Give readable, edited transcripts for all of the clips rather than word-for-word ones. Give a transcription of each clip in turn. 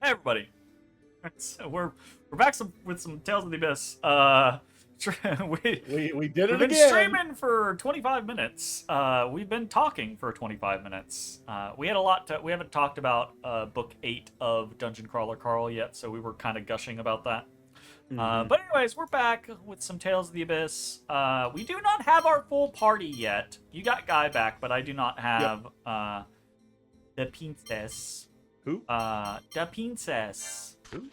Everybody, so we're back with some Tales of the Abyss. We did We've it been again. streaming for 25 minutes. We've been talking for 25 minutes. We had a lot to. We haven't talked about book 8 of Dungeon Crawler Carl yet, so we were kind of gushing about that. But anyways, we're back with some Tales of the Abyss. We do not have our full party yet. You got Guy back, but I do not have the princess. Who? The princess. Who?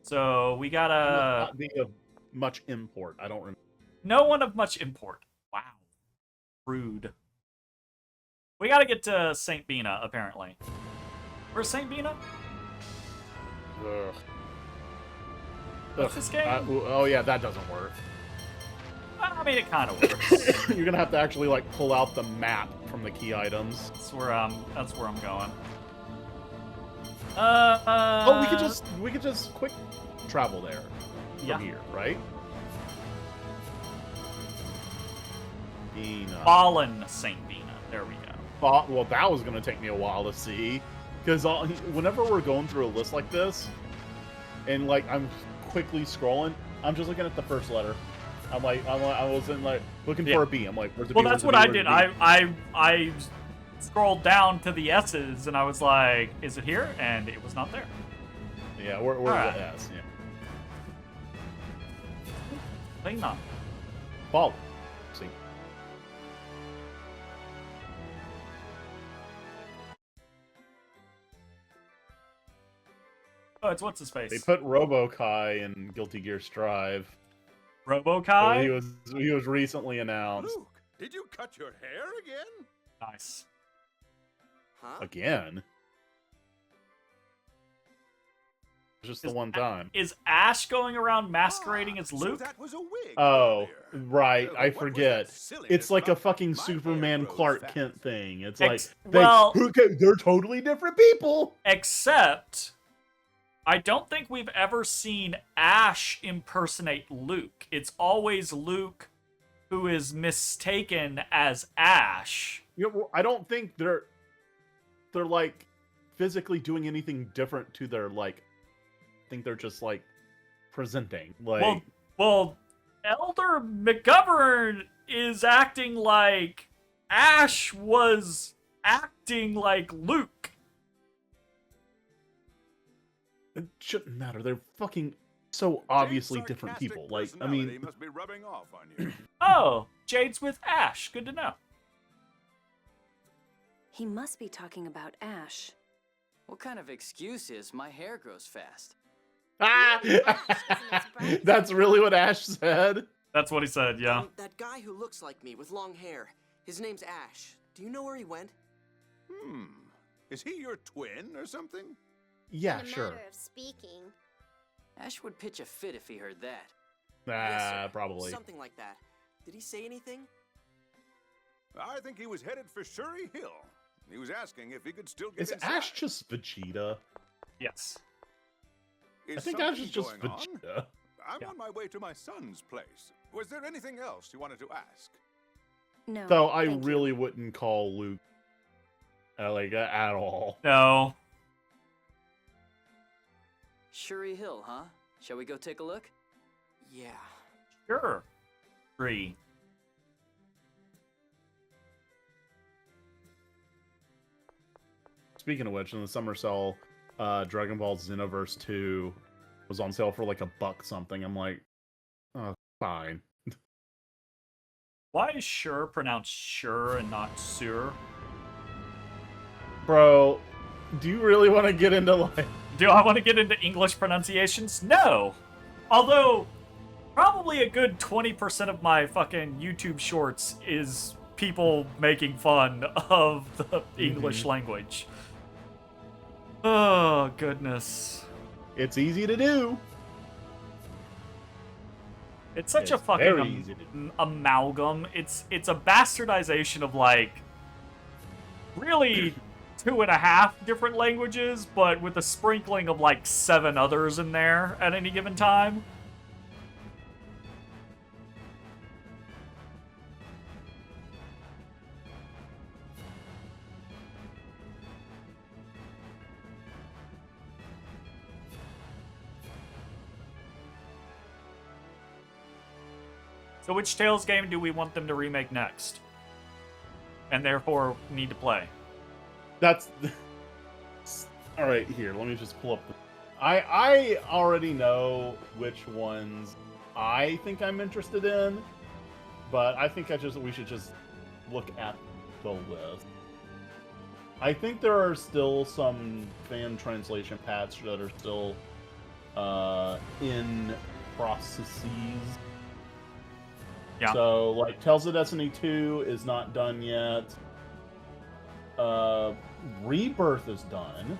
So we gotta. Not being of much import. I don't remember. No one of much import. Wow. Rude. We gotta get to St. Bina, apparently. Where's St. Bina? Ugh. What's this game? Oh yeah, that doesn't work. I mean, it kind of works. You're gonna have to actually like pull out the map from the key items. That's where I'm going. Oh, we could just quick travel there from here, right? Bina. Fallen St. Bina. There we go. Well, that was gonna take me a while to see, because whenever we're going through a list like this, and like I'm quickly scrolling, I'm just looking at the first letter. I wasn't like looking for a B. I'm like, where's the B? Well, that's what I did. I scrolled down to the S's and I was like, is it here? And it was not there. Yeah, where's right. the S? Yeah. Bina. Follow. See. Oh, it's what's his face? They put RoboKai in Guilty Gear Strive. RoboKai? So he was recently announced. Luke, did you cut your hair again? Nice. Huh? Again? Just the one time. Is Ash going around masquerading as Luke? So that was a wig. Oh, earlier. right. I What was forget. that silliness It's like a about fucking my hair Superman grows Clark fast? Kent thing. It's like, well, they're totally different people. Except, I don't think we've ever seen Ash impersonate Luke. It's always Luke who is mistaken as Ash. You know, I don't think they're like physically doing anything different to their like. I think they're just like presenting like. Well, Elder McGovern is acting like Ash was acting like Luke. It shouldn't matter. They're fucking so obviously Jade's different sarcastic people. Like, I personality mean, must be rubbing off on you. Oh, Jade's with Ash. Good to know. He must be talking about Ash. What kind of excuse is my hair grows fast? that's really what Ash said. That's what he said, yeah. That guy who looks like me with long hair. His name's Ash. Do you know where he went? Is he your twin or something? Yeah, In a sure. matter of speaking. Ash would pitch a fit if he heard that. Yes, sir. Probably. Something like that. Did he say anything? I think he was headed for Shuri Hill. He was asking if he could still get Is inside. Ash just Vegeta? Yes. Is I think something Ash is just going on? Vegeta. I'm on my way to my son's place. Was there anything else you wanted to ask? No. Though I thank you. really wouldn't call Luke like at all. No. Shuri Hill, huh? Shall we go take a look? Yeah. Sure. 3. Speaking of which, in the summer sale, Dragon Ball Xenoverse 2 was on sale for like $1 something. I'm like, oh, fine. Why is sure pronounced sure and not sur? Bro, do you really want to get into like... Do I want to get into English pronunciations? No. Although, probably a good 20% of my fucking YouTube shorts is people making fun of the English language. Oh, goodness. It's easy to do. It's such a It's fucking very easy to do. amalgam. It's a bastardization of, like, really 2.5 different languages, but with a sprinkling of, like, 7 others in there at any given time. So which Tales game do we want them to remake next? And therefore need to play? That's all right. Here, let me just pull up. I already know which ones I think I'm interested in, but I think we should just look at the list. I think there are still some fan translation patch that are still in processes. Yeah. So, like, Tales of Destiny 2 is not done yet. Rebirth is done.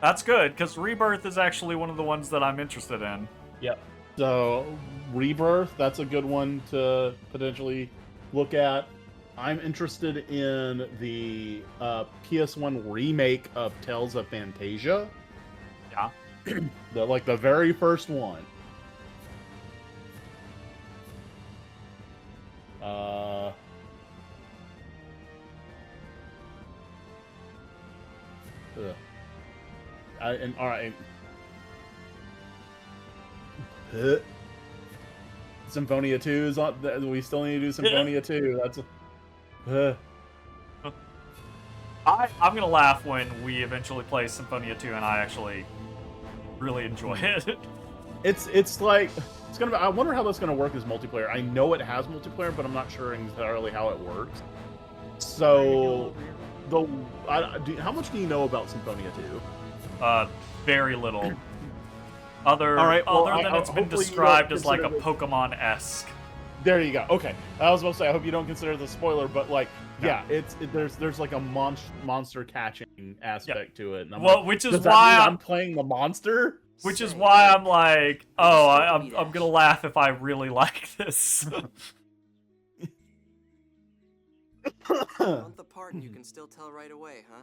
That's good, because Rebirth is actually one of the ones that I'm interested in. Yep. So, Rebirth, that's a good one to potentially look at. I'm interested in the PS1 remake of Tales of Fantasia. Yeah. The very first one. All right. Symphonia 2 is on. We still need to do Symphonia 2. That's. I'm gonna laugh when we eventually play Symphonia 2 and I actually really enjoy it. It's like it's gonna be. I wonder how that's gonna work as multiplayer. I know it has multiplayer, but I'm not sure entirely how it works. So, how much do you know about Symphonia 2? Very little. Other All right, well, than it's been described as like a Pokemon-esque. There you go. Okay, I was about to say I hope you don't consider it a spoiler, but like, yeah, there's like a monster catching aspect to it. And I'm like, which is does that why mean I'm playing the monster. Which is why I'm like, oh, I'm gonna laugh if I really like this. Want the part and you can still tell right away, huh?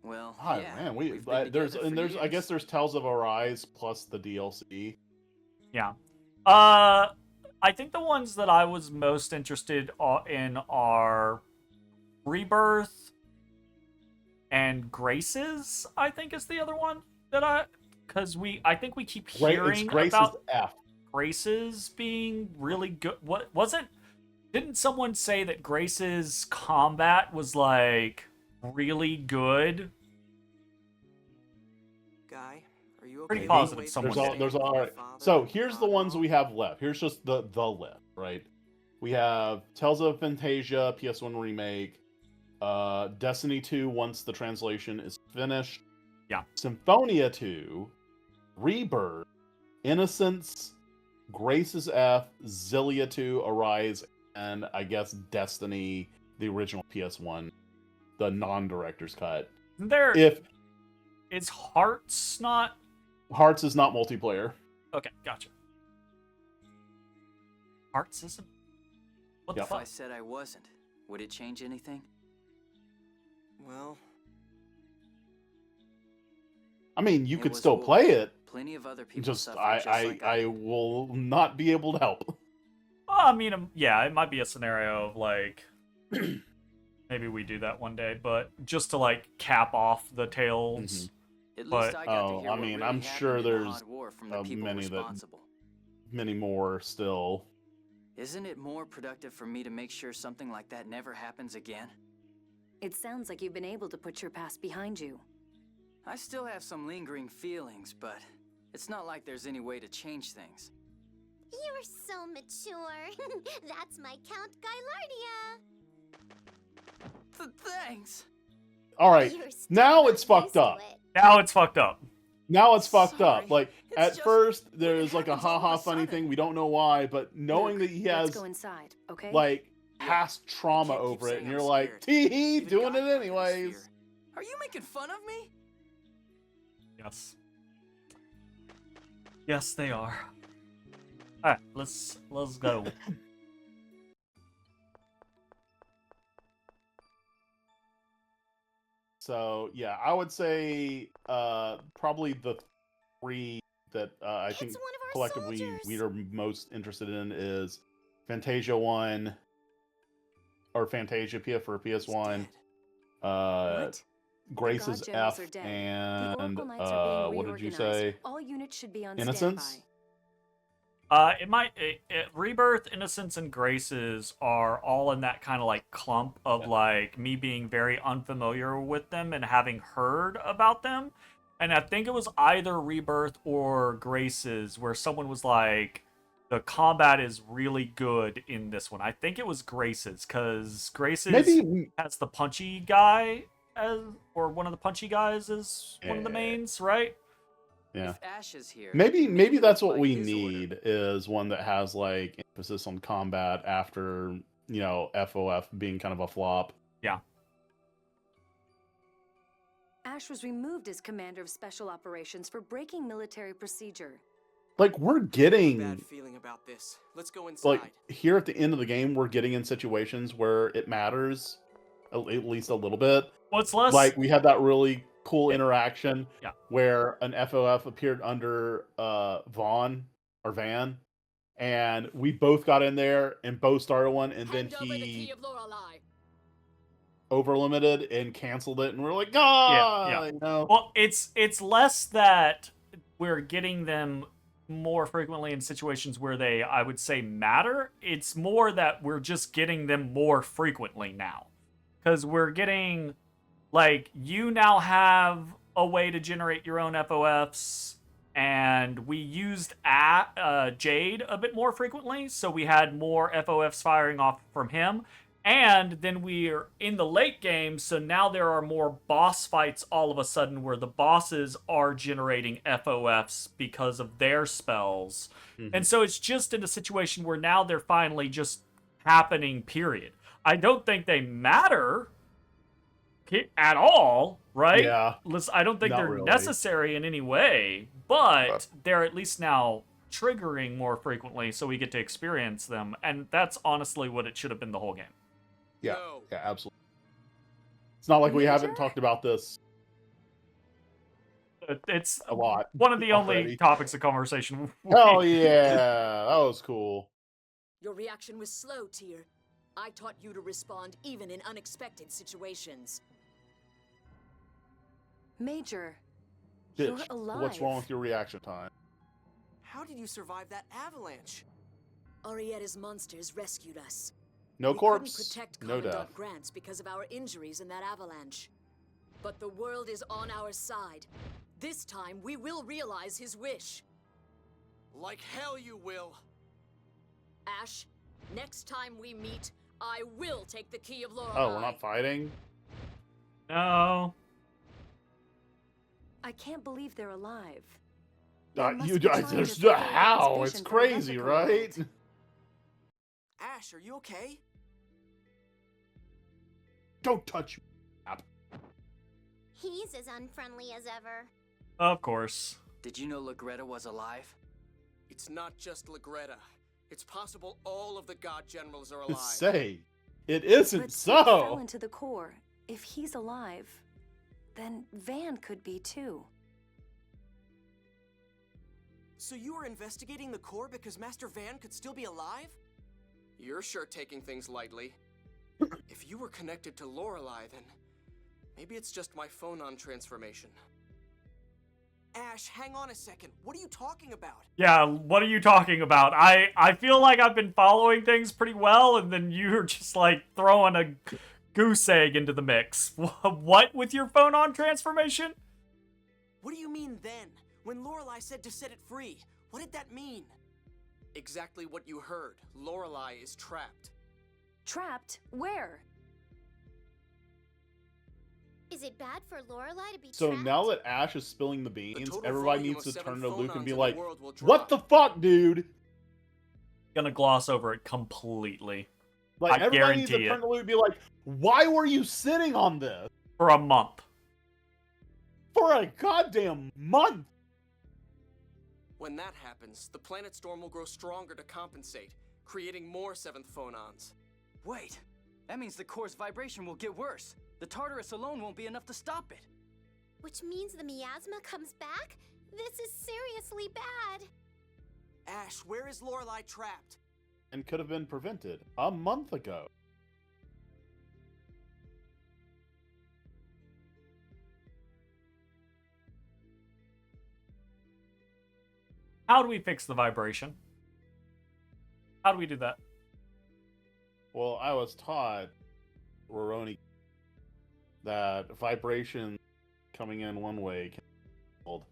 Well, Oh yeah. man, we've been there's together for I years. guess there's Tales of Arise plus the DLC. Yeah. I think the ones that I was most interested in are Rebirth and Graces, I think is the other one that I think we keep hearing about F. Graces being really good. Didn't someone say that Grace's combat was like really good? Guy, are you okay? Pretty with positive the way someone things did. There's stand all with right. my father So and here's the God ones and we all? have left. Here's just the list, right? We have Tales of Fantasia PS1 remake, Destiny 2 once the translation is finished. Yeah. Symphonia 2, Rebirth, Innocence, Graces F, Zillia 2, Arise, and I guess Destiny, the original PS1, the non-director's cut. If Is Hearts not? Hearts is not multiplayer. Okay, gotcha. Hearts isn't. What the Yep. If I fuck? said I wasn't, would it change anything? Well, I mean, you It could was still Wolf. play it. Plenty of other people Just suffer I just like I do. will not be able to help. Well, I mean, yeah, it might be a scenario of like maybe we do that one day, but just to like cap off the Tales. At But- least I got to Oh, hear I what mean, really I'm happened sure in the there's, hot war from the people many that- responsible. Many more still. Isn't it more productive for me to make sure something like that never happens again? It sounds like you've been able to put your past behind you. I still have some lingering feelings, but it's not like there's any way to change things. You're so mature. That's my Count Gylardia. Thanks! All right, You're still now not it's fucked used to up. it. Now it's fucked up. Now it's fucked Sorry. up. Like It's at just- first, it there's like a happens all of haha a funny sudden. thing. We don't know why, but knowing Luke, that he let's has go inside, okay? like Yeah, past trauma can't keep over it, saying and I'm you're like, scared. tee hee, Even doing God it knows anyways. fear. Are you making fun of me? Yes. Yes, they are. All right, let's go. So yeah, I would say probably the three that I It's think one of our collectively soldiers. we are most interested in is Fantasia 1 or Fantasia for PS1, Dead. What? Grace's God generals F, are dead. and The Oracle Knights are being what did you reorganized. say? All units should be on Innocence? standby. Rebirth, Innocence, and Graces are all in that kind of like clump of like me being very unfamiliar with them and having heard about them. And I think it was either Rebirth or Graces where someone was like, the combat is really good in this one. I think it was Graces, because Graces Maybe has the punchy guy as, or one of the punchy guys is one of the mains, right? yeah. If Ash is here, Maybe that's we'll what fight we his order. need is one that has like emphasis on combat after, FOF being kind of a flop. Yeah. Ash was removed as commander of special operations for breaking military procedure. Like we're Bad getting feeling about this. Let's go inside. like here at the end of the game, we're getting in situations where it matters at least a little bit. What's less Like we had that really cool interaction Yeah. where an FOF appeared under Vaughn or Van, and we both got in there and both started one, and then he overlimited and canceled it, and we're like, Yeah. you know. Well, it's less that we're getting them more frequently in situations where they, I would say, matter. It's more that we're just getting them more frequently now. Because we're getting, like, you now have a way to generate your own FOFs, and we used Jade a bit more frequently, so we had more FOFs firing off from him. And then we're in the late game, so now there are more boss fights all of a sudden where the bosses are generating FOFs because of their spells. And so it's just in a situation where now they're finally just happening, period. I don't think they matter at all, right? Yeah. I don't think Not they're really. necessary in any way, but they're at least now triggering more frequently so we get to experience them. And that's honestly what it should have been the whole game. Yeah, No. yeah, absolutely. It's not like we haven't Major? talked about this It's a lot. one of the only already. topics of conversation. Hell yeah, that was cool. Your reaction was slow, Tyr. I taught you to respond even in unexpected situations. Major, you're Bitch, alive. what's wrong with your reaction time? How did you survive that avalanche? Arietta's monsters rescued us. No We corpse, couldn't protect no Commandant death. Grants because of our injuries in that avalanche. But the world is on our side. This time, we will realize his wish. Like hell you will. Ash, next time we meet, I will take the key of Lorelei. Oh, we're not fighting? No. I can't believe they're alive. They must You be trying to there's fulfill God's how? It's vision for crazy, ethical right? world. Ash, are you okay? Don't touch me. He's as unfriendly as ever. Of course. Did you know Lagretta was alive? It's not just Lagretta. It's possible all of the God Generals are alive. Say, it isn't But Sid fell so. into the core. If he's alive, then Van could be too. So you were investigating the core because Master Van could still be alive? You're sure taking things lightly. If you were connected to Lorelei, then maybe it's just my phonon transformation. Ash, hang on a second. What are you talking about? Yeah, what are you talking about? I feel like I've been following things pretty well, and then you're just like throwing a goose egg into the mix. What with your phonon transformation? What do you mean then? When Lorelei said to set it free, what did that mean? Exactly what you heard. Lorelei is trapped. Trapped? Where? Is it bad for Lorelei to be So trapped? now that Ash is spilling the beans, total everybody volume needs of to 7 turn to Luke and phonons be in the like, world will "What the drop." fuck, dude?" Gonna gloss over it completely Like I everybody needs to guarantee turn it. to Luke and be like, "Why were you sitting on this for a month. for a goddamn month?" When that happens, the planet storm will grow stronger to compensate, creating more 7th phonons. Wait, that means the core's vibration will get worse. The Tartarus alone won't be enough to stop it. Which means the miasma comes back? This is seriously bad. Ash, where is Lorelei trapped? And could have been prevented a month ago. How do we fix the vibration? How do we do that? Well, I was taught, Roroni, that vibration coming in one way can be handled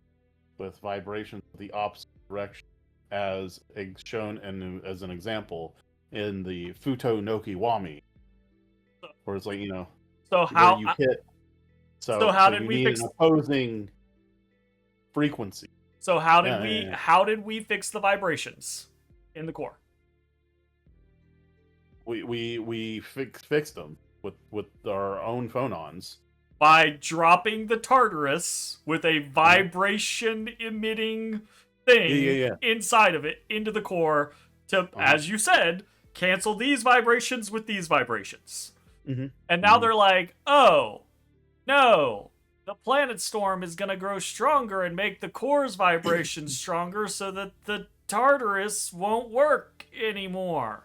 with vibrations the opposite direction, as shown as an example in the Futo Noki Wami, where it's like, So where how? you hit. So how did you we need fix? an opposing frequency? So how did Yeah, we? yeah, yeah. How did we fix the vibrations in the core? We fixed them with our own phonons. By dropping the Tartarus with a vibration emitting thing Yeah. inside of it into the core to, as you said, cancel these vibrations with these vibrations. Mm-hmm. And now they're like, oh, no, the planet storm is going to grow stronger and make the core's vibrations stronger so that the Tartarus won't work anymore.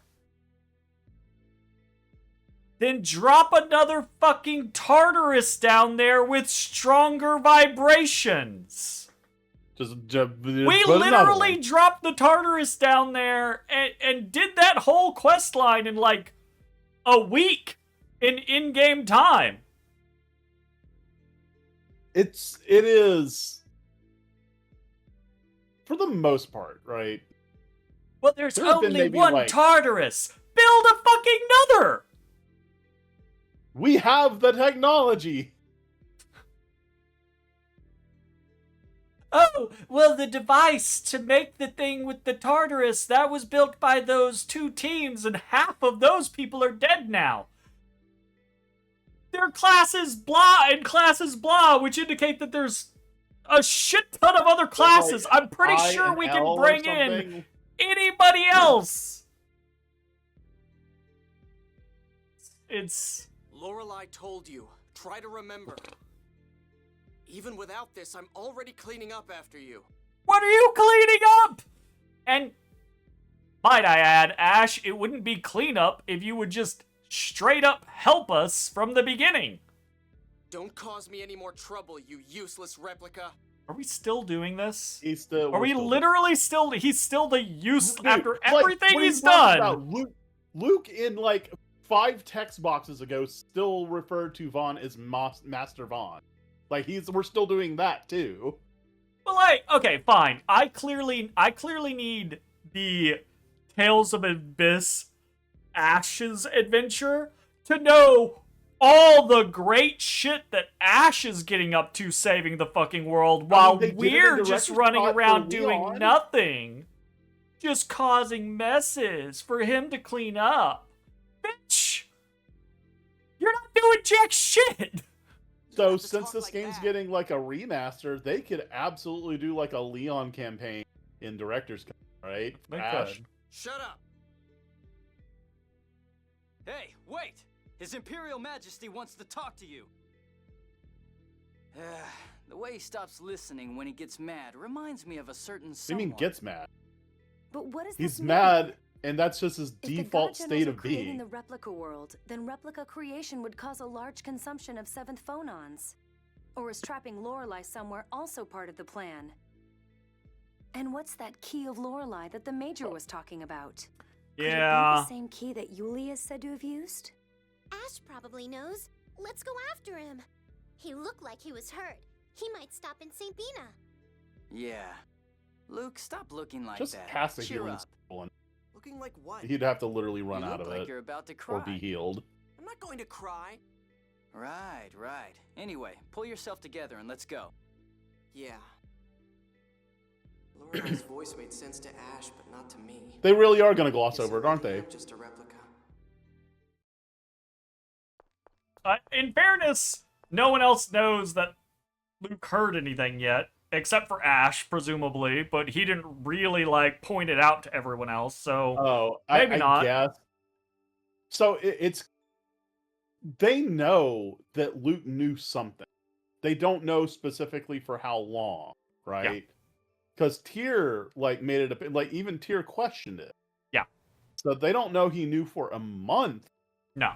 Then drop another fucking Tartarus down there with stronger vibrations. We literally dropped the Tartarus down there and did that whole quest line in like a week in in-game time. It is, for the most part, right? Well, there's There have been only maybe, one like- Tartarus. Build a fucking another. We have the technology. Oh, well, the device to make the thing with the Tartarus, that was built by those two teams, and half of those people are dead now. They're classes blah and classes blah, which indicate that there's a shit ton of other classes. I'm pretty I sure and we L can or bring in something. anybody else. It's... Lorelei told you. Try to remember. Even without this, I'm already cleaning up after you. What are you cleaning up? And might I add, Ash, it wouldn't be cleanup if you would just straight up help us from the beginning. Don't cause me any more trouble, you useless replica. Are we still doing this? Are Are we literally still... He's still the use... Dude, after like, everything what are you he's talking done. about? Luke in like 5 text boxes ago still referred to Vaughn as Master Vaughn. Like we're still doing that too. Well, like, okay, fine. I clearly need the Tales of Abyss Ash's adventure to know all the great shit that Ash is getting up to saving the fucking world while they did it in we're just Director's running Cut for around doing Leon. nothing. Just causing messes for him to clean up. Bitch! You're not doing jack shit! So have to since talk this like game's that. getting like a remaster, they could absolutely do like a Leon campaign in Director's Cut, right? They Ash. could. Shut up. Hey, wait! His Imperial Majesty wants to talk to you. The way he stops listening when he gets mad reminds me of a certain What do you mean someone. gets mad? But what does He's this mean? mad, and that's just his If the default God Generals state are of creating being. the replica world, then replica creation would cause a large consumption of 7th phonons. Or is trapping Lorelei somewhere also part of the plan? And what's that key of Lorelei that the Major was talking about? Could it be Yeah. the same key that Yulia is said to have used? Ash probably knows. Let's go after him. He looked like he was hurt. He might stop in St. Bina. Yeah. Luke, stop looking like Just that. cast a Cheer healing up. spell, and Looking like what? he'd have to literally run You out look of like it you're about to cry. or be healed. I'm not going to cry. Right. Anyway, pull yourself together and let's go. Yeah. Lorelei's voice made sense to Ash, but not to me. They really are gonna gloss Guess over it, I aren't really they? am just a replica. In fairness, no one else knows that Luke heard anything yet, except for Ash, presumably, but he didn't really, like, point it out to everyone else, so... Oh, Maybe I not. guess. So it's they know that Luke knew something. They don't know specifically for how long, right? Because Tyr made it like even Tyr questioned it. Yeah. So they don't know he knew for a month, No.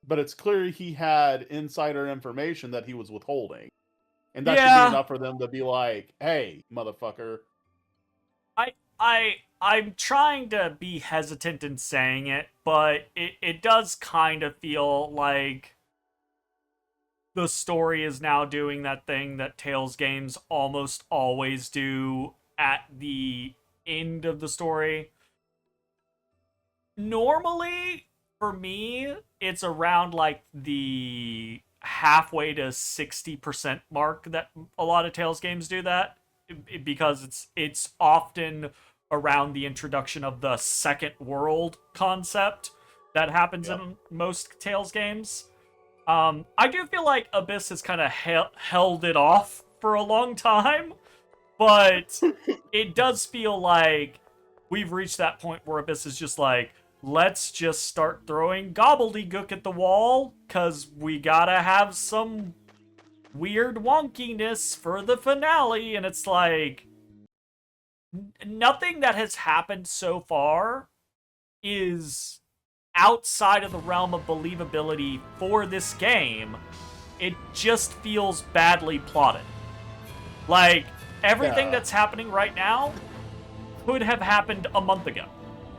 but it's clear he had insider information that he was withholding. And that should Yeah. be enough for them to be like, hey, motherfucker. I'm trying to be hesitant in saying it, but it does kind of feel like the story is now doing that thing that Tales games almost always do at the end of the story. Normally, for me, it's around like the halfway to 60% mark that a lot of Tales games do that, because it's often around the introduction of the second world concept that happens in most Tales games. I do feel like Abyss has kind of held it off for a long time, but it does feel like we've reached that point where Abyss is just like, let's just start throwing gobbledygook at the wall, because we gotta have some weird wonkiness for the finale, and it's like, nothing that has happened so far is outside of the realm of believability for this game. It just feels badly plotted. Like, everything that's happening right now could have happened a month ago.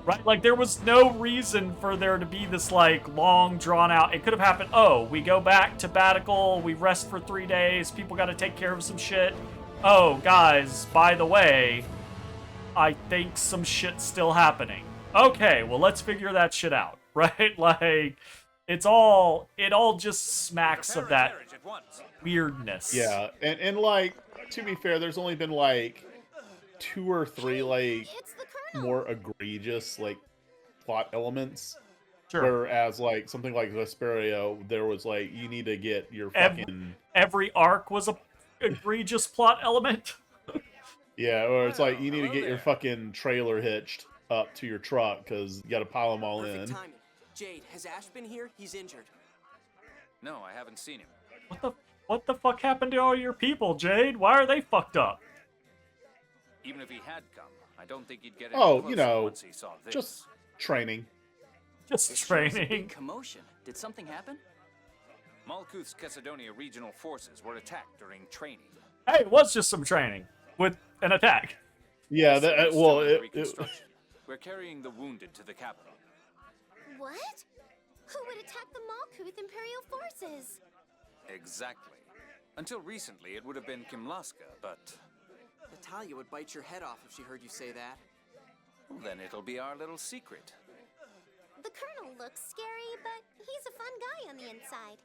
Right? Like, there was no reason for there to be this, like, long, drawn-out... It could have happened, oh, we go back to Batical, we rest for 3 days, people gotta take care of some shit. Oh, guys, by the way, I think some shit's still happening. Okay, well, let's figure that shit out, right? Like, it all just smacks of that weirdness. Yeah, and like, to be fair, there's only been, like, 2 or 3, like, It's the Colonel. more egregious, like, plot elements. Sure. Whereas, like, something like Vesperia, there was, like, you need to get your fucking... Every arc was a egregious plot element. Yeah, or it's like, you need to get your fucking trailer hitched up to your truck, because you gotta pile them all Perfect in. timing. Jade, has Ash been here? He's injured. No, I haven't seen him. What the fuck happened to all your people, Jade? Why are they fucked up? Even if he had come, I don't think he'd get any Oh, closer you know, once he saw this. just training. Just There sure was a training. big commotion. Did something happen? Malkuth's Cacedonia regional forces were attacked during training. Hey, it was just some training with an attack. Yeah, So that, we're still well, under it, reconstruction. We're carrying the wounded to the capital. What? Who would attack the Malkuth Imperial forces? Exactly. Until recently, it would have been Kimlaska, but Natalia would bite your head off if she heard you say that. well, then it'll be our little secret. The Colonel looks scary, but he's a fun guy on the inside.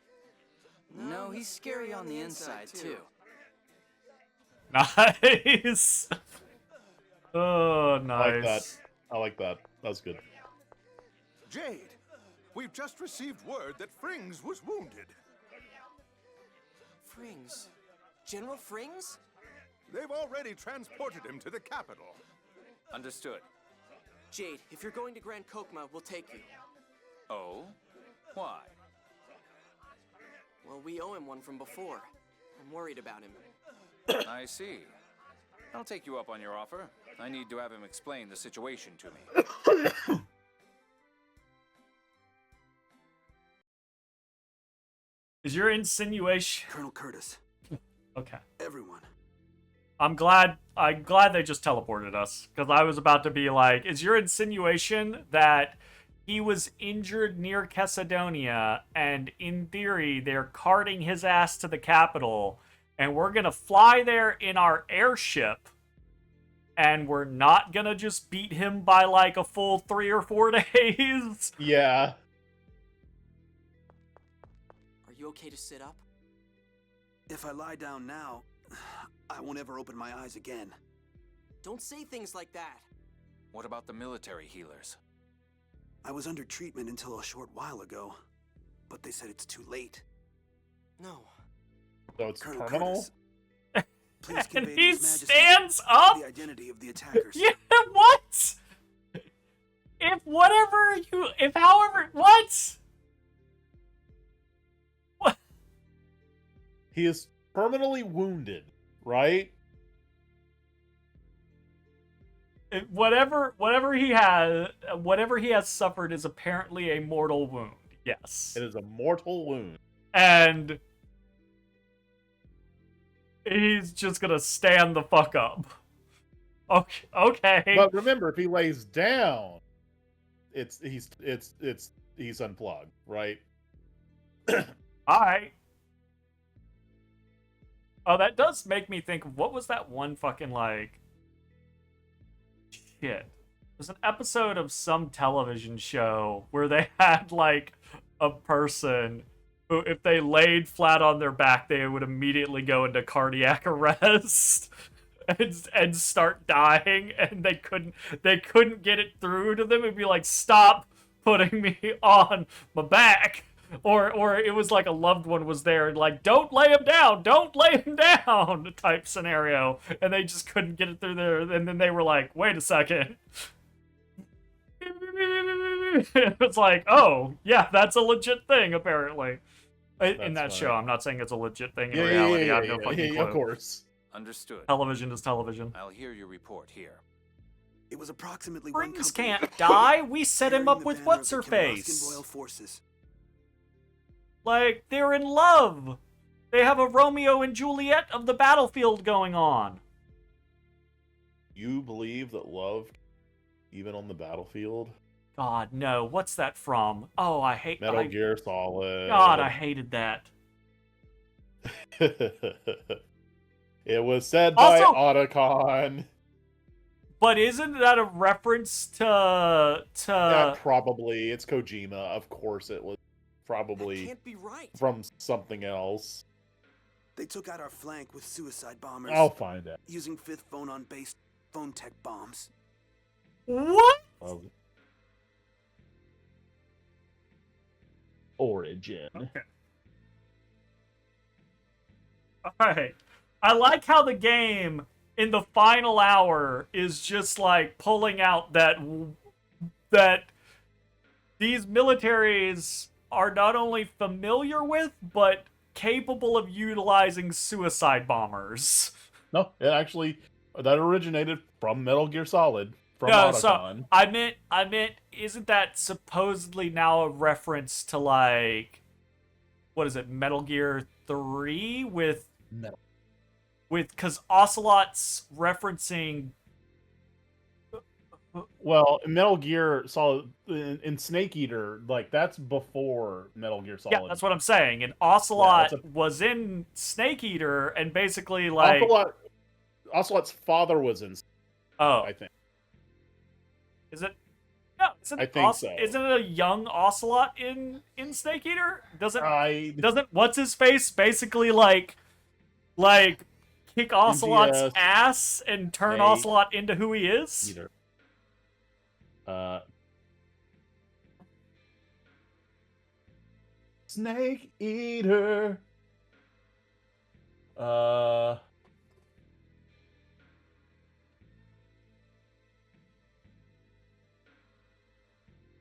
No, he's scary on the inside, too. Nice. Oh, I like that. nice. I like that. That's good. Jade, we've just received word that Frings was wounded. Frings. General Frings? They've already transported him to the capital. Understood. Jade, if you're going to Grand Kokma, we'll take you. Oh? Why? Well, we owe him one from before. I'm worried about him. I see. I'll take you up on your offer. I need to have him explain the situation to me. Is your insinuation... Colonel Curtis, Okay. everyone. I'm glad they just teleported us, because I was about to be like, is your insinuation that he was injured near Cacedonia, and in theory, they're carting his ass to the capital, and we're gonna fly there in our airship, and we're not gonna just beat him by like a full 3 or 4 days? Yeah. Are you okay to sit up? If I lie down now, I won't ever open my eyes again. Don't say things like that. What about the military healers? I was under treatment until a short while ago, but they said it's too late. No. So it's Colonel terminal? Curtis, please And convey to he His Majesty stands up? the identity of the attackers. Yeah, what? What? He is permanently wounded, right? Whatever he has suffered is apparently a mortal wound. Yes. It is a mortal wound. And he's just gonna stand the fuck up. Okay. Okay. But remember, if he lays down, he's unplugged, right? All right. Oh, that does make me think. What was that one fucking like? Shit. There's an episode of some television show where they had like a person who, if they laid flat on their back, they would immediately go into cardiac arrest and start dying, and they couldn't get it through to them. It'd be like, stop putting me on my back. Or it was like a loved one was there and like, don't lay him down type scenario, and they just couldn't get it through there, and then they were like, wait a second. It's like, oh yeah, that's a legit thing apparently. In that show, I'm not saying it's a legit thing in reality. I have no fucking clue. Of course. Understood. Television is television. I'll hear your report here. It was approximately one Rings company can't die. We set him carrying up the with banner what's of her the Kimroskin face. Royal Forces. Like, they're in love. They have a Romeo and Juliet of the battlefield going on. You believe that love, even on the battlefield? God, no. What's that from? Oh, I hate Metal Gear Solid. God, I hated that. It was said by Also- Otacon. But isn't that a reference to Yeah, probably. It's Kojima. Of course it was That probably can't be right. from something else. They took out our flank with suicide bombers I'll find it. using fifth phonon-based phone tech bombs. what? Origin. Okay. Alright. I like how the game in the final hour is just like pulling out that these militaries are not only familiar with, but capable of utilizing suicide bombers. No, it actually that originated from Metal Gear Solid. From No, Otacon. so I meant, isn't that supposedly now a reference to like, what is it, Metal Gear 3 with Metal. because Ocelot's referencing. Well, Metal Gear Solid in Snake Eater, like that's before Metal Gear Solid. Yeah, that's what I'm saying. And Ocelot Yeah, was in Snake Eater, and basically like, Ocelot's father was in. oh, I think. is it? No, isn't I think so. Isn't it a young Ocelot in Snake Eater? I Doesn't what's his face basically like kick Ocelot's MGS, ass and turn Snake Ocelot into who he is? Eater. Snake Eater.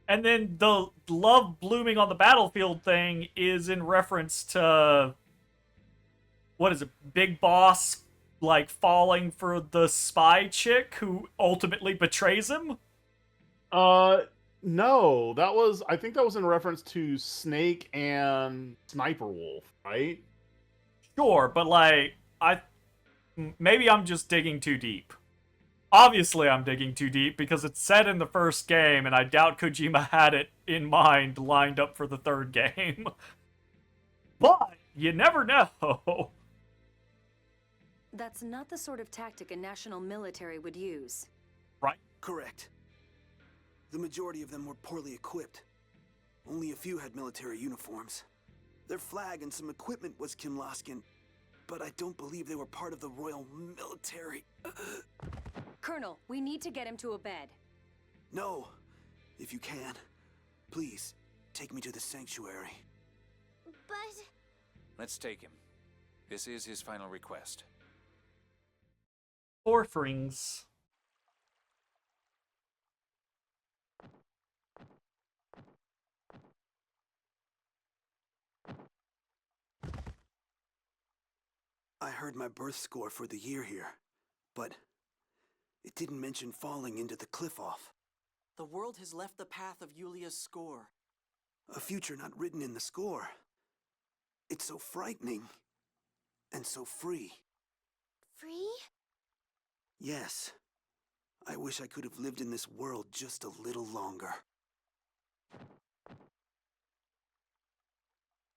And then the love blooming on the battlefield thing is in reference to, what is it, Big Boss like falling for the spy chick who ultimately betrays him? No, I think that was in reference to Snake and Sniper Wolf, right? Sure, but like maybe I'm just digging too deep. Obviously, I'm digging too deep because it's said in the first game, and I doubt Kojima had it in mind lined up for the third game. But you never know. That's not the sort of tactic a national military would use. Right? Correct. The majority of them were poorly equipped. Only a few had military uniforms. Their flag and some equipment was Kimroskin, but I don't believe they were part of the Royal Military. Colonel, we need to get him to a bed. No, if you can, please take me to the sanctuary. But... Let's take him. This is his final request. Orphrings. I heard my birth score for the year here, but it didn't mention falling into the cliff off. The world has left the path of Yulia's score. A future not written in the score. It's so frightening and so free. Free? Yes, I wish I could have lived in this world just a little longer.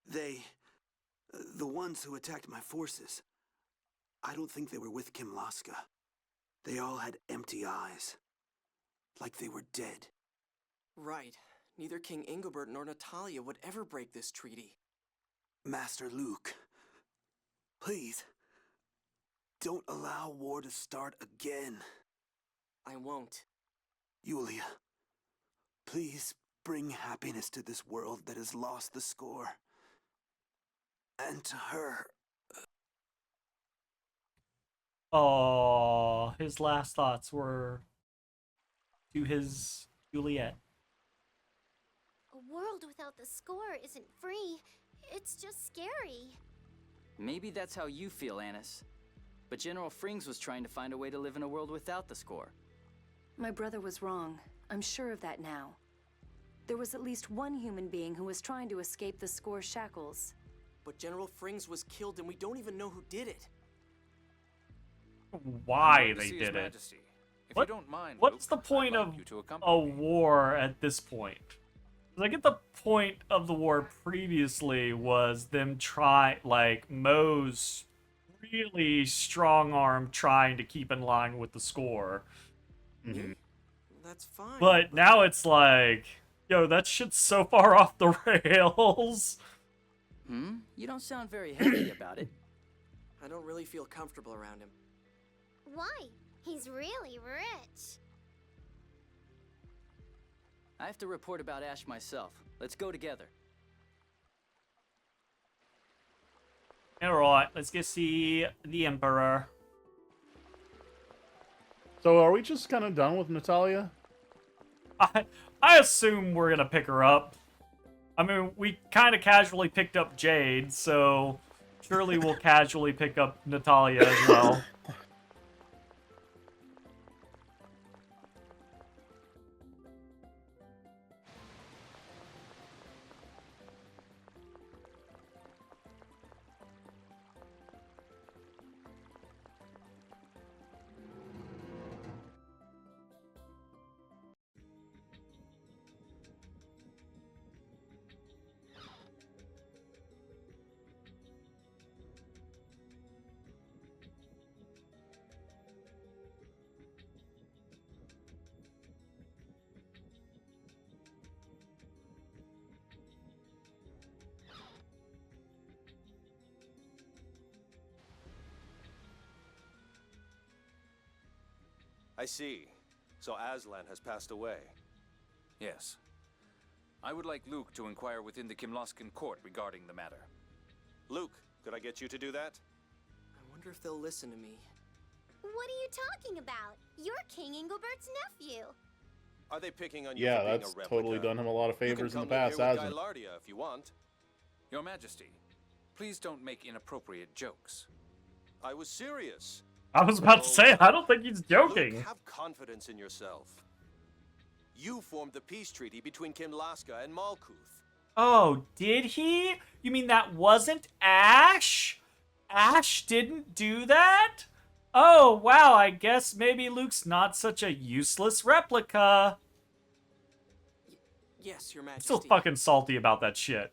The ones who attacked my forces, I don't think they were with Kimlaska. They all had empty eyes, like they were dead. Right. Neither King Ingobert nor Natalia would ever break this treaty. Master Luke, please, don't allow war to start again. I won't. Yulia, please bring happiness to this world that has lost the score. And to her. Oh, his last thoughts were to his Juliet. A world without the score isn't free. It's just scary. Maybe that's how you feel, Annis. But General Frings was trying to find a way to live in a world without the score. My brother was wrong. I'm sure of that now. There was at least one human being who was trying to escape the score's shackles. But General Frings was killed and we don't even know who did it. Why they did it? Majesty. If What? you don't mind, What's Luke, the point I'd like of you to accompany a me. war at this point? 'Cause I get the point of the war previously was them Moe's really strong arm trying to keep in line with the score. Me? That's fine. But now it's like, yo, that shit's so far off the rails. You don't sound very happy about it. I don't really feel comfortable around him. Why? He's really rich. I have to report about Ash myself. Let's go together. Alright, let's go see the Emperor. So are we just kind of done with Natalia? I assume we're gonna pick her up. I mean, we kind of casually picked up Jade, so surely we'll casually pick up Natalia as well. I see. So Aslan has passed away. Yes. I would like Luke to inquire within the Kimloskan court regarding the matter. Luke, could I get you to do that? I wonder if they'll listen to me. What are you talking about? You're King Ingobert's nephew. Are they picking on you Yeah, for being that's a replica? totally done him a lot of You favors can in the come live past, here with hasn't it? Gylardia if you want. Your Majesty, please don't make inappropriate jokes. I was serious. I was about to say, I don't think he's joking. Luke, have confidence in yourself. You formed the peace treaty between Kimlaska and Malkuth. Oh, did he? You mean that wasn't Ash? Ash didn't do that? Oh, wow, I guess maybe Luke's not such a useless replica. Yes, Your I'm Majesty. still fucking salty about that shit.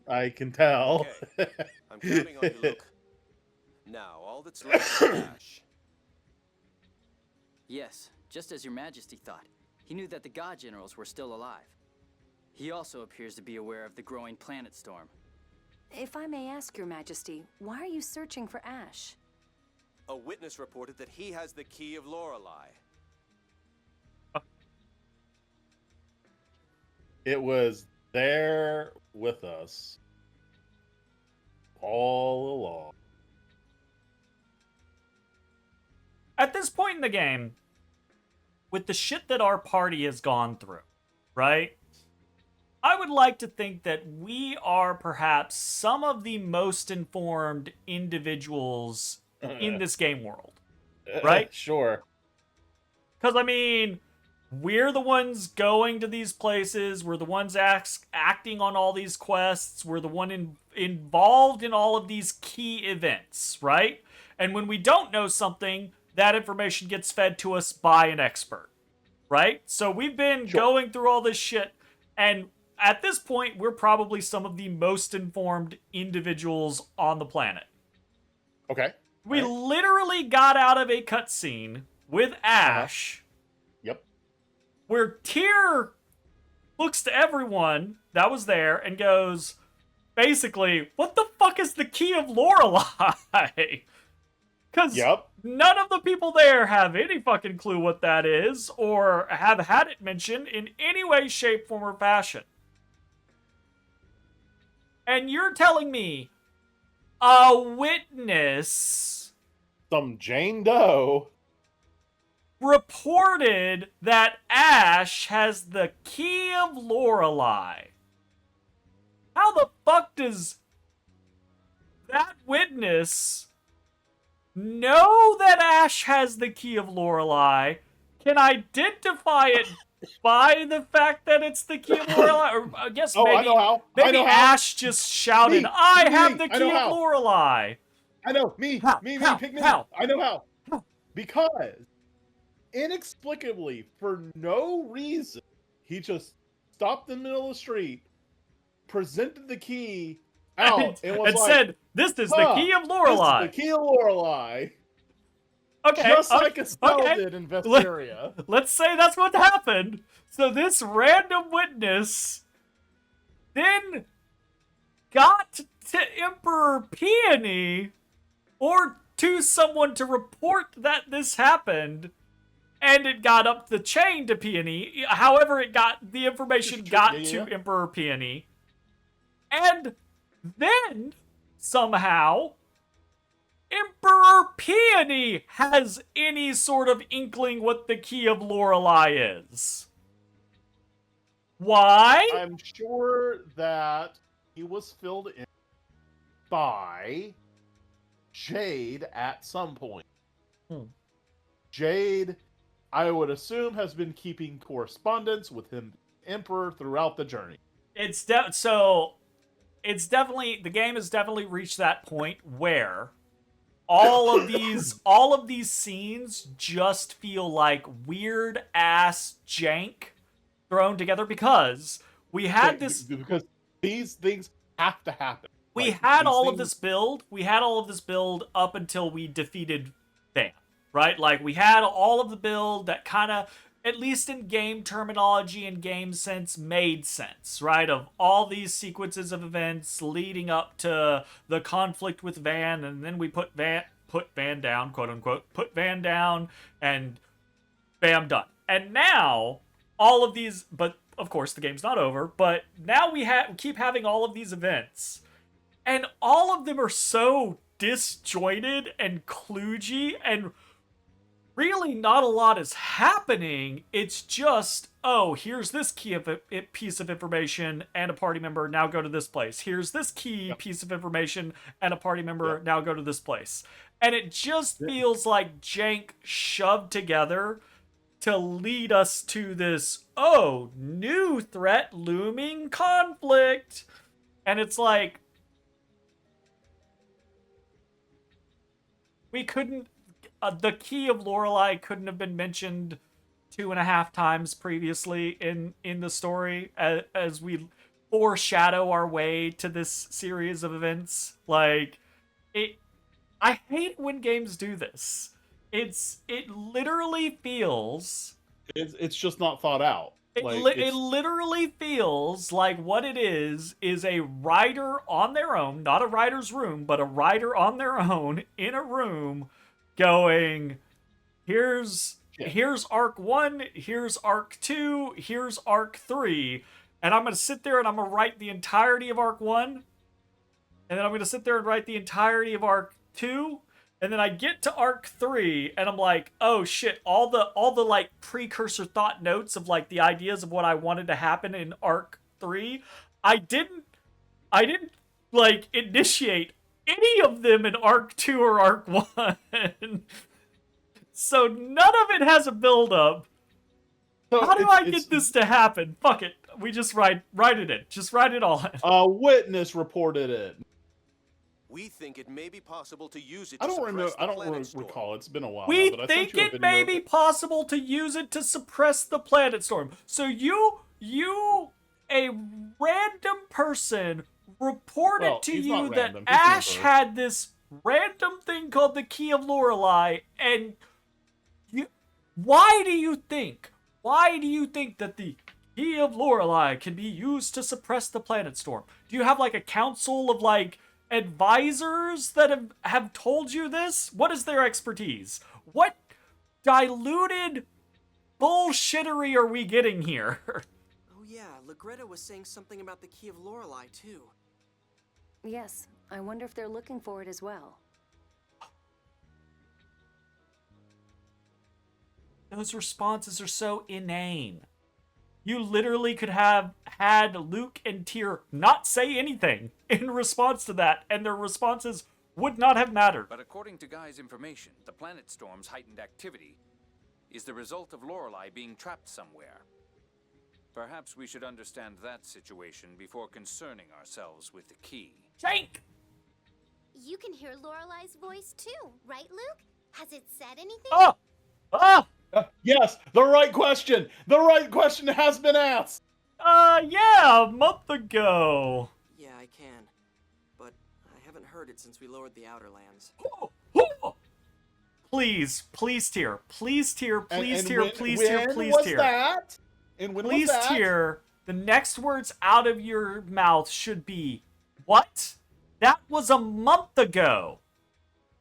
I can tell. Okay, I'm counting on you, Luke. Now, all that's left is Ash. Yes, just as Your Majesty thought. He knew that the God Generals were still alive. He also appears to be aware of the growing planet storm. If I may ask, Your Majesty, why are you searching for Ash? A witness reported that he has the key of Lorelei. It was there with us all along. At this point in the game, with the shit that our party has gone through, right? I would like to think that we are perhaps some of the most informed individuals in this game world, right? Sure. Because, I mean, we're the ones going to these places. We're the ones acting on all these quests. We're the one involved in all of these key events, right? And when we don't know something, that information gets fed to us by an expert, right? So we've been going through all this shit, and at this point, we're probably some of the most informed individuals on the planet. Okay. We literally got out of a cutscene with Ash, Yep. where Tyr looks to everyone that was there and goes, basically, what the fuck is the key of Lorelei? Because none of the people there have any fucking clue what that is, or have had it mentioned in any way, shape, form, or fashion. And you're telling me a witness, some Jane Doe, reported that Ash has the key of Lorelei. How the fuck does that witness know that Ash has the key of Lorelei, can identify it by the fact that it's the key of Lorelei? Or I guess maybe, I know how. maybe Ash just shouted, I have the key of Lorelei. I know. Me, pick me. I know how. Because inexplicably, for no reason, he just stopped in the middle of the street, presented the key out, and was like, said, "This is the key of Lorelei." This is the key of Lorelei. Okay, just like Estelle did in Vesteria. Let's say that's what happened. So this random witness then got to Emperor Peony, or to someone to report that this happened, and it got up the chain to Peony. However, the information got to Emperor Peony, and then somehow Emperor Peony has any sort of inkling what the key of Lorelei is. Why? I'm sure that he was filled in by Jade at some point. Jade, I would assume, has been keeping correspondence with him, Emperor, throughout the journey. The game has definitely reached that point where all of these scenes just feel like weird ass jank thrown together, because we had because these things have to happen. We had all of this build up until we defeated Van, right? Like, we had all of the build that kind of, at least in game terminology and game sense, made sense, right? Of all these sequences of events leading up to the conflict with Van, and then we put Van down, quote unquote, put Van down, and bam, done. And now, all of these, but of course the game's not over, but now we keep having all of these events, and all of them are so disjointed and kludgy, and really not a lot is happening. It's just, oh, here's this piece of information and a party member, now go to this place. Here's this piece of information and a party member, now go to this place. And it just feels like jank shoved together to lead us to this, oh, new threat, looming conflict. And it's like, we couldn't, the key of Lorelei couldn't have been mentioned 2.5 times previously in the story as we foreshadow our way to this series of events. Like, I hate when games do this. It literally feels... It's just not thought out. It literally feels like what it is a writer on their own, not a writer's room, but a writer on their own in a room going, here's arc 1, here's arc 2, here's arc 3, and I'm going to sit there and I'm going to write the entirety of arc 1, and then I'm going to sit there and write the entirety of arc 2, and then I get to arc 3 and I'm like, oh shit, all the like precursor thought notes of like the ideas of what I wanted to happen in arc 3, I didn't like initiate any of them in arc 2 or arc 1. So none of it has a build up. So how do I get this to happen? Fuck it. We just write it in. Just write it all in. A witness reported it. We think it may be possible to use it I to don't remember. suppress the I don't planet storm. recall. It's been a while. We now, but I think sent you a it video may of be it. possible to use it to suppress the planet storm. So you, a random person, reported Well, to he's you not that random. He's Ash universe. had this random thing called the Key of Lorelei, and why do you think that the Key of Lorelei can be used to suppress the planet storm? Do you have like a council of like advisors that have told you this? What is their expertise? What diluted bullshittery are we getting here? Oh yeah, Legretta was saying something about the Key of Lorelei too. Yes, I wonder if they're looking for it as well. Those responses are so inane. You literally could have had Luke and Tyr not say anything in response to that, and their responses would not have mattered. But according to Guy's information, the planet storm's heightened activity is the result of Lorelei being trapped somewhere. Perhaps we should understand that situation before concerning ourselves with the key. Jake! You can hear Lorelei's voice too, right, Luke? Has it said anything? Oh! Ah! Yes, the right question. The right question has been asked. Yeah, a month ago. Yeah, I can. But I haven't heard it since we lowered the Outer Lands. Please, Tyr. Please, Tyr. Please, And Tyr. when- Please, when Tyr. Please, was Tyr. that? And when Please, was that? Tyr. The next words out of your mouth should be, what? That was a month ago.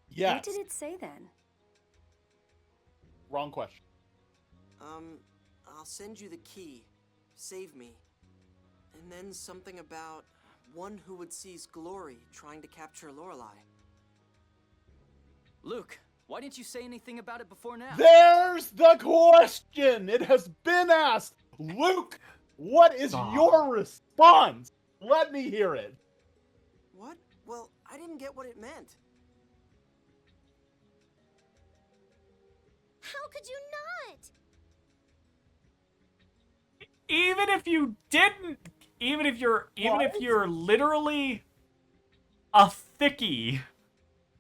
Yes. What did it say then? Wrong question. I'll send you the key. Save me. And then something about one who would seize glory trying to capture Lorelei. Luke, why didn't you say anything about it before now? There's the question. It has been asked. Luke, what is your response? Let me hear it. What? Well, I didn't get what it meant. How could you not? Even if you didn't, even if you're literally a thickie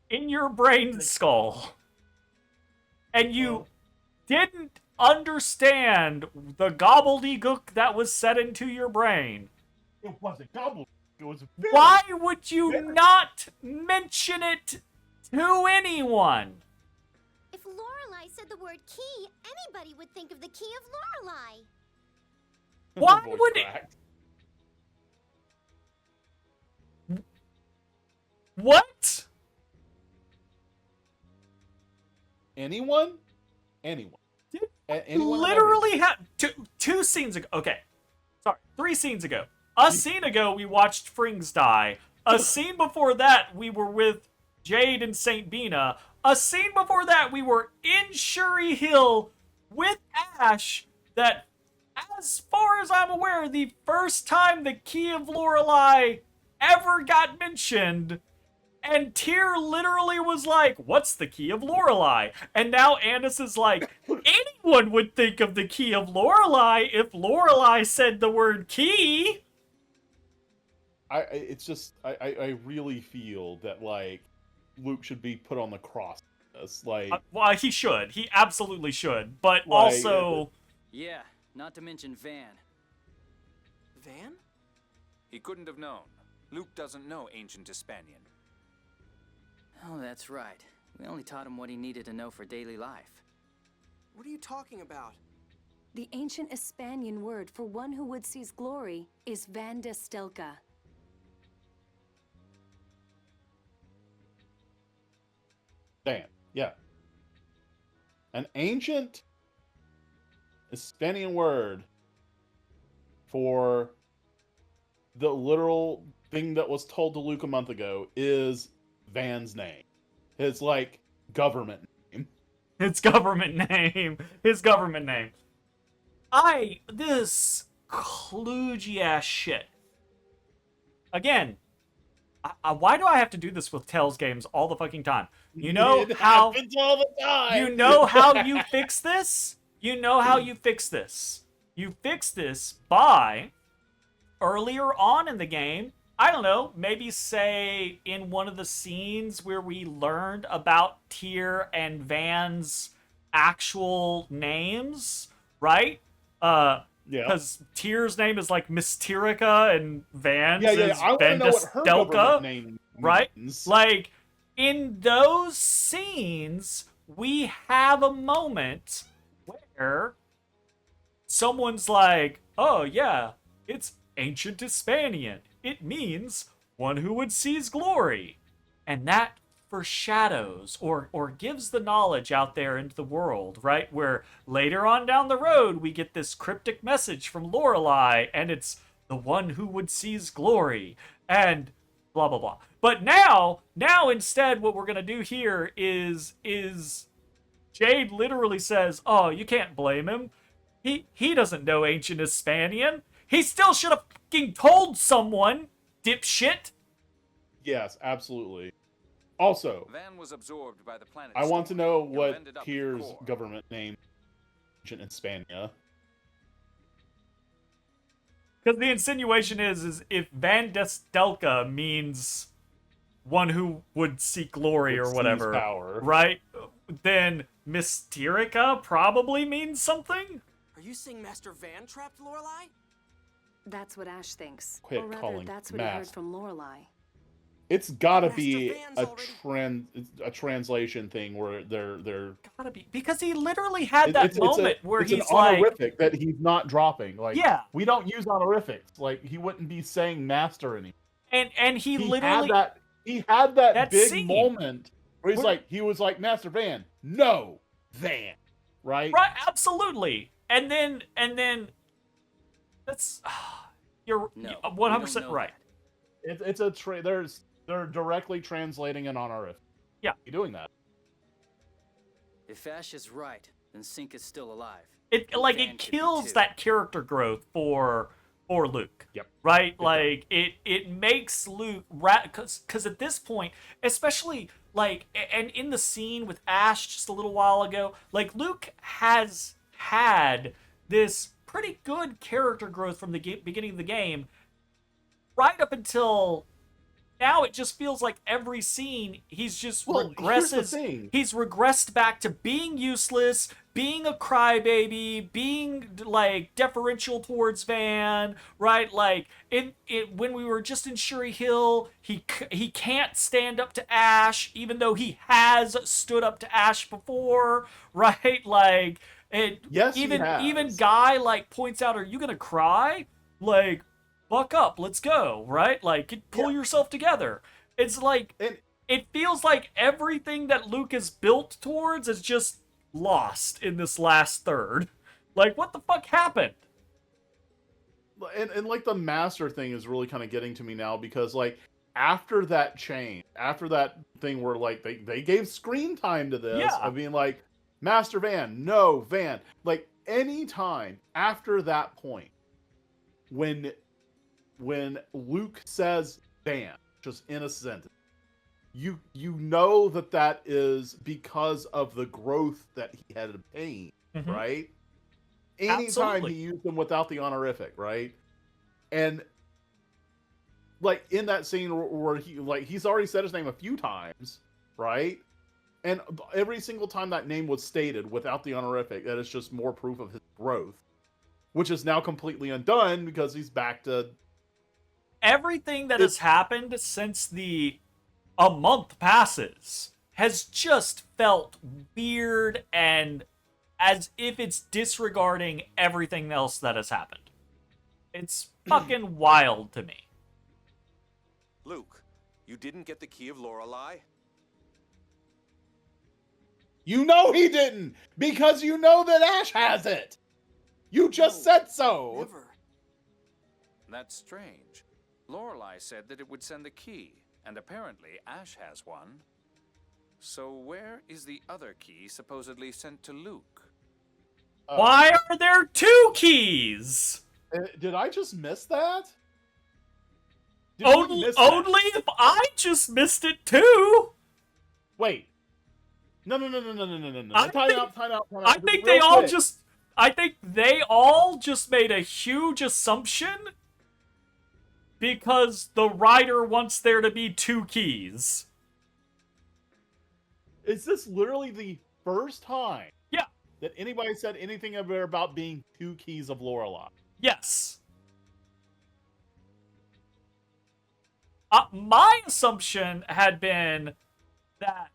in your brain skull, and you didn't understand the gobbledygook that was set into your brain, It wasn't gobbledygook. It was why would you not mention it to anyone? If Lorelei said the word key, anybody would think of the Key of Lorelei. Why Voice would it? cracked. What? Anyone? Anyone. Anyone Literally had two scenes ago. Okay, sorry, 3 scenes ago. A scene ago, we watched Frings die. A scene before that, we were with Jade and Saint Bina. A scene before that, we were in Shuri Hill with Ash. That, as far as I'm aware, the first time the Key of Lorelei ever got mentioned. And Tyr literally was like, what's the Key of Lorelei? And now Andis is like, anyone would think of the Key of Lorelei if Lorelei said the word key. It's just, I really feel that, like, Luke should be put on the cross. Like, Well, he should. He absolutely should. But Like, also... Yeah, not to mention Van. Van? He couldn't have known. Luke doesn't know ancient Hispanian. Oh, that's right. We only taught him what he needed to know for daily life. What are you talking about? The ancient Hispanian word for one who would seize glory is Van de Stelka. damn, yeah. An ancient Hispanian word for the literal thing that was told to Luke a month ago is Van's name. His, like, government name. His government name. His government name. This kludgy ass shit. Again, why do I have to do this with Tell's games all the fucking time? You know It how... happens all the time. You know how you fix this? You know how you fix this. You fix this by, earlier on in the game, I don't know, maybe say in one of the scenes where we learned about Tyr and Van's actual names, right? Yeah. Because Tyr's name is like Mysterica and Van's Yeah. is I want to know what her government Vendestelka, name right? means. Like, in those scenes, we have a moment where someone's like, oh yeah, it's ancient Hispanian. It means one who would seize glory. And that foreshadows or gives the knowledge out there into the world, right? Where later on down the road, we get this cryptic message from Lorelei, and it's the one who would seize glory, and blah, blah, blah. But now instead, what we're going to do here is Jade literally says, oh, you can't blame him. He doesn't know ancient Hispanian. He still should have fucking told someone, dipshit. Yes, absolutely. Also, Van was absorbed by the planet I want to storm. know You've what ended up with Tyr's core. government name ancient Hispania. Because the insinuation is if Vandestelka means one who would seek glory or Seize whatever, power. right? Then Mysterica probably means something? Are you saying Master Van trapped Lorelei? That's what Ash thinks. Quit or rather, calling that's what he heard Master. from Lorelei. It's gotta Master be Van's a translation thing where they're Gotta be. Because he literally had that moment where it's he's an like... honorific that he's not dropping. Like, Yeah. we don't use honorifics. Like, he wouldn't be saying master anymore. And he literally... He had that that big scene. moment where he was like, Master Van, no, Van, right? Right, absolutely. And then that's you're No, you're we don't 100% know right. It's they're directly translating an honorific. Yeah. You're doing that. If Ash is right, then Sync is still alive. It And like Van it could be kills too. that character growth for Luke. Yep. Right? Like it makes Luke cuz at this point, especially like and in the scene with Ash just a little while ago, like Luke has had this pretty good character growth from the beginning of the game right up until now. It just feels like every scene he's just Well, here's the regresses. thing. He's regressed back to being useless, being a crybaby, being like deferential towards Van, right? Like when we were just in Shuri Hill, he can't stand up to Ash, even though he has stood up to Ash before, right? Like Yes, he even has. Guy like points out, "Are you gonna cry?" Like, buck up, let's go, right? Like, pull yourself together. It's like it feels like everything that Luke is built towards is just lost in this last third. Like, what the fuck happened? And like the master thing is really kind of getting to me now because like after that change, after that thing where like they gave screen time to this, Yeah. I mean like Master Van, no Van, like any time after that point when Luke says Van just in a sentence, you know that is because of the growth that he had obtained, right? Anytime Absolutely. he used them without the honorific, right? And like in that scene where he's already said his name a few times, right? And every single time that name was stated without the honorific, that is just more proof of his growth, which is now completely undone because he's back to Everything that has happened since a month passes has just felt weird and as if it's disregarding everything else that has happened. It's fucking wild to me. Luke, you didn't get the key of Lorelei? You know he didn't, because you know that Ash has it. You just said so. Never. That's strange. Lorelei said that it would send the key, and apparently Ash has one. So where is the other key supposedly sent to Luke? Why are there two keys? Did I just miss that? Did we Only miss that? if I just missed it too. Wait. No. I Time think- out. I think Real they all quick. I think they all just made a huge assumption because the writer wants there to be 2 keys. Is this literally the first time Yeah. that anybody said anything about being 2 keys of Lorelei? Yes. My assumption had been that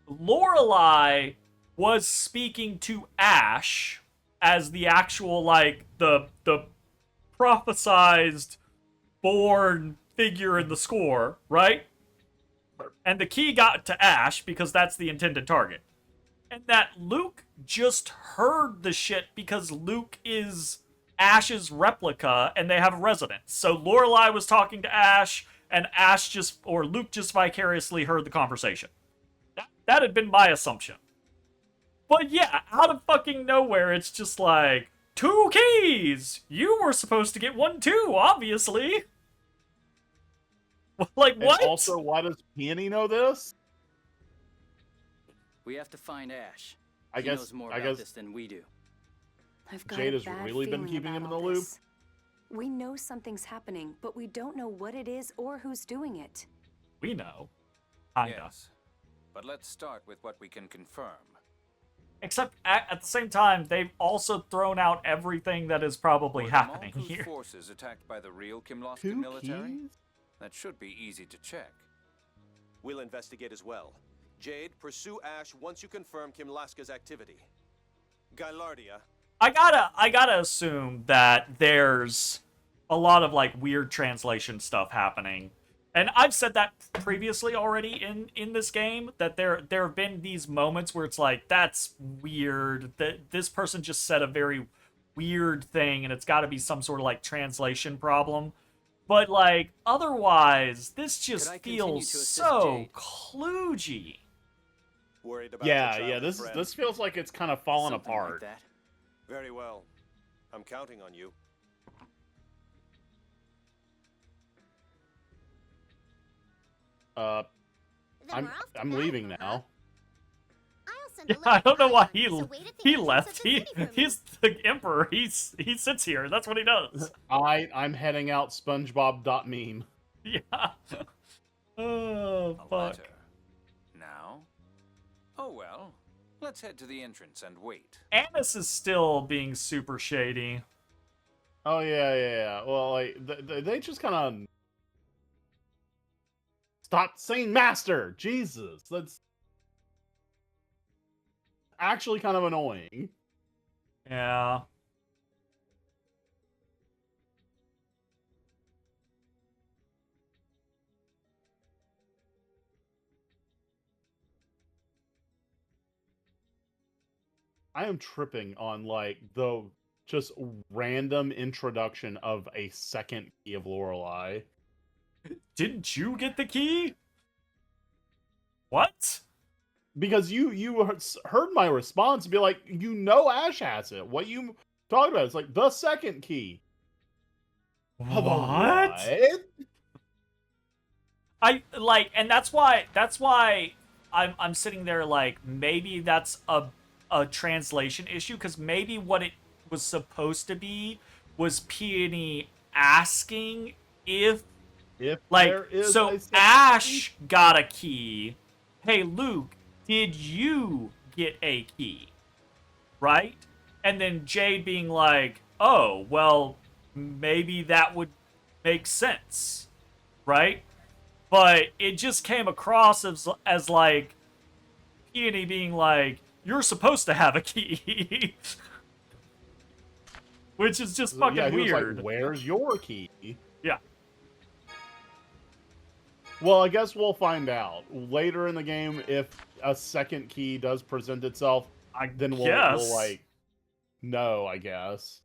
Lorelei was speaking to Ash as the actual, like, the prophesized born figure in the score, right? And the key got to Ash because that's the intended target. And that Luke just heard the shit because Luke is Ash's replica and they have resonance. So Lorelei was talking to Ash, and Luke just vicariously heard the conversation. That had been my assumption. But yeah, out of fucking nowhere, it's just like, 2 keys! You were supposed to get 1 too, obviously. Like, what? And also, why does Peony know this? We have to find Ash. I He guess- knows more I about guess- this than we do. I've got Jade a has bad really been feeling keeping him about in the all loop? this. We know something's happening, but we don't know what it is or who's doing it. We know. Kinda. Yes. But let's start with what we can confirm. Except at the same time, they've also thrown out everything that is probably Were the happening Malkuth here. forces attacked by the real Kimlaskan 2 military? keys? That should be easy to check. We'll investigate as well. Jade, pursue Ash once you confirm Kimlaska's activity. Gylardia, I gotta assume that there's a lot of like weird translation stuff happening. And I've said that previously already in this game, that there have been these moments where it's like, that's weird. That this person just said a very weird thing, and it's got to be some sort of like translation problem. But like otherwise, this just Could I continue feels to assist so Jade? kludgy. worried about your Yeah, childhood this friend? this feels like it's kind of falling Something apart. like that. Very well. I'm counting on you. Then I'm we're off to I'm battle, leaving huh? now. I'll send Yeah, a letter I don't know to why Ion, so wait at the he entrance left. of the city for me. He's the emperor. He sits here. That's what he does. I'm heading out SpongeBob.meme. Yeah. Oh A fuck. letter. Now? Oh well. Let's head to the entrance and wait. Annis is still being super shady. Oh yeah. Well, like they just kind of stop saying master. Jesus, that's actually kind of annoying. Yeah. I am tripping on like the just random introduction of a second key of Lorelei. Didn't you get the key? What? Because you heard my response and be like, you know Ash has it. What you talking about? It's like the second key. What? I like, and that's why I'm sitting there like, maybe that's a translation issue, because maybe what it was supposed to be was Peony asking if like, there is so a second Ash got a key. Hey Luke, did you get a key? Right? And then Jade being like, oh, well, maybe that would make sense. Right? But it just came across as like Peony being like, you're supposed to have a key. Which is just fucking yeah, he was weird. like, where's your key? Yeah. Well, I guess we'll find out later in the game if a second key does present itself. Then we'll like know, I guess.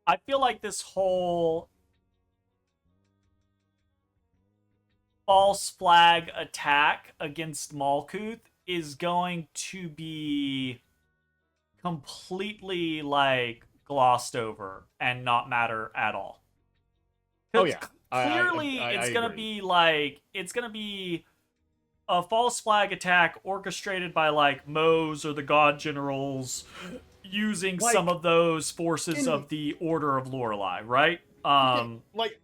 I feel like this whole false flag attack against Malkuth is going to be completely like glossed over and not matter at all. Oh yeah, Clearly, it's gonna be like a false flag attack orchestrated by like Moe's or the God Generals using Like, some of those forces of the Order of Lorelei, right? Like,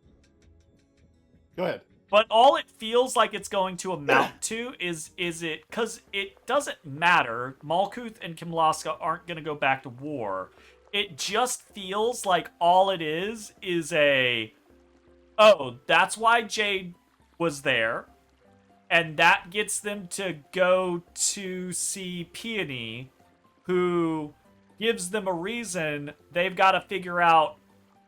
go ahead. But all it feels like it's going to amount to is it, because it doesn't matter. Malkuth and Kimlaska aren't going to go back to war. It just feels like all it is a, oh, that's why Jade was there, and that gets them to go to see Peony, who gives them a reason. They've got to figure out,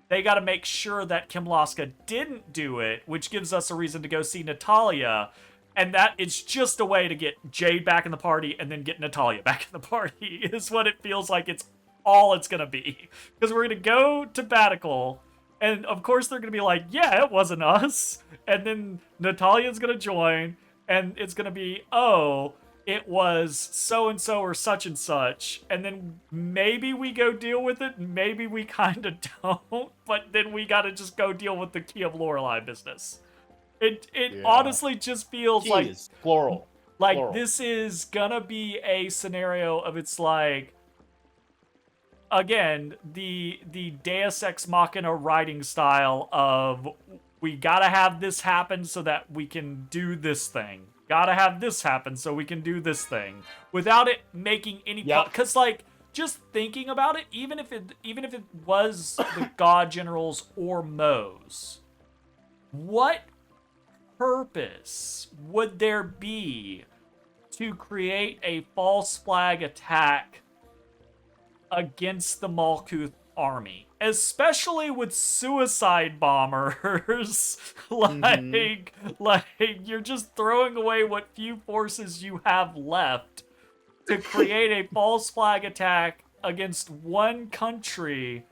they got to make sure that Kimlaska didn't do it, which gives us a reason to go see Natalia. And that it's just a way to get Jade back in the party and then get Natalia back in the party is what it feels like it's all it's going to be. Because we're going to go to Batical, and of course they're going to be like, yeah, it wasn't us. And then Natalia's going to join, and it's going to be, oh, it was so-and-so or such and such, and then maybe we go deal with it, maybe we kind of don't, but then we gotta just go deal with the Key of Lorelei business. It honestly just feels like plural. Like plural. This is gonna be a scenario of, it's like, again, the Deus Ex Machina writing style of, we gotta have this happen so that we can do this thing. Gotta have this happen so we can do this thing, without it making any. Because like, just thinking about it, even if it was the God Generals or Moe's, what purpose would there be to create a false flag attack against the Malkuth army, especially with suicide bombers? like you're just throwing away what few forces you have left to create a false flag attack against one country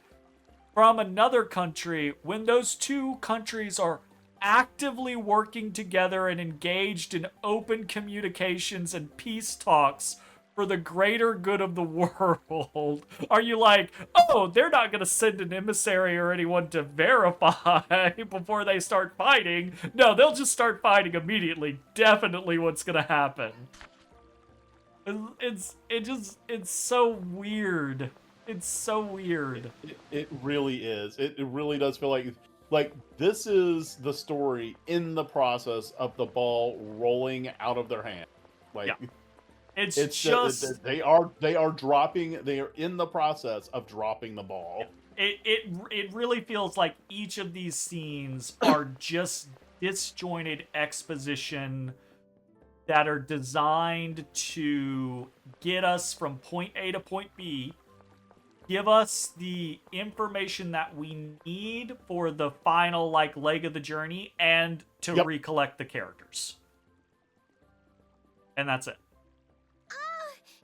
from another country, when those two countries are actively working together and engaged in open communications and peace talks for the greater good of the world. Are you like, oh, they're not going to send an emissary or anyone to verify before they start fighting? No, they'll just start fighting immediately. Definitely what's going to happen. It's so weird. It's so weird. It really is. It really does feel like this is the story in the process of the ball rolling out of their hand. Like, yeah. It's just they are dropping. They are in the process of dropping the ball. It really feels like each of these scenes are just disjointed exposition that are designed to get us from point A to point B, give us the information that we need for the final like leg of the journey, and to recollect the characters. And that's it.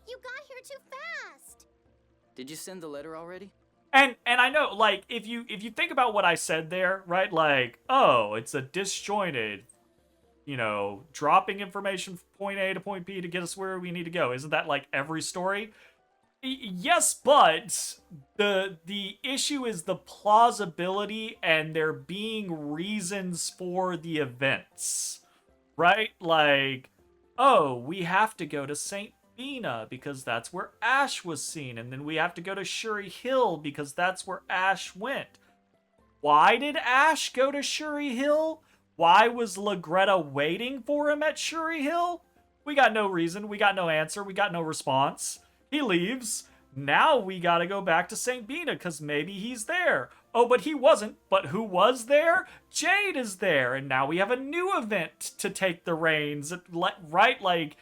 You got here too fast. Did you send the letter already? And I know, like, if you think about what I said there, right? Like, oh, it's a disjointed, dropping information from point A to point B to get us where we need to go. Isn't that like every story? Yes, but the issue is the plausibility and there being reasons for the events, right? Like, oh, we have to go to St. Bina because that's where Ash was seen, and then we have to go to Shuri Hill because that's where Ash went. Why did Ash go to Shuri Hill? Why was Lagretta waiting for him at Shuri Hill? We got no reason. We got no answer. We got no response. He leaves. Now we gotta go back to St. Bina because maybe he's there. Oh, but he wasn't. But who was there? Jade is there. And now we have a new event to take the reins. Right? Like,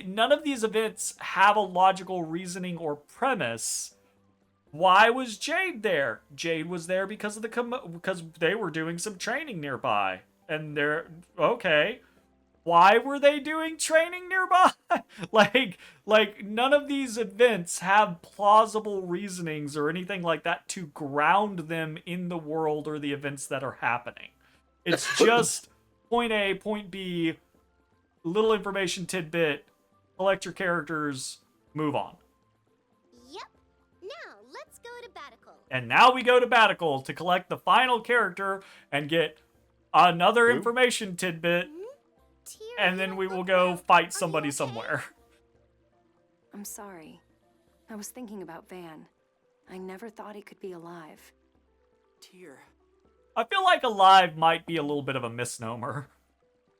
none of these events have a logical reasoning or premise. Why was Jade there? Jade was there because of because they were doing some training nearby. And they're okay. Why were they doing training nearby? like none of these events have plausible reasonings or anything like that to ground them in the world or the events that are happening. It's just point A, point B, little information tidbit, collect your characters, move on. Yep. Now, let's go to Batical. And now we go to Batical to collect the final character and get another Who? information tidbit, Tyr, and you then don't we will look go well. fight Are somebody you okay? somewhere. I'm sorry. I was thinking about Van. I never thought he could be alive. Tyr. I feel like alive might be a little bit of a misnomer.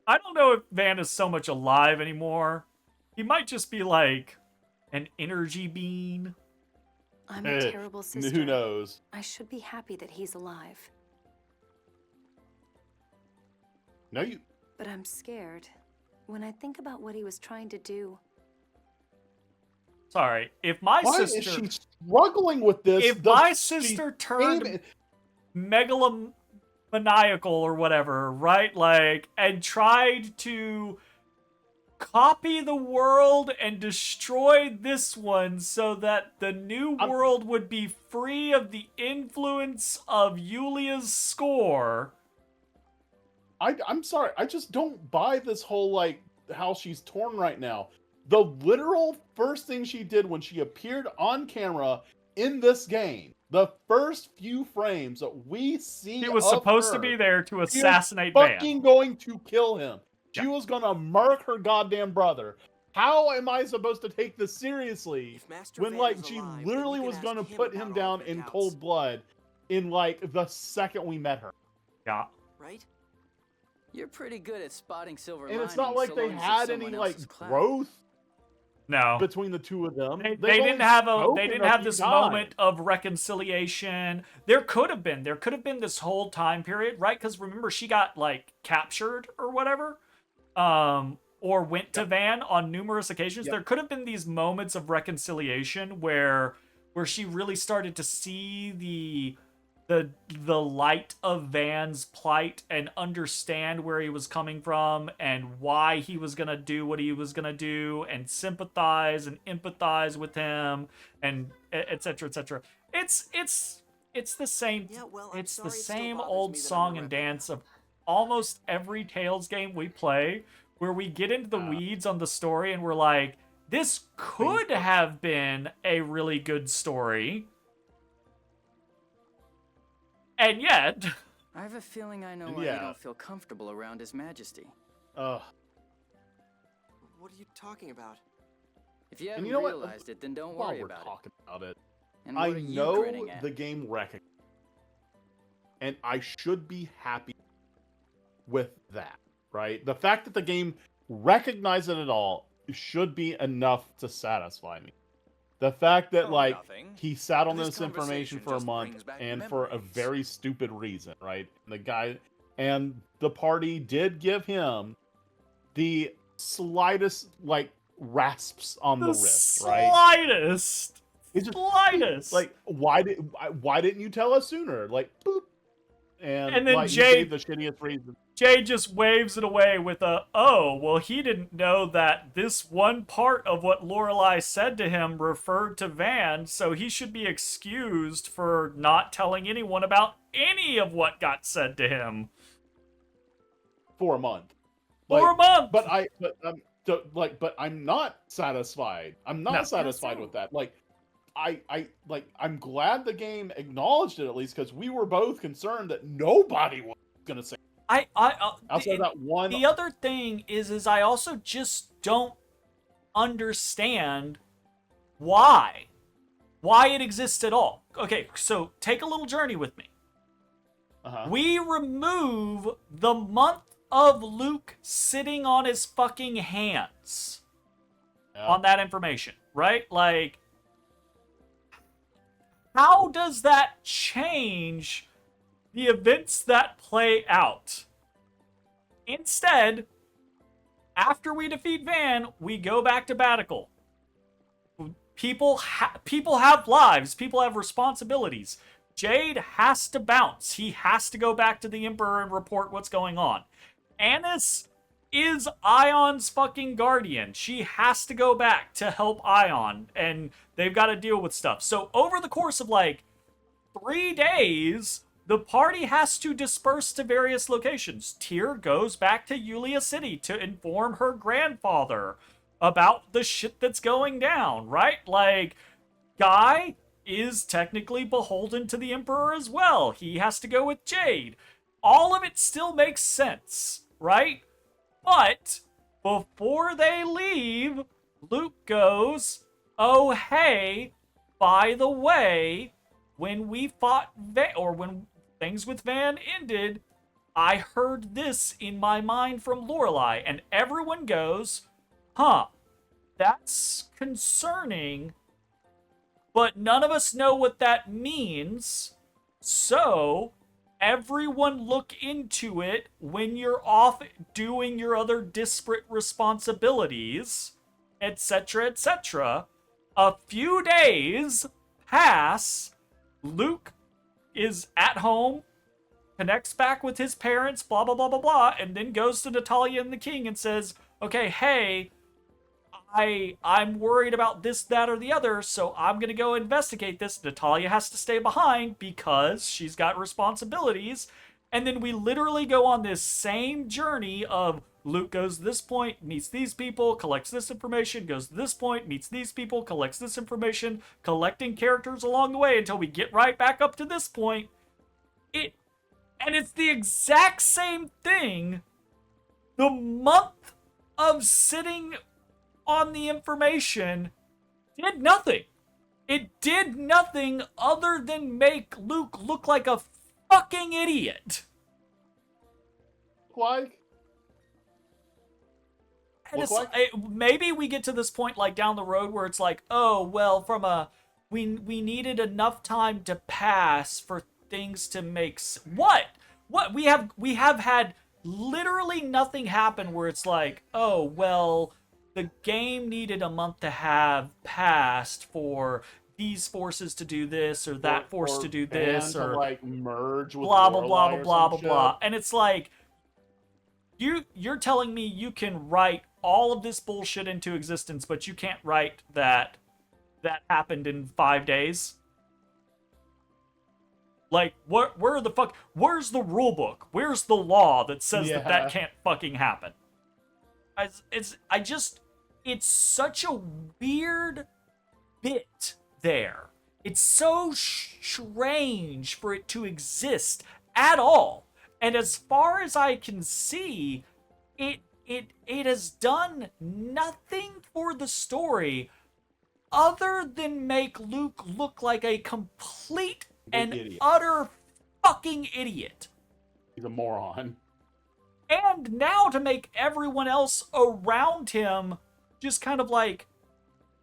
I don't know if Van is so much alive anymore. He might just be like an energy bean. I'm a terrible sister. Who knows? I should be happy that he's alive. No, you. But I'm scared. When I think about what he was trying to do, Sorry, if my Why sister, is she struggling with this? if my sister turned megalomaniacal or whatever, right? Like, and tried to copy the world and destroy this one so that the new world would be free of the influence of Yulia's score. I'm sorry. I just don't buy this whole, like, how she's torn right now. The literal first thing she did when she appeared on camera in this game, the first few frames that we see He was of supposed to her, be there to she was assassinate Van. fucking going to kill him. She was gonna murk her goddamn brother. How am I supposed to take this seriously when, Van like, is she alive, then literally you can was ask gonna him put about him all down of your in doubts. cold blood in, like, the second we met her? Yeah. Right? You're pretty good at spotting silver And linings. it's not like so they long as it's had any, someone like, else's cloud. growth No. between the two of them. They They've didn't only have spoken they didn't a have few this times. moment of reconciliation. There could have been this whole time period, right? Because remember, she got like captured or whatever, or went to Van on numerous occasions. Yep. There could have been these moments of reconciliation where she really started to see the light of Van's plight and understand where he was coming from and why he was gonna do what he was gonna do and sympathize and empathize with him and etc. etc. It's the same. Yeah, well, I'm It's the sorry it still same bothers old me that I'm song a and rebel. dance of almost every Tales game we play, where we get into the weeds on the story and we're like, this could have been a really good story. And yet, I have a feeling I know And why yeah. you don't feel comfortable around His Majesty. Ugh. What are you talking about? If you And haven't you know what? realized it, then don't While worry we're about it. talking about it, And I what are you know grinning at? the game recognizes, and I should be happy with that, right? The fact that the game recognizes it at all should be enough to satisfy me. The fact that, Oh, like, nothing. he sat on This this information conversation for a just month brings back and for a memories. very stupid reason, right? The guy and the party did give him the slightest, like, rasps on the wrist, right? slightest, It's just slightest. like, why didn't you tell us sooner? Like, boop. And then like, he Jade- gave the shittiest reason. Jay just waves it away with a, oh, well, he didn't know that this one part of what Lorelei said to him referred to Van, so he should be excused for not telling anyone about any of what got said to him. For a month. For a month! But I'm not satisfied. I'm not No. satisfied with that. Like, I'm glad the game acknowledged it at least, because we were both concerned that nobody was gonna say. Outside of that one. The other thing is I also just don't understand why it exists at all. Okay, so take a little journey with me. Uh-huh. We remove the month of Luke sitting on his fucking hands on that information, right? Like, how does that change the events that play out? Instead, after we defeat Van, we go back to Batical. People have lives. People have responsibilities. Jade has to bounce. He has to go back to the Emperor and report what's going on. Annis is Ion's fucking guardian. She has to go back to help Ion, and they've got to deal with stuff. So over the course of, like, 3 days, The party has to disperse to various locations. Tyr goes back to Yulia City to inform her grandfather about the shit that's going down, right? Like, Guy is technically beholden to the Emperor as well. He has to go with Jade. All of it still makes sense, right? But before they leave, Luke goes, "Oh, hey, by the way, when we fought when things with Van ended, I heard this in my mind from Lorelei," and everyone goes, "Huh, that's concerning, but none of us know what that means, so everyone look into it when you're off doing your other disparate responsibilities, etc., etc." A few days pass. Luke is at home, connects back with his parents, blah, blah, blah, blah, blah, and then goes to Natalia and the king and says, "Okay, hey, I'm worried about this, that, or the other, so I'm going to go investigate this." Natalia has to stay behind because she's got responsibilities. And then we literally go on this same journey of Luke goes to this point, meets these people, collects this information, goes to this point, meets these people, collects this information, collecting characters along the way until we get right back up to this point. And it's the exact same thing. The month of sitting on the information did nothing. It did nothing other than make Luke look like a fucking idiot. Like? And maybe we get to this point like down the road where it's like, oh, well, we needed enough time to pass for things to make what we have had literally nothing happen where it's like, oh, well, the game needed a month to have passed for these forces to do this or that force to do this, or to, like, merge with blah blah blah Lorelei blah or blah some blah. shit. And it's like, you're telling me you can write all of this bullshit into existence, but you can't write that happened in 5 days? Where's the rule book? Where's the law that says that can't fucking happen? It's such a weird bit there. It's so strange for it to exist at all. And as far as I can see, it has done nothing for the story other than make Luke look like a complete and utter fucking idiot. He's a moron. And now to make everyone else around him just kind of like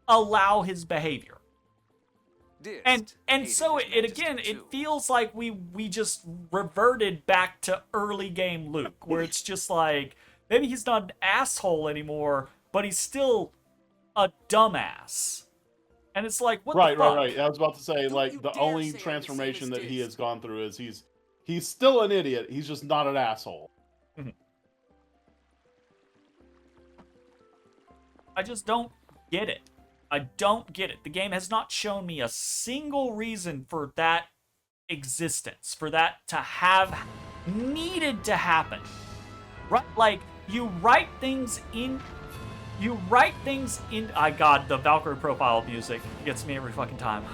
allow his behavior. And so it feels like we just reverted back to early game Luke, where it's just like, maybe he's not an asshole anymore, but he's still a dumbass. And it's like, what the fuck? Right. I was about to say, like, the only transformation that he has gone through is he's still an idiot. He's just not an asshole. I just don't get it. I don't get it. The game has not shown me a single reason for that existence, for that to have needed to happen. Right? Like, you write things in... God, the Valkyrie profile music gets me every fucking time.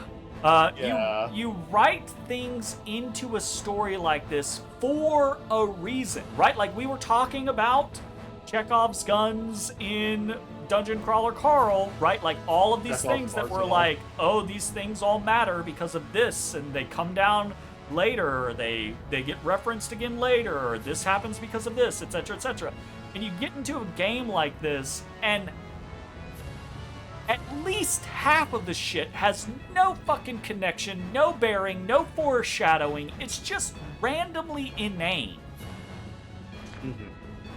You write things into a story like this for a reason, right? Like, we were talking about Chekhov's guns in Dungeon Crawler Carl, right? Like, all of these things that were like, oh, these things all matter because of this, and they come down later, or they get referenced again later, or this happens because of this, etc., etc. And you get into a game like this, and at least half of the shit has no fucking connection, no bearing, no foreshadowing. It's just randomly inane.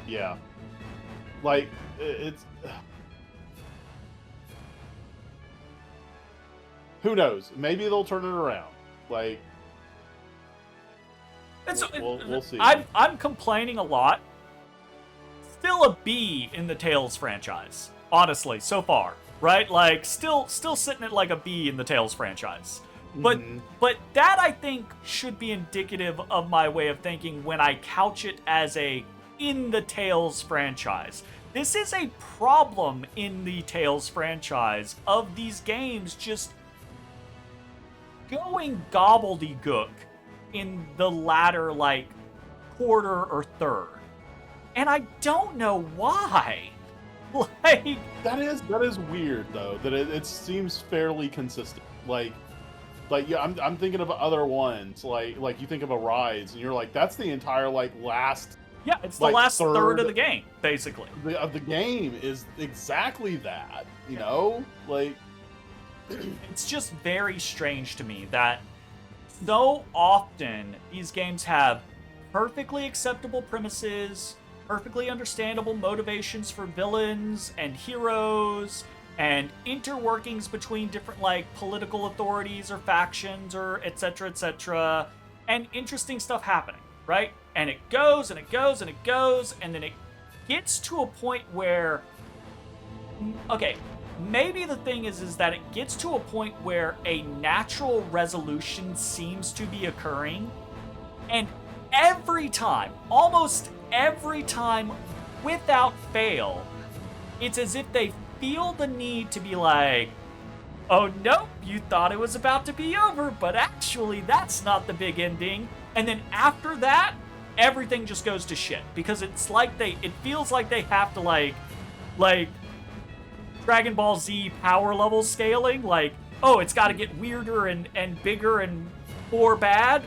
Yeah. Like, it's... Who knows? Maybe they'll turn it around. Like... We'll see. I'm complaining a lot. Still a B in the Tales franchise, honestly, so far, right? Like, still sitting at like a B in the Tales franchise. But Mhm. but that, I think, should be indicative of my way of thinking when I couch it as a in the Tales franchise. This is a problem in the Tales franchise of these games just going gobbledygook in the latter, like, quarter or third. And I don't know why. Like, That is weird though. That it seems fairly consistent. Like yeah, I'm thinking of other ones. Like you think of a Rise, and you're like, that's the entire like last yeah, it's the like, last third third of the game, basically. of the game is exactly that. You know, like It's just very strange to me that so often these games have perfectly acceptable premises, perfectly understandable motivations for villains and heroes, and interworkings between different like political authorities or factions or etc., and interesting stuff happening, right? And it goes and it goes and it goes, and then it gets to a point where, okay, maybe the thing is that it gets to a point where a natural resolution seems to be occurring, and every time, almost every time, without fail, it's as if they feel the need to be like, oh nope, you thought it was about to be over, but actually that's not the big ending. And then after that, everything just goes to shit, because it feels like they have to like Dragon Ball Z power level scaling, like, oh, it's got to get weirder and bigger and more bad.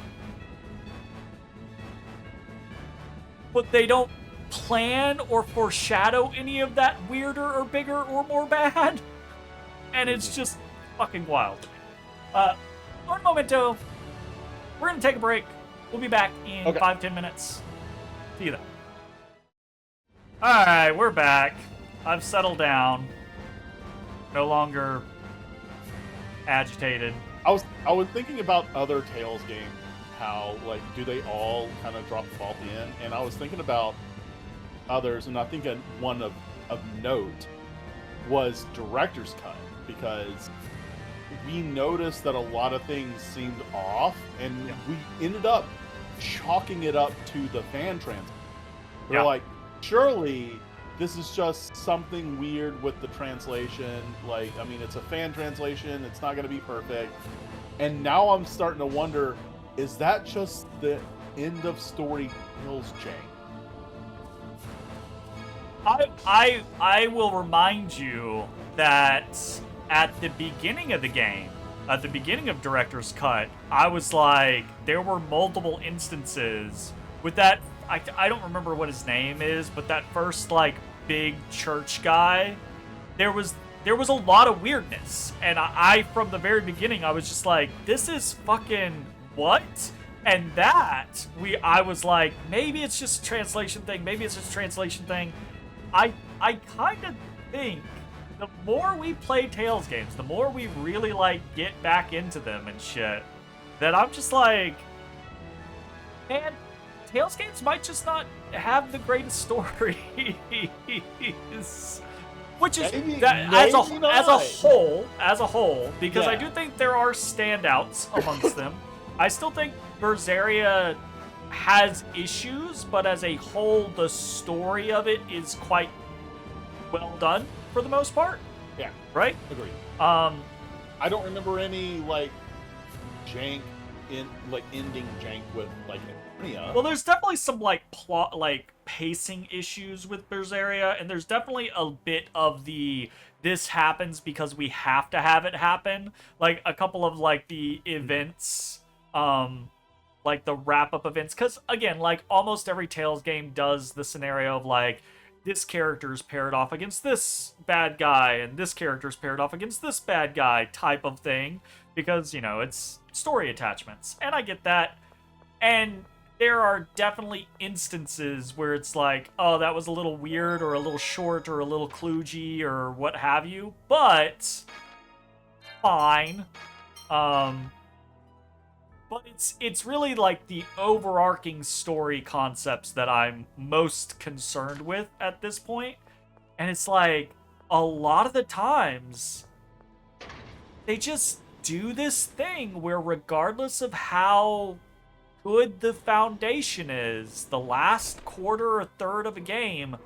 But they don't plan or foreshadow any of that weirder or bigger or more bad. And it's just fucking wild to me. Un momento. We're going to take a break. We'll be back in 5-10 minutes. See you then. Alright, we're back. I've settled down. No longer agitated. I was thinking about other Tales games, how like do they all kind of drop the ball at the end? And I was thinking about others, and I think one of note was Director's Cut, because we noticed that a lot of things seemed off, and we ended up chalking it up to the fan trans. We're like, surely this is just something weird with the translation. Like, I mean, it's a fan translation. It's not going to be perfect. And now I'm starting to wonder, is that just the end of story Hills Jank? I will remind you that at the beginning of the game, at the beginning of Director's Cut, I was like, there were multiple instances with that. I don't remember what his name is, but that first like big church guy, there was a lot of weirdness, and I from the very beginning I was just like, this is fucking what? And that I was like, maybe it's just a translation thing. Maybe it's just a translation thing. I kind of think the more we play Tales games, the more we really like get back into them and shit, that I'm just like, man, Tales games might just not have the greatest stories. Which is as a whole, because I do think there are standouts amongst them. I still think Berseria has issues, but as a whole, the story of it is quite well done for the most part. Yeah. Right? Agreed. I don't remember any like jank ending jank with like Eternia. Well, there's definitely some like plot, like pacing issues with Berseria, and there's definitely a bit of this happens because we have to have it happen. Like a couple of like the events, like the wrap-up events, because again, like almost every Tales game does the scenario of like, this character's paired off against this bad guy, and this character's paired off against this bad guy type of thing, because, you know, it's story attachments. And I get that. And there are definitely instances where it's like, oh, that was a little weird, or a little short, or a little kludgy, or what have you. But fine. But it's really like the overarching story concepts that I'm most concerned with at this point. And it's like, a lot of the times, they just do this thing where regardless of how good the foundation is, the last quarter or third of a game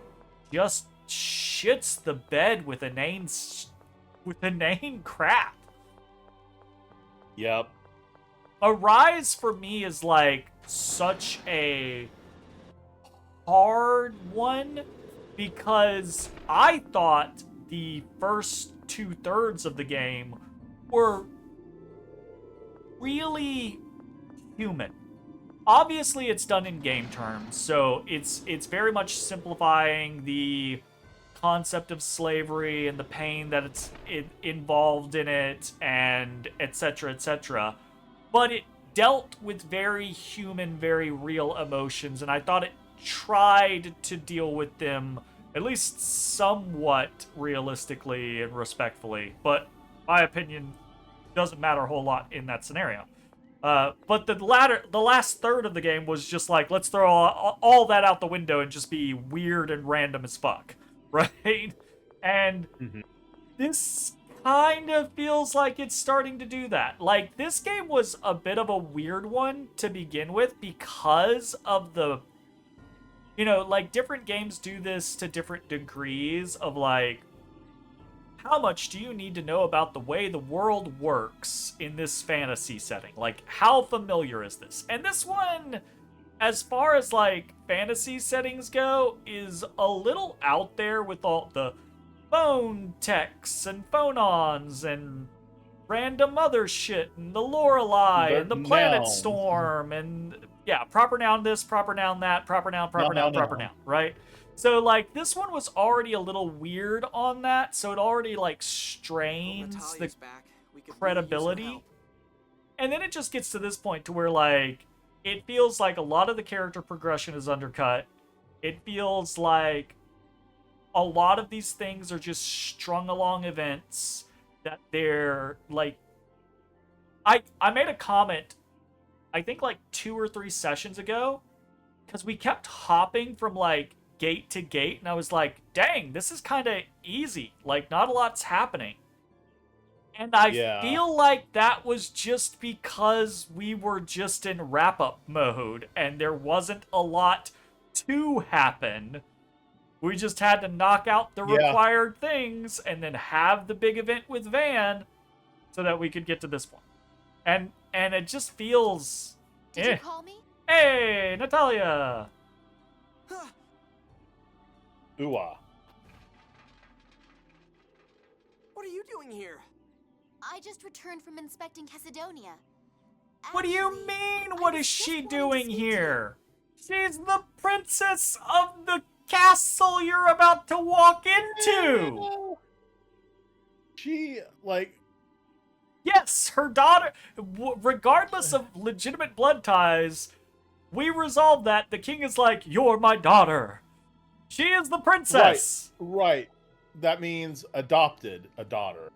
just shits the bed with inane crap. Yep. Arise for me is like such a hard one because I thought the first 2/3 of the game were really human. Obviously, it's done in game terms, so it's very much simplifying the concept of slavery and the pain that it's involved in it, and etc., etc. But it dealt with very human, very real emotions, and I thought it tried to deal with them at least somewhat realistically and respectfully. But my opinion doesn't matter a whole lot in that scenario. But the last third of the game was just like, let's throw all that out the window and just be weird and random as fuck, right? And this kind of feels like it's starting to do that. Like, this game was a bit of a weird one to begin with because of the, you know, like, different games do this to different degrees of, like, how much do you need to know about the way the world works in this fantasy setting? Like, how familiar is this? And this one, as far as, like, fantasy settings go, is a little out there with all the phone texts and phonons and random other shit and the Lorelei and the Planet nouns. Storm and, yeah, proper noun this, proper noun that, proper noun, proper Noun, noun, proper noun, right? So, like, this one was already a little weird on that, so it already, like, strains the credibility. And then it just gets to this point to where, like, it feels like a lot of the character progression is undercut. It feels like a lot of these things are just strung along events that they're, like... I made a comment, I think, like, 2 or 3 sessions ago, because we kept hopping from, like, gate to gate, and I was like, dang, this is kind of easy. Like, not a lot's happening. And I feel like that was just because we were just in wrap-up mode, and there wasn't a lot to happen. We just had to knock out the required things, and then have the big event with Van, so that we could get to this point. And it just feels... Did you call me? Hey, Natalia! Ooh-ah. What are you doing here? I just returned from inspecting Casidonia. What do you mean, what is she doing here? She's the princess of the castle you're about to walk into! She, like... Yes, her daughter... regardless of legitimate blood ties, we resolved that. The king is like, you're my daughter. She is the princess! Right. That means adopted a daughter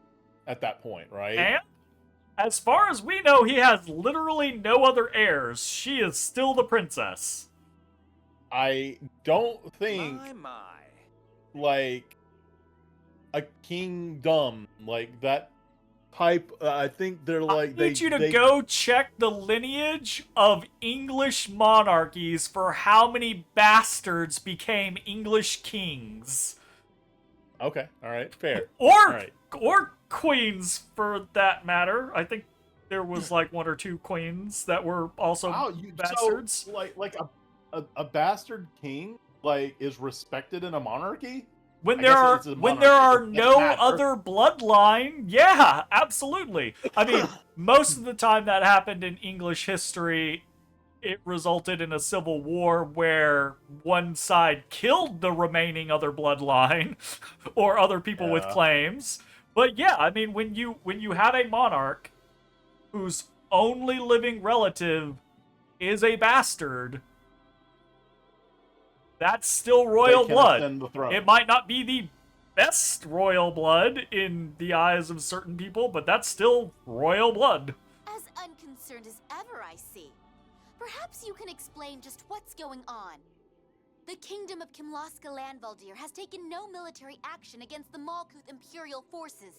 at that point, right? And, as far as we know, he has literally no other heirs. She is still the princess. I don't think, My. like, a kingdom, like, that type, I think they're like... I need you to go check the lineage of English monarchies for how many bastards became English kings. Okay, alright, fair. Or queens, for that matter. I think there was, like, 1 or 2 queens that were also bastards. So, like a bastard king, like, is respected in a monarchy? When there are no other bloodline, yeah, absolutely. I mean, most of the time that happened in English history, it resulted in a civil war where one side killed the remaining other bloodline or other people with claims. But yeah, I mean, when you have a monarch whose only living relative is a bastard, that's still royal blood. It might not be the best royal blood in the eyes of certain people, but that's still royal blood. As unconcerned as ever, I see. Perhaps you can explain just what's going on. The kingdom of Kimlaska Landvaldir has taken no military action against the Malkuth Imperial forces.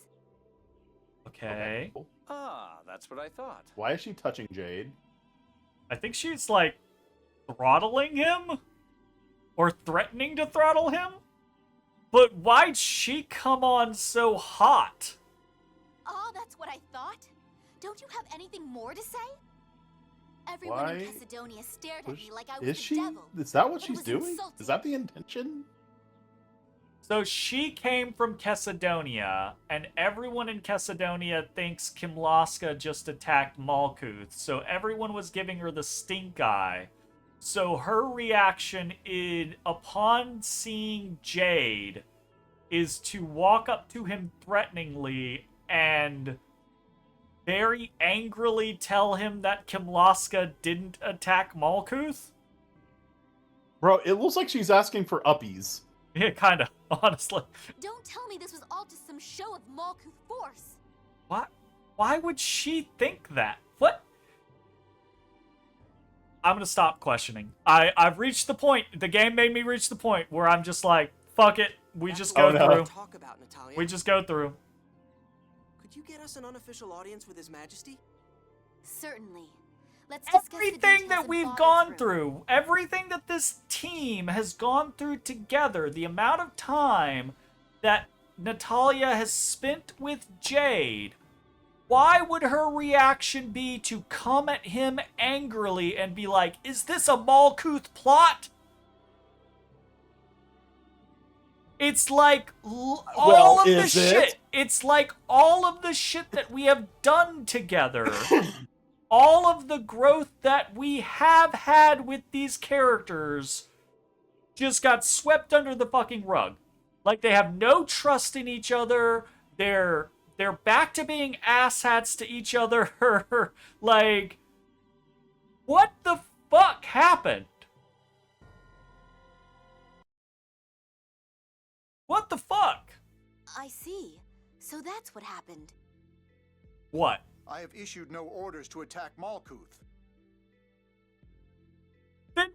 A Okay. Cool. Ah, that's what I thought. Why is she touching Jade? I think she's, like, throttling him? Or threatening to throttle him? But why'd she come on so hot? Oh, that's what I thought? Don't you have anything more to say? Everyone in Why? Macedonia stared at me like I was Is the she? devil. Is that what It she's was doing? insulting. Is that the intention? So she came from Macedonia, and everyone in Macedonia thinks Kimlaska just attacked Malkuth, so everyone was giving her the stink eye. So her reaction upon seeing Jade is to walk up to him threateningly and very angrily tell him that Kimlaska didn't attack Malkuth? Bro, it looks like she's asking for uppies. Yeah, kind of, honestly. Don't tell me this was all just some show of Malkuth force. What? Why would she think that? What? I'm gonna stop questioning. I've reached the point. The game made me reach the point where I'm just like, fuck it. We just go through. Talk about, Natalia. We just go through. Could you get us an unofficial audience with His Majesty? Certainly. Let's discuss the Everything details that in we've Father's gone room. through, everything that this team has gone through together, the amount of time that Natalia has spent with Jade, why would her reaction be to come at him angrily and be like, is this a Malkuth plot? It's like all of the shit. It's like all of the shit that we have done together. All of the growth that we have had with these characters just got swept under the fucking rug. Like, they have no trust in each other. They're back to being asshats to each other. Like, what the fuck happened? What the fuck? I see. So that's what happened. What? I have issued no orders to attack Malkuth. Then...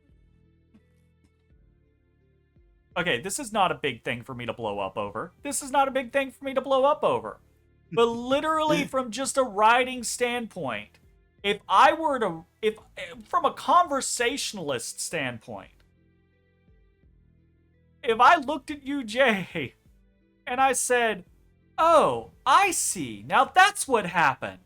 Okay, this is not a big thing for me to blow up over. This is not a big thing for me to blow up over. But literally, from just a writing standpoint, if I were to... from a conversationalist standpoint, if I looked at you, Jay, and I said, oh, I see. Now that's what happened.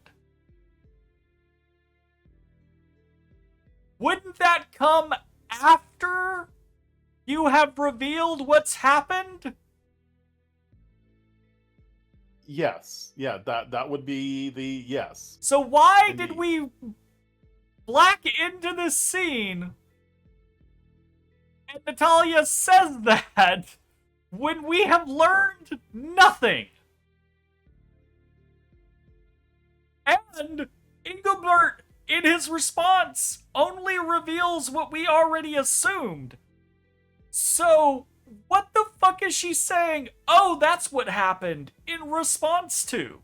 Wouldn't that come after you have revealed what's happened? Yes. Yeah, that would be the yes. So why Indeed. did we black into this scene and Natalia says that when we have learned nothing? And Engelbert, in his response, only reveals what we already assumed. So, what the fuck is she saying, oh, that's what happened, in response to?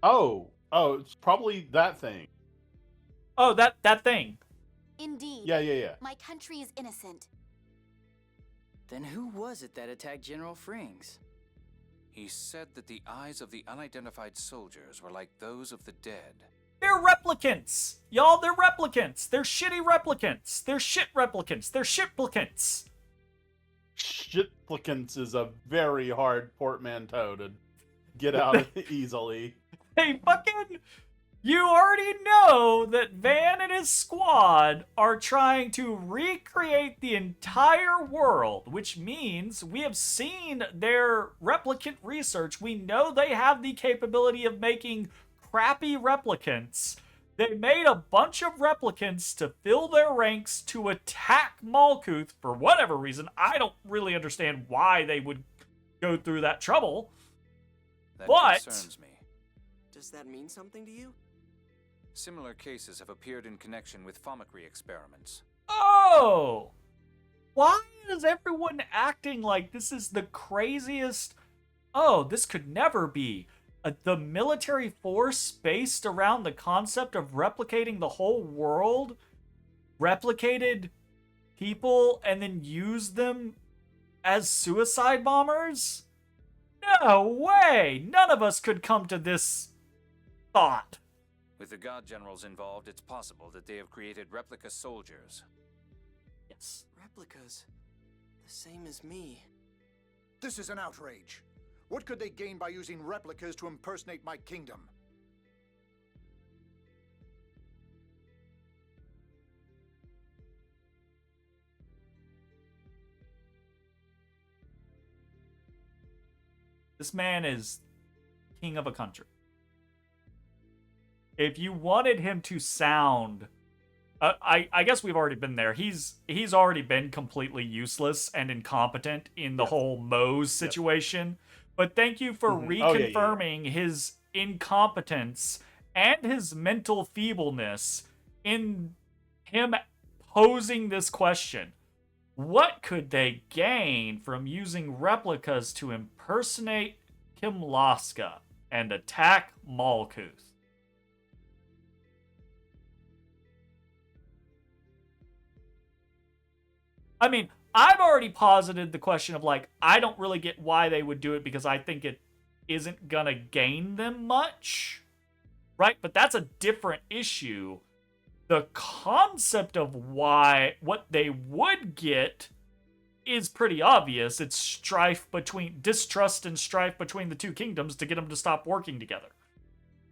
Oh, it's probably that thing. Oh, that thing. Indeed. Yeah. My country is innocent. Then who was it that attacked General Frings? He said that the eyes of the unidentified soldiers were like those of the dead. They're replicants! Y'all, they're replicants! They're shitty replicants! They're shit replicants! They're shitplicants! Shitplicants is a very hard portmanteau to get out of easily. Hey, fucking... You already know that Van and his squad are trying to recreate the entire world, which means we have seen their replicant research. We know they have the capability of making crappy replicants. They made a bunch of replicants to fill their ranks to attack Malkuth for whatever reason. I don't really understand why they would go through that trouble. That But... concerns me. Does that mean something to you? Similar cases have appeared in connection with Fomicry experiments. Oh! Why is everyone acting like this is the craziest... Oh, this could never be. The military force based around the concept of replicating the whole world replicated people and then used them as suicide bombers? No way! None of us could come to this thought. With the God Generals involved, it's possible that they have created replica soldiers. Yes. Replicas. The same as me. This is an outrage. What could they gain by using replicas to impersonate my kingdom? This man is king of a country. If you wanted him to sound... I guess we've already been there. He's already been completely useless and incompetent in the whole Mose situation. But thank you for reconfirming his incompetence and his mental feebleness in him posing this question. What could they gain from using replicas to impersonate Kimlaska and attack Malkuth? I mean, I've already posited the question of, like, I don't really get why they would do it because I think it isn't gonna gain them much, right? But that's a different issue. The concept of what they would get is pretty obvious. It's distrust and strife between the two kingdoms to get them to stop working together.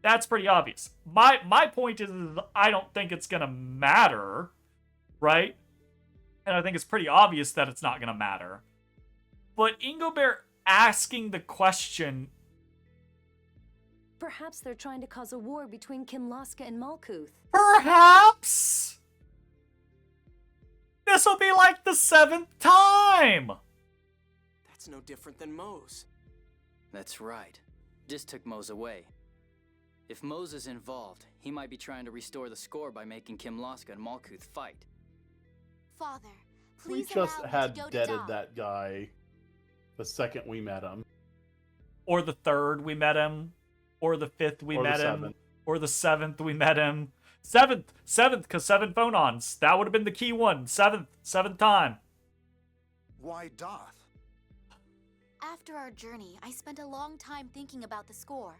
That's pretty obvious. My point is I don't think it's gonna matter, right? And I think it's pretty obvious that it's not going to matter. But Ingobert asking the question... Perhaps they're trying to cause a war between Kimlaska and Malkuth. Perhaps! This will be like the 7th time! That's no different than Mose. That's right. Just took Mose away. If Mose is involved, he might be trying to restore the score by making Kimlaska and Malkuth fight. Father, We please just allow me had to go to deaded Dom. that guy the second we met him. Or the 3rd we met him. Or the 5th we Or the met him. 7th. Or the 7th we met him. 7th, because 7 phonons. That would have been the key one. 7th time. Why Doth? After our journey, I spent a long time thinking about the score.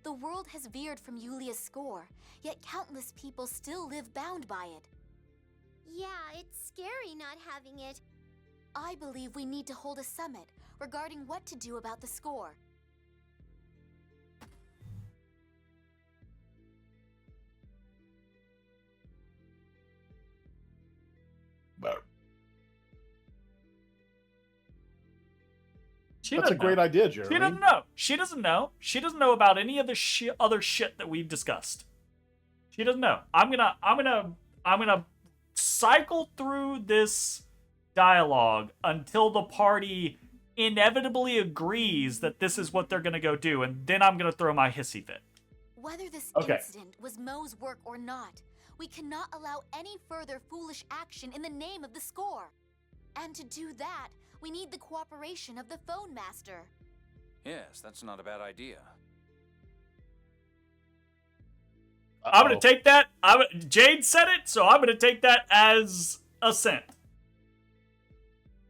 The world has veered from Yulia's score, yet countless people still live bound by it. Yeah, it's scary not having it. I believe we need to hold a summit regarding what to do about the score. That's a great idea, Jeremy. She doesn't know. She doesn't know. She doesn't know about any of the other shit that we've discussed. She doesn't know. I'm gonna cycle through this dialogue until the party inevitably agrees that this is what they're gonna go do, and then I'm gonna throw my hissy fit. Whether this Okay. incident was Mo's work or not, we cannot allow any further foolish action in the name of the score. And to do that, we need the cooperation of the Phone Master. Yes, that's not a bad idea. I'm gonna take that. Jade said it, so I'm gonna take that as assent.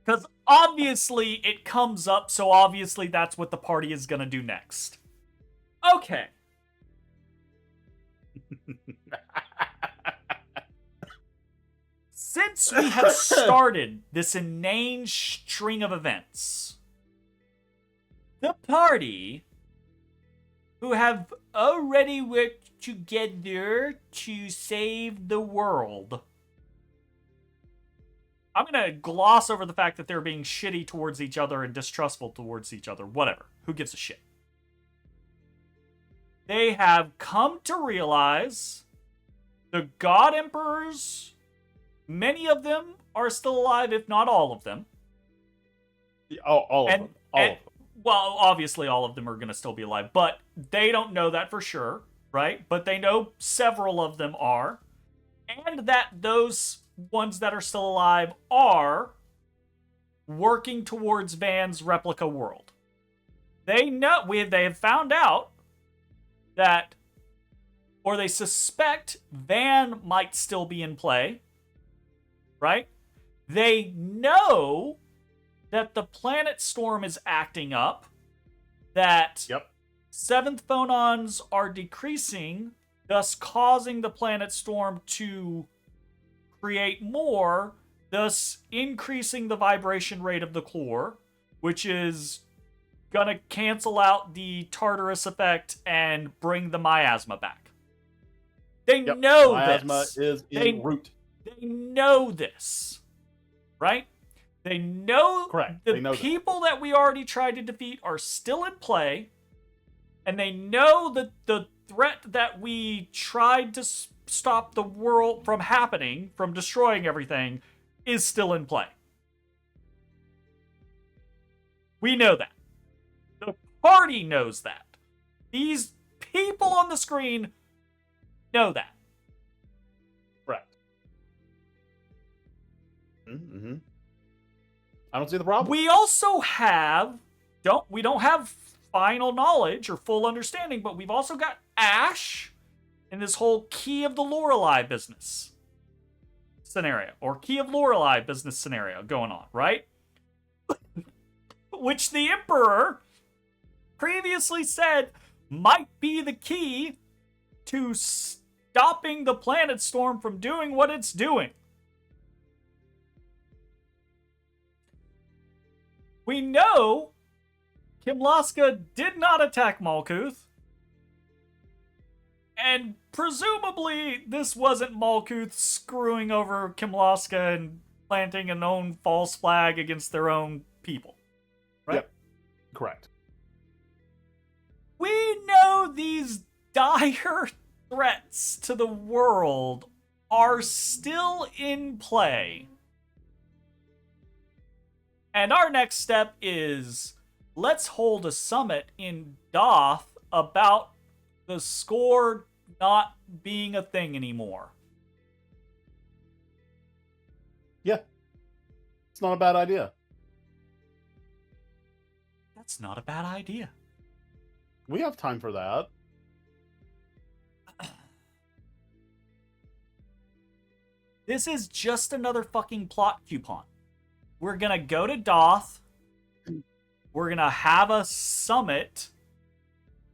Because obviously it comes up, so obviously that's what the party is gonna do next. Okay. Since we have started this inane string of events, the party, who have already worked together to save the world. I'm gonna gloss over the fact that they're being shitty towards each other and distrustful towards each other. Whatever. Who gives a shit? They have come to realize the God Emperors, many of them are still alive, if not all of them. All of them. Well, obviously all of them are going to still be alive, but they don't know that for sure, right? But they know several of them are, and that those ones that are still alive are working towards Van's replica world. They know, they have found out that, or they suspect Van might still be in play, right? They know that the planet storm is acting up, that Yep. 7th phonons are decreasing, thus causing the planet storm to create more, thus increasing the vibration rate of the core, which is gonna cancel out the Tartarus effect and bring the miasma back. They know Miasma this. is en route. They know this, right? They know Correct. the They know people that we already tried to defeat are still in play, and they know that the threat that we tried to stop the world from happening, from destroying everything, is still in play. We know that. The party knows that. These people on the screen know that. Correct. Mm-hmm. I don't see the problem. We also have we don't have final knowledge or full understanding, but we've also got Ash in this whole Key of the Lorelei business scenario, or Key of Lorelei business scenario going on, right? Which the Emperor previously said might be the key to stopping the planet storm from doing what it's doing. We know Kimlaska did not attack Malkuth. And presumably this wasn't Malkuth screwing over Kimlaska and planting an own false flag against their own people. Right? Yep. Correct. We know these dire threats to the world are still in play. And our next step is, let's hold a summit in Doth about the score not being a thing anymore. Yeah. It's not a bad idea. That's not a bad idea. We have time for that. This is just another fucking plot coupon. We're gonna go to Doth. We're gonna have a summit.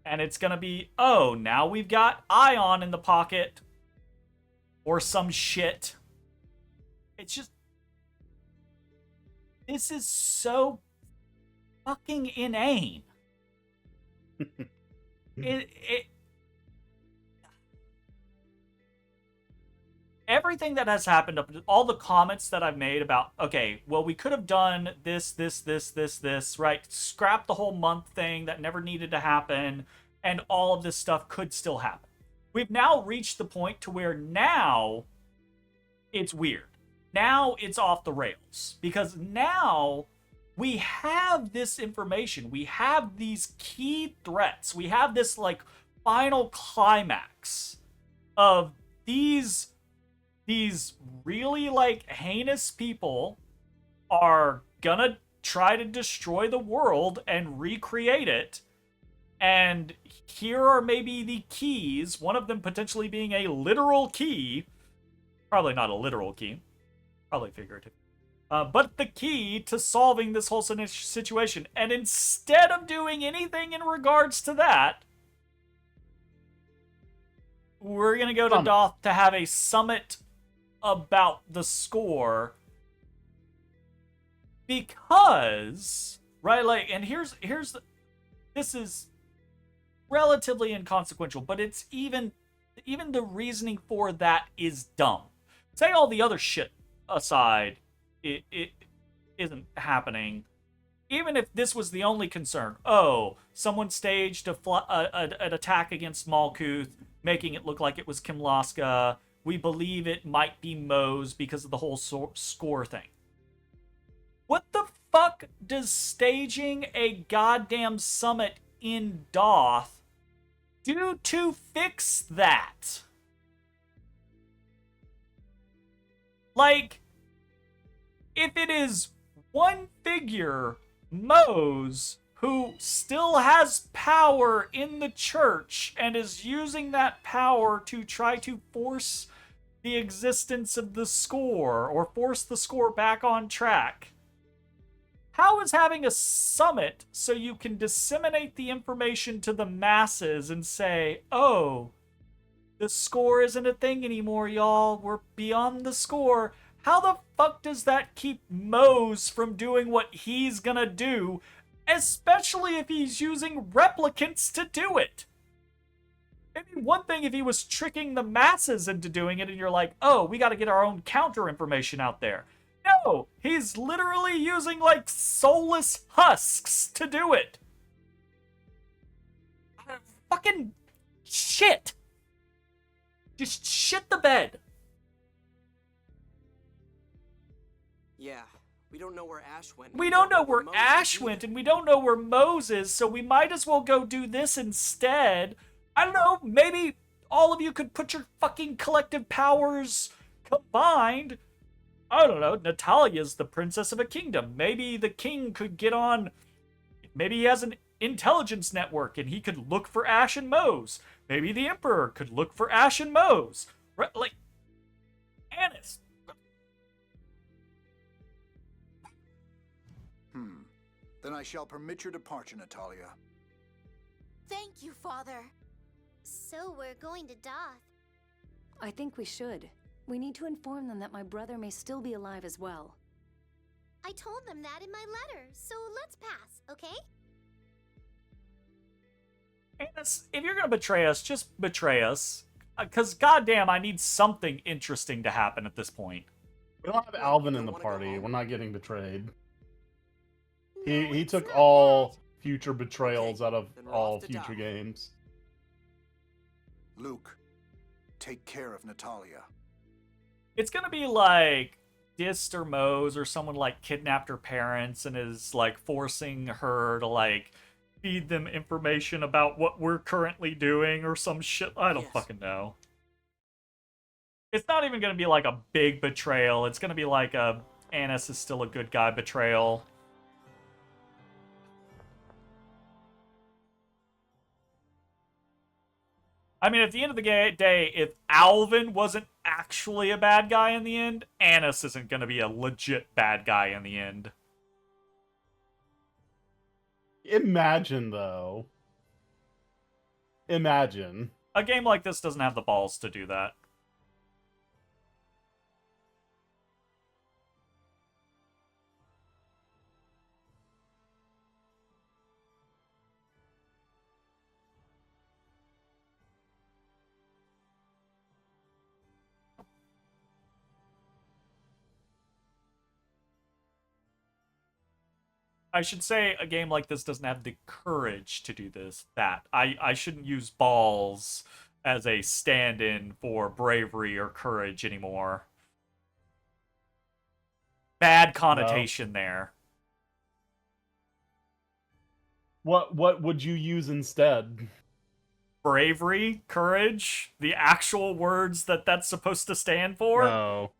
And it's gonna be, oh, now we've got Ion in the pocket. Or some shit. It's just... This is so fucking inane. Everything that has happened, all the comments that I've made about, okay, well, we could have done this, right? Scrap the whole month thing that never needed to happen, and all of this stuff could still happen. We've now reached the point to where now it's weird. Now it's off the rails. Because now we have this information. We have these key threats. We have this, like, final climax of these really, like, heinous people are gonna try to destroy the world and recreate it. And here are maybe the keys, one of them potentially being a literal key. Probably not a literal key. Probably figurative. But the key to solving this whole situation. And instead of doing anything in regards to that, we're going to go to Doth to have a summit about the score. Because, right, like, and here's this is relatively inconsequential, but it's even the reasoning for that is dumb. Say all the other shit aside, it isn't happening. Even if this was the only concern, oh, someone staged an attack against Malkuth, making it look like it was Kimlaska. We believe it might be Mose because of the whole score thing. What the fuck does staging a goddamn summit in Doth do to fix that? Like, if it is one figure, Mose, who still has power in the church and is using that power to try to force the existence of the score or force the score back on track, How is having a summit so you can disseminate the information to the masses and say, oh, the score isn't a thing anymore, y'all. We're beyond the score. How the fuck does that keep Mose from doing what he's gonna do, especially if he's using replicants to do it? Maybe one thing if he was tricking the masses into doing it and you're like, oh, we gotta get our own counter information out there. No, he's literally using, like, soulless husks to do it. Fucking shit. Just shit the bed. Yeah, we don't know where Ash went. We don't know where Moses Ash either. went, and we don't know where Mose is, so we might as well go do this instead. I don't know, maybe all of you could put your fucking collective powers combined. I don't know, Natalia's the princess of a kingdom. Maybe the king could get on... Maybe he has an intelligence network, and he could look for Ash and Mose. Maybe the Emperor could look for Ash and Mose. Right, like... Annis. Then I shall permit your departure, Natalia. Thank you, Father. So we're going to Doth. I think we should. We need to inform them that my brother may still be alive as well. I told them that in my letter, so let's pass, okay? Annis, if you're gonna betray us, just betray us. Because, goddamn, I need something interesting to happen at this point. We don't have Alvin in the party. We're not getting betrayed. He it's took not all that. future betrayals out of then we're all off to future Doth. games. Luke, take care of Natalia. It's gonna be like Dist or Mose or someone like kidnapped her parents and is like forcing her to like feed them information about what we're currently doing or some shit. I don't Yes. fucking know. It's not even gonna be like a big betrayal. It's gonna be like a Annis is still a good guy betrayal. I mean, at the end of the day, if Alvin wasn't actually a bad guy in the end, Annis isn't going to be a legit bad guy in the end. Imagine, though. Imagine. A game like this doesn't have the balls to do that. I should say a game like this doesn't have the courage to do that. I shouldn't use balls as a stand-in for bravery or courage anymore. Bad connotation there. What would you use instead? Bravery, courage, the actual words that's supposed to stand for? No.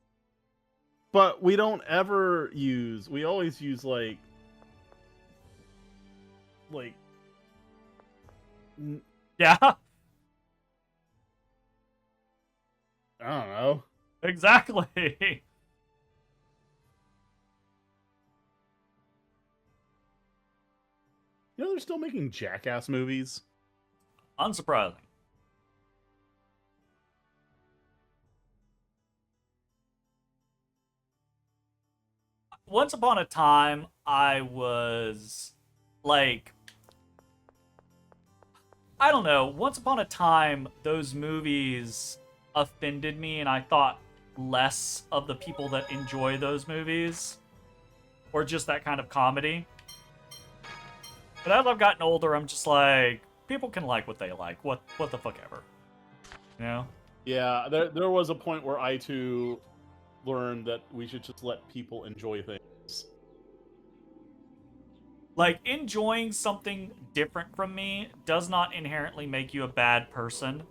But we don't ever use... We always use, like... Yeah. I don't know. Exactly. You know they're still making Jackass movies? Unsurprising. Once upon a time, I was like, I don't know, once upon a time, those movies offended me, and I thought less of the people that enjoy those movies, or just that kind of comedy. But as I've gotten older, I'm just like, people can like what they like. What the fuck ever. You know? Yeah, there was a point where I too learned that we should just let people enjoy things. Like, enjoying something different from me does not inherently make you a bad person.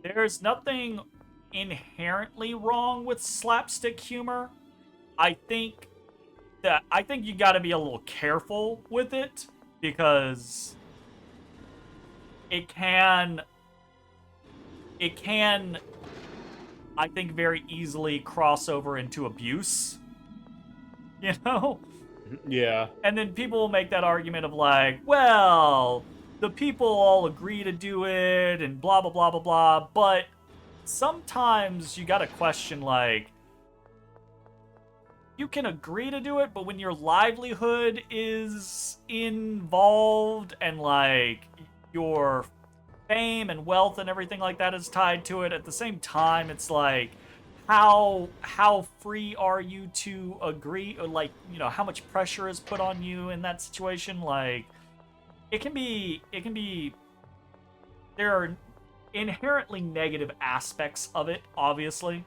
There's nothing inherently wrong with slapstick humor. I think you gotta be a little careful with it, because it can, I think, very easily cross over into abuse. You know? Yeah. And then people will make that argument of like, well, the people all agree to do it and blah, blah, blah, blah, blah. But sometimes you gotta question, like, you can agree to do it, but when your livelihood is involved and, like, your fame and wealth and everything like that is tied to it, at the same time, it's like, how free are you to agree, or, like, you know, how much pressure is put on you in that situation? Like, it can be, there are inherently negative aspects of it, obviously.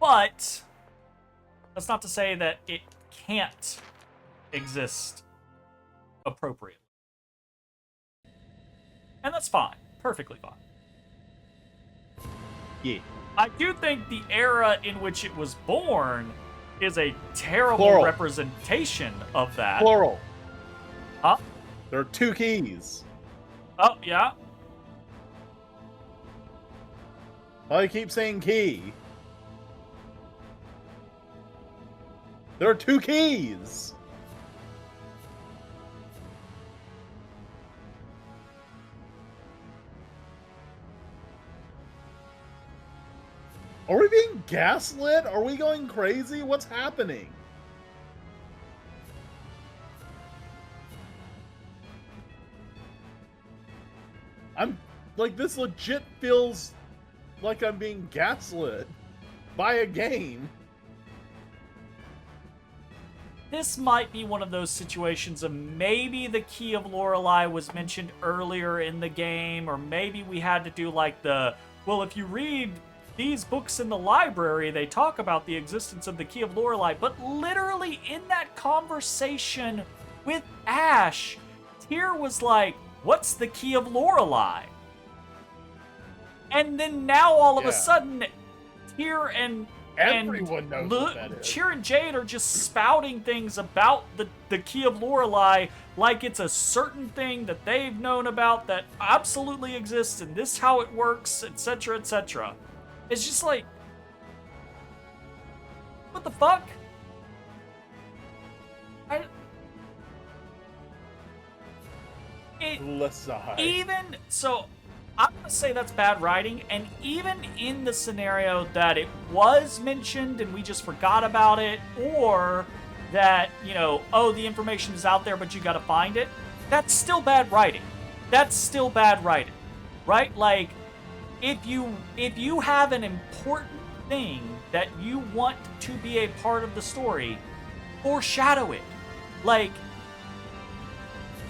But that's not to say that it can't exist appropriately. And that's fine. Perfectly fine. Yeah. I do think the era in which it was born is a terrible Plural. representation of that. Plural. Huh? There are 2 keys. Oh, yeah? I keep saying key. There are 2 keys. Are we being gaslit? Are we going crazy? What's happening? I'm like, this legit feels like I'm being gaslit by a game. This might be one of those situations of maybe the Key of Lorelei was mentioned earlier in the game, or maybe we had to do like the, well, if you read these books in the library, they talk about the existence of the Key of Lorelei, but literally in that conversation with Ash, Tyr was like, what's the Key of Lorelei? And then now all of a sudden, Tyr and everyone knows what that is. Tyr and Jade are just spouting things about the Key of Lorelei like it's a certain thing that they've known about that absolutely exists, and this how it works, etc., etc. It's just like, what the fuck? Even so, I'm gonna say that's bad writing, and even in the scenario that it was mentioned and we just forgot about it, or that, you know, oh, the information is out there but you gotta find it, that's still bad writing. That's still bad writing, right? Like, if you have an important thing that you want to be a part of the story, foreshadow it. Like,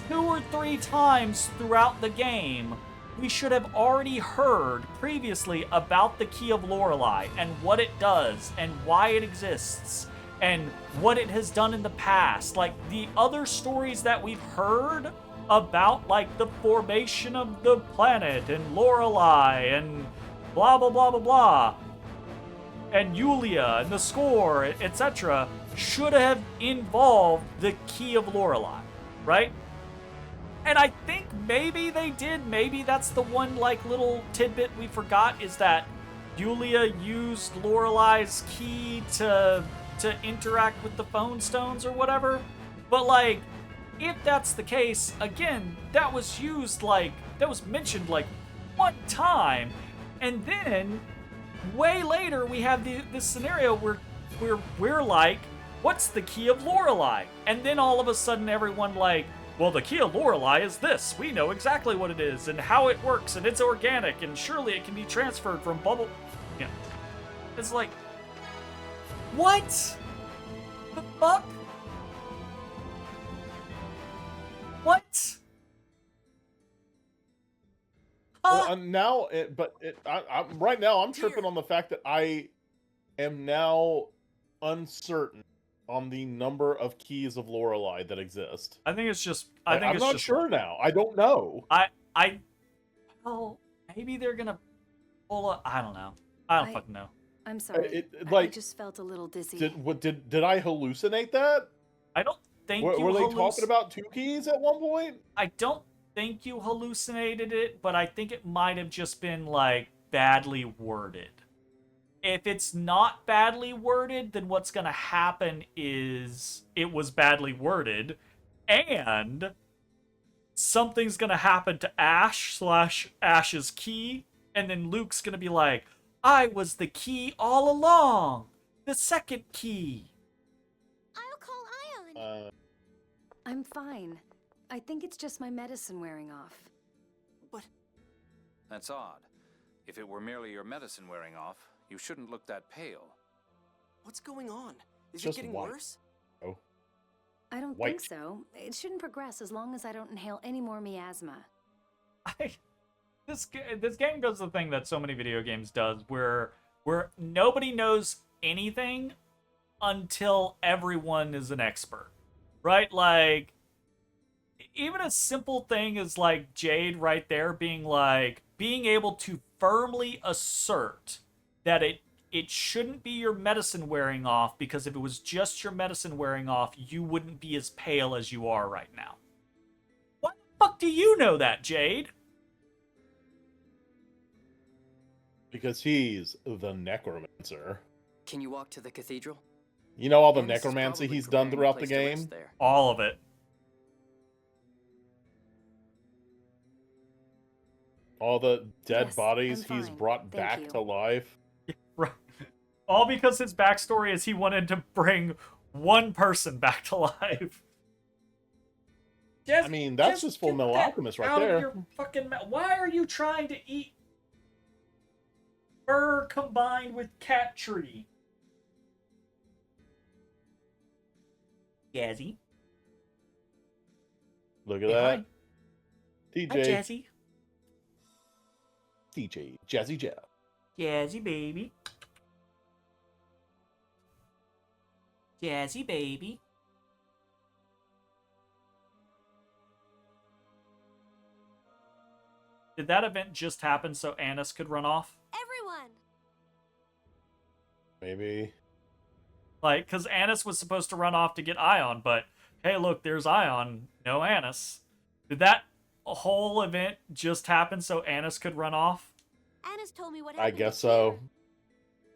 2 or 3 times throughout the game, we should have already heard previously about the Key of Lorelei and what it does and why it exists and what it has done in the past. Like, the other stories that we've heard about, like, the formation of the planet and Lorelei and blah, blah, blah, blah, blah, and Yulia and the score, etc., should have involved the Key of Lorelei, right? And I think maybe they did. Maybe that's the one, like, little tidbit we forgot, is that Yulia used Lorelei's key to interact with the phone stones or whatever. But, like, if that's the case, again, that was used, like, that was mentioned, like, one time. And then, way later, we have this scenario where we're like, what's the Key of Lorelei? And then all of a sudden everyone, like, well, the Key of Lorelei is this. We know exactly what it is and how it works, and it's organic, and surely it can be transferred from bubble. Yeah. It's like, what the fuck? What? Well, now, right now, I'm tripping on the fact that I am now uncertain on the number of keys of Lorelei that exist. I think it's just. I'm not sure now. I don't know. Well, maybe they're gonna pull a. I don't know. I don't fucking know. I'm sorry. Like, I just felt a little dizzy. Did I hallucinate that? I don't think were they talking about 2 keys at one point? I don't think you hallucinated it, but I think it might have just been, like, badly worded. if it's not badly worded, then what's going to happen is it was badly worded, and something's going to happen to Ash/Ash's key, and then Luke's going to be like, I was the key all along. The second key. I'll call Ion. I'm fine. I think it's just my medicine wearing off. But That's odd. If it were merely your medicine wearing off, you shouldn't look that pale. what's going on? Is Just it getting white. worse? Oh. I don't White. think so. It shouldn't progress as long as I don't inhale any more miasma. This game does the thing that so many video games does, where nobody knows anything until everyone is an expert, right? Like, even a simple thing as like Jade right there being able to firmly assert that it shouldn't be your medicine wearing off, because if it was just your medicine wearing off, you wouldn't be as pale as you are right now. What the fuck do you know that, Jade? Because he's the necromancer. Can you walk to the cathedral? You know all the Amos is necromancy probably he's done preparing a throughout the place to game? rest there. All of it. All the dead Yes, bodies I'm he's fine. brought Thank back you. to life. Right. All because his backstory is he wanted to bring one person back to life. I mean, that's just Full Metal Alchemist right out of there. your fucking why are you trying to eat fur combined with cat tree? Jazzy. Look at Hey, that. hi. TJ. Hi, Jazzy. DJ. Jazzy Jeff. Jazzy baby. Jazzy baby. Did that event just happen so Annis could run off? Everyone! Maybe. Like, because Annis was supposed to run off to get Ion, but hey, look, there's Ion, no Annis. Did that whole event just happen so Annis could run off? Annis told me what I happened. guess to so. Tyr.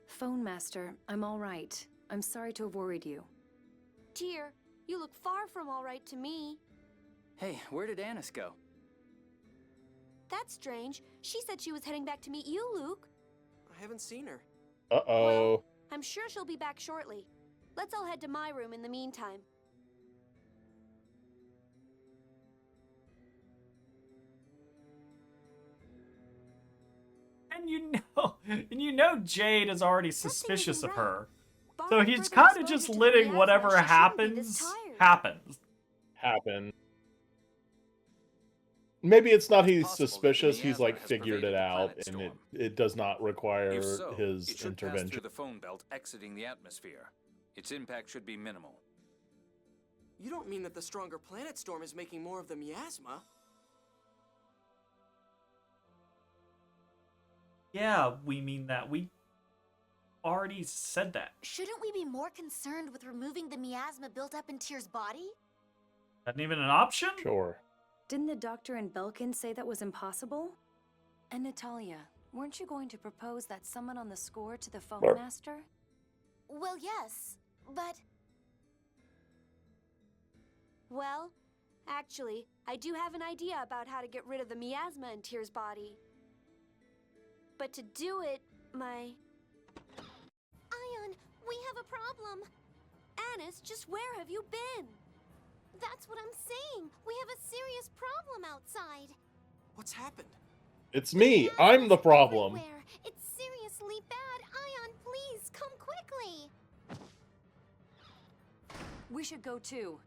Phone Master, I'm all right. I'm sorry to have worried you. Tyr, you look far from all right to me. Hey, where did Annis go? That's strange. She said she was heading back to meet you, Luke. I haven't seen her. Uh-oh. I'm sure she'll be back shortly. Let's all head to my room in the meantime. And you know Jade is already suspicious of her. So Barring he's further kind of just exposure to the letting miasma, whatever she shouldn't be happens this tired. happens. Happen. Maybe it's not he's possible that the suspicious, he's miasma like has figured pervaded it the out, planet and storm. it does not require If so, his it should pass intervention. through the phone belt, exiting the atmosphere. Its impact should be minimal. You don't mean that the stronger planet storm is making more of the miasma? Yeah, we mean that. We already said that. Shouldn't we be more concerned with removing the miasma built up in Tyr's body? Not even an option? Sure. Didn't the doctor and Belkin say that was impossible? And Natalia, weren't you going to propose that summon on the score to the phone Sure. master? Well, yes, but Well, actually, I do have an idea about how to get rid of the miasma in Tyr's body. But to do it, Ion, we have a problem. Annis, just where have you been? That's what I'm saying. We have a serious problem outside. What's happened? It's me. I'm the problem. Everywhere. It's seriously bad. Ion, please come quickly. We should go too.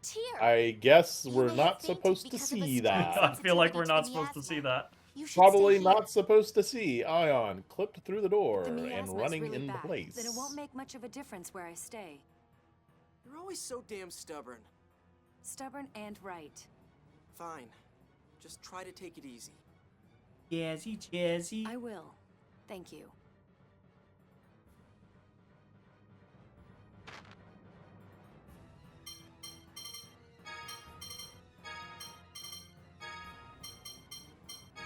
Tyr, I guess You we're may not have fainted supposed to because of a see strong that. I feel like we're not sensitivity supposed to to see miasma. that. You should Probably stay here. not supposed to see Ion clipped through the door The and miasma's running really into bad. place. Then it won't make much of a difference where I stay. You're always so damn stubborn. Stubborn and right. Fine. Just try to take it easy. Jazzy, Jazzy. I will. Thank you.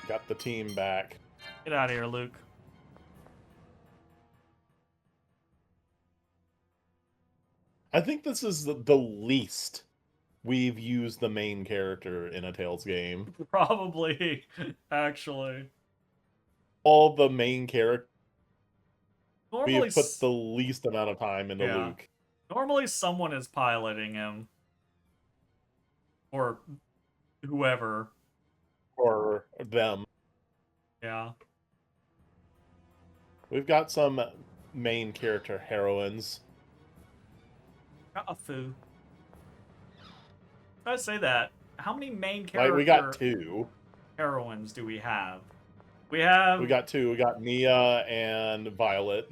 Got the team back. Get out of here, Luke. I think this is the least we've used the main character in a Tales game. Probably, actually. All the main characters, Normally, we've put the least amount of time into yeah. Luke. Normally someone is piloting him. Or whoever. Or them. Yeah. We've got some main character heroines. Got a foo. I say that. How many main character Like, we got 2. heroines do we have? We got 2. We got Mia and Violet.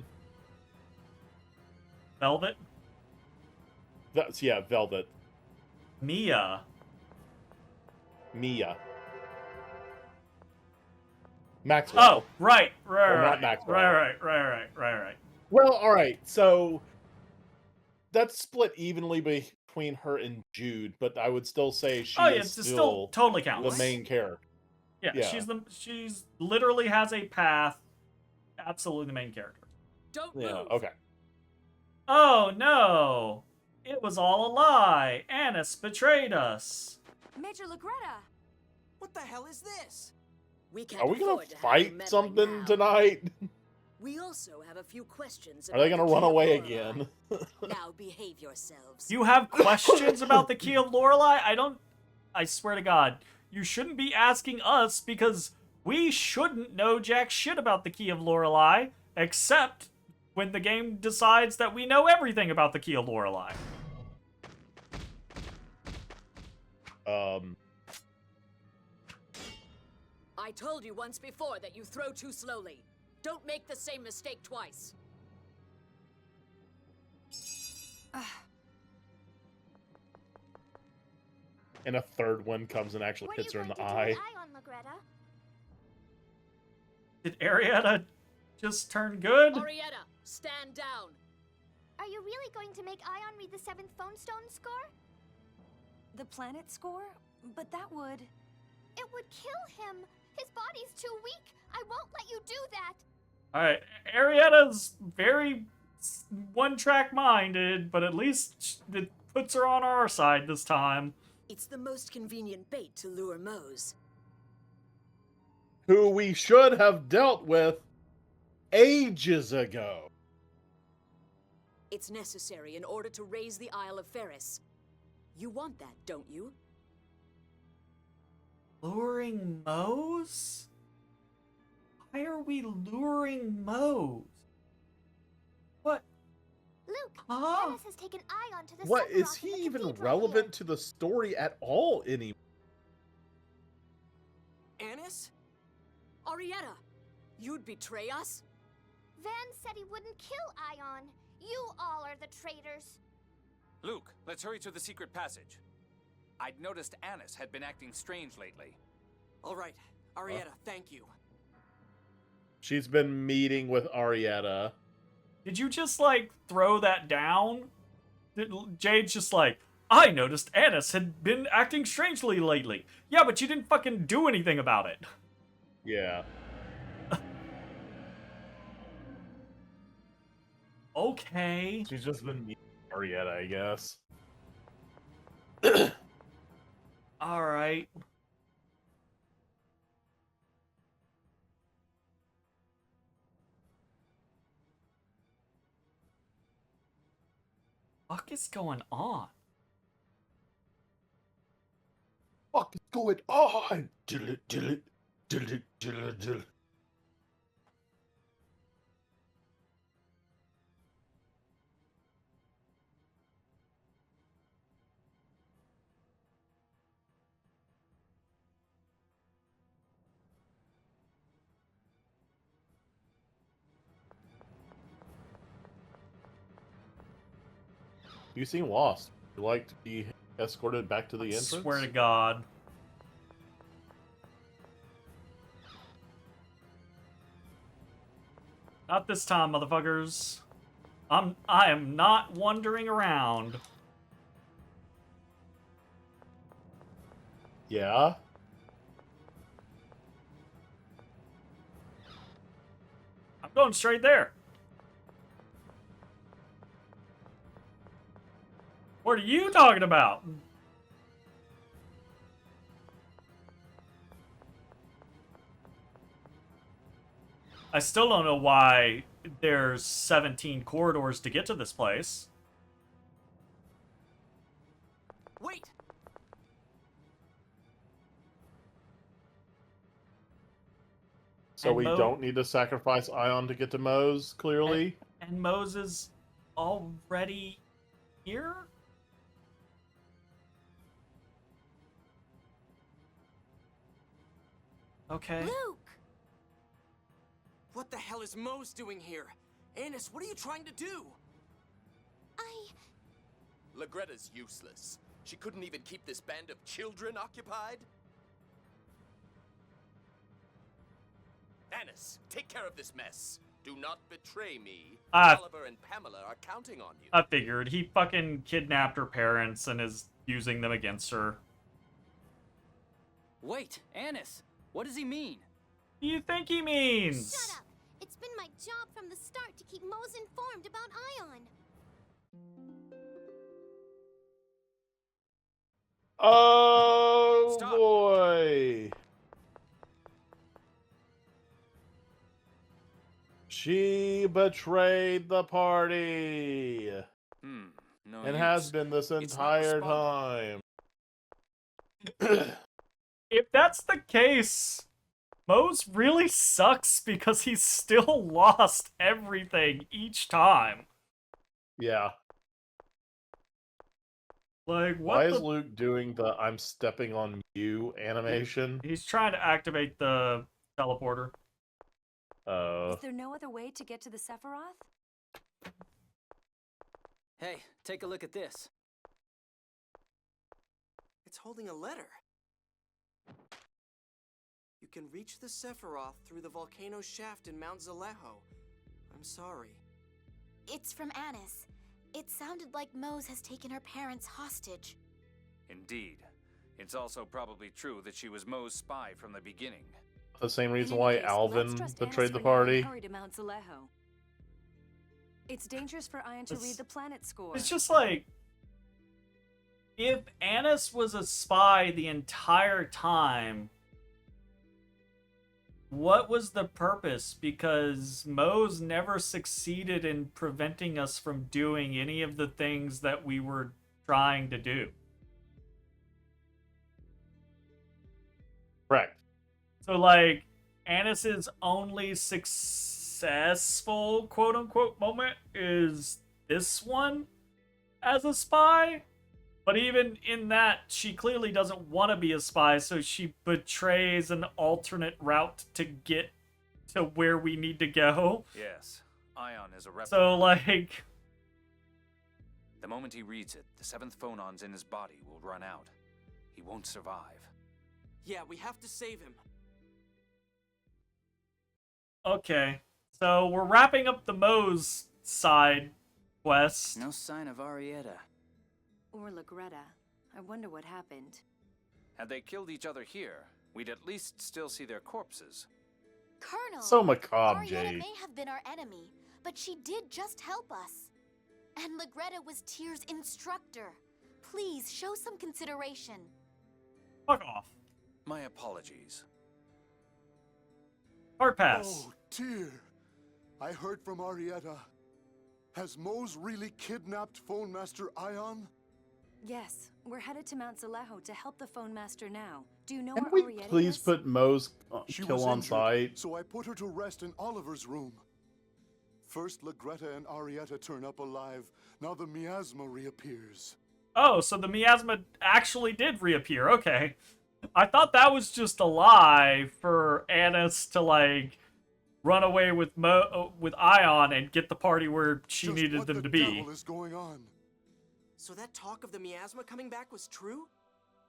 Velvet? Yeah, Velvet. Mia. Maxwell. Oh, right. Well, not Maxwell. Right. Well, alright, so that's split evenly between her and Jude, but I would still say she is still totally counts. the main character. Yeah, she's literally has a path. Absolutely the main character. Don't Yeah, move. okay. Oh no! It was all a lie. Annis betrayed us. Major Lagretta! What the hell is this? We can't Are we gonna afford to have you fight meddling something now. tonight? We also have a few questions. Are they about gonna the run key of away Lorelei. again? Now behave yourselves. You have questions about the key of Lorelei? I swear to God, you shouldn't be asking us because we shouldn't know jack shit about the key of Lorelei, except when the game decides that we know everything about the key of Lorelei. I told you once before that you throw too slowly. Don't make the same mistake twice. And a third one comes and actually hits her in the eye. Did Arietta just turn good? Arietta, stand down. Are you really going to make Ion read the 7th phone stone score? The planet score? But that would... It would kill him! His body's too weak! I won't let you do that! Alright, Arietta's very one-track minded, but at least it puts her on our side this time. It's the most convenient bait to lure Mose. Who we should have dealt with ages ago. It's necessary in order to raise the Isle of Ferris. You want that, don't you? Luring Mose? Why are we luring Mose? What? Luke, Huh? Annis has taken Ion to the What, Sephiroth is he in the even cathedral relevant here. to the story at all anymore? Annis? Arietta, you'd betray us? Van said he wouldn't kill Ion. You all are the traitors. Luke, let's hurry to the secret passage. I'd noticed Annis had been acting strange lately. All right, Arietta, thank you. She's been meeting with Arietta. Did you just, like, throw that down? Jade's just like, I noticed Annis had been acting strangely lately. Yeah, but you didn't fucking do anything about it. Yeah. Okay. She's just been meeting Arietta, I guess. Alright. What is going on? Fuck is going on? Diddle it, diddle it, diddle it, diddle it, diddle it. You seem lost. Would you like to be escorted back to the entrance? Swear to God. Not this time, motherfuckers. I am not wandering around. Yeah? I'm going straight there. What are you talking about? I still don't know why there's 17 corridors to get to this place. Wait! So And we don't need to sacrifice Ion to get to Mose, clearly. And Moses already here? Okay. Luke! What the hell is Mose doing here? Annis, what are you trying to do? Legretta's useless. She couldn't even keep this band of children occupied. Annis, take care of this mess. Do not betray me. Oliver and Pamela are counting on you. I figured. He fucking kidnapped her parents and is using them against her. Wait, Annis, what does he mean? What do you think he means? Shut up! It's been my job from the start to keep Mose informed about Ion. Oh, Stop. boy. She betrayed the party. No And use. has been this It's not entire time. If that's the case, Mose really sucks because he's still lost everything each time. Yeah. Like, what Why the... is Luke doing the I'm stepping on you animation? He's trying to activate the teleporter. Is there no other way to get to the Sephiroth? Hey, take a look at this. It's holding a letter. You can reach the Sephiroth through the volcano shaft in Mount Zalejo. I'm sorry. It's from Annis. It sounded like Mose has taken her parents hostage. Indeed. It's also probably true that she was Moe's spy from the beginning. The same reason In any why case, Alvin let's trust betrayed Annis the for now and party. hurry to Mount Zalejo. It's dangerous for Ion to read the planet score. It's just like, if Annis was a spy the entire time, what was the purpose? Because Mose never succeeded in preventing us from doing any of the things that we were trying to do. Correct. So, like, Annis's only successful quote-unquote moment is this one as a spy. But even in that, she clearly doesn't want to be a spy, so she betrays an alternate route to get to where we need to go. Yes, Ion is a replica. So, like... The moment he reads it, the 7th phonons in his body will run out. He won't survive. Yeah, we have to save him. Okay. So, we're wrapping up the Mose side quest. No sign of Arietta. Or Legretta. I wonder what happened. Had they killed each other here, we'd at least still see their corpses. Colonel! So macabre, Arietta Jade. may have been our enemy, but she did just help us. And Legretta was Tyr's instructor. Please, show some consideration. Fuck off. My apologies. Hard pass. Oh, dear. I heard from Arietta. Has Mose really kidnapped Phone Master Ion? Yes, we're headed to Mount Zalejo to help the Phone Master now. Do you know Can where we Arietta please is? put Mose She kill was on injured, site? so I put her to rest in Oliver's room. First, Legretta and Arietta turn up alive. Now the miasma reappears. Oh, so the miasma actually did reappear. Okay. I thought that was just a lie for Annis to, like, run away with Ion and get the party where she Just needed what them the to be. devil is going on? So that talk of the miasma coming back was true?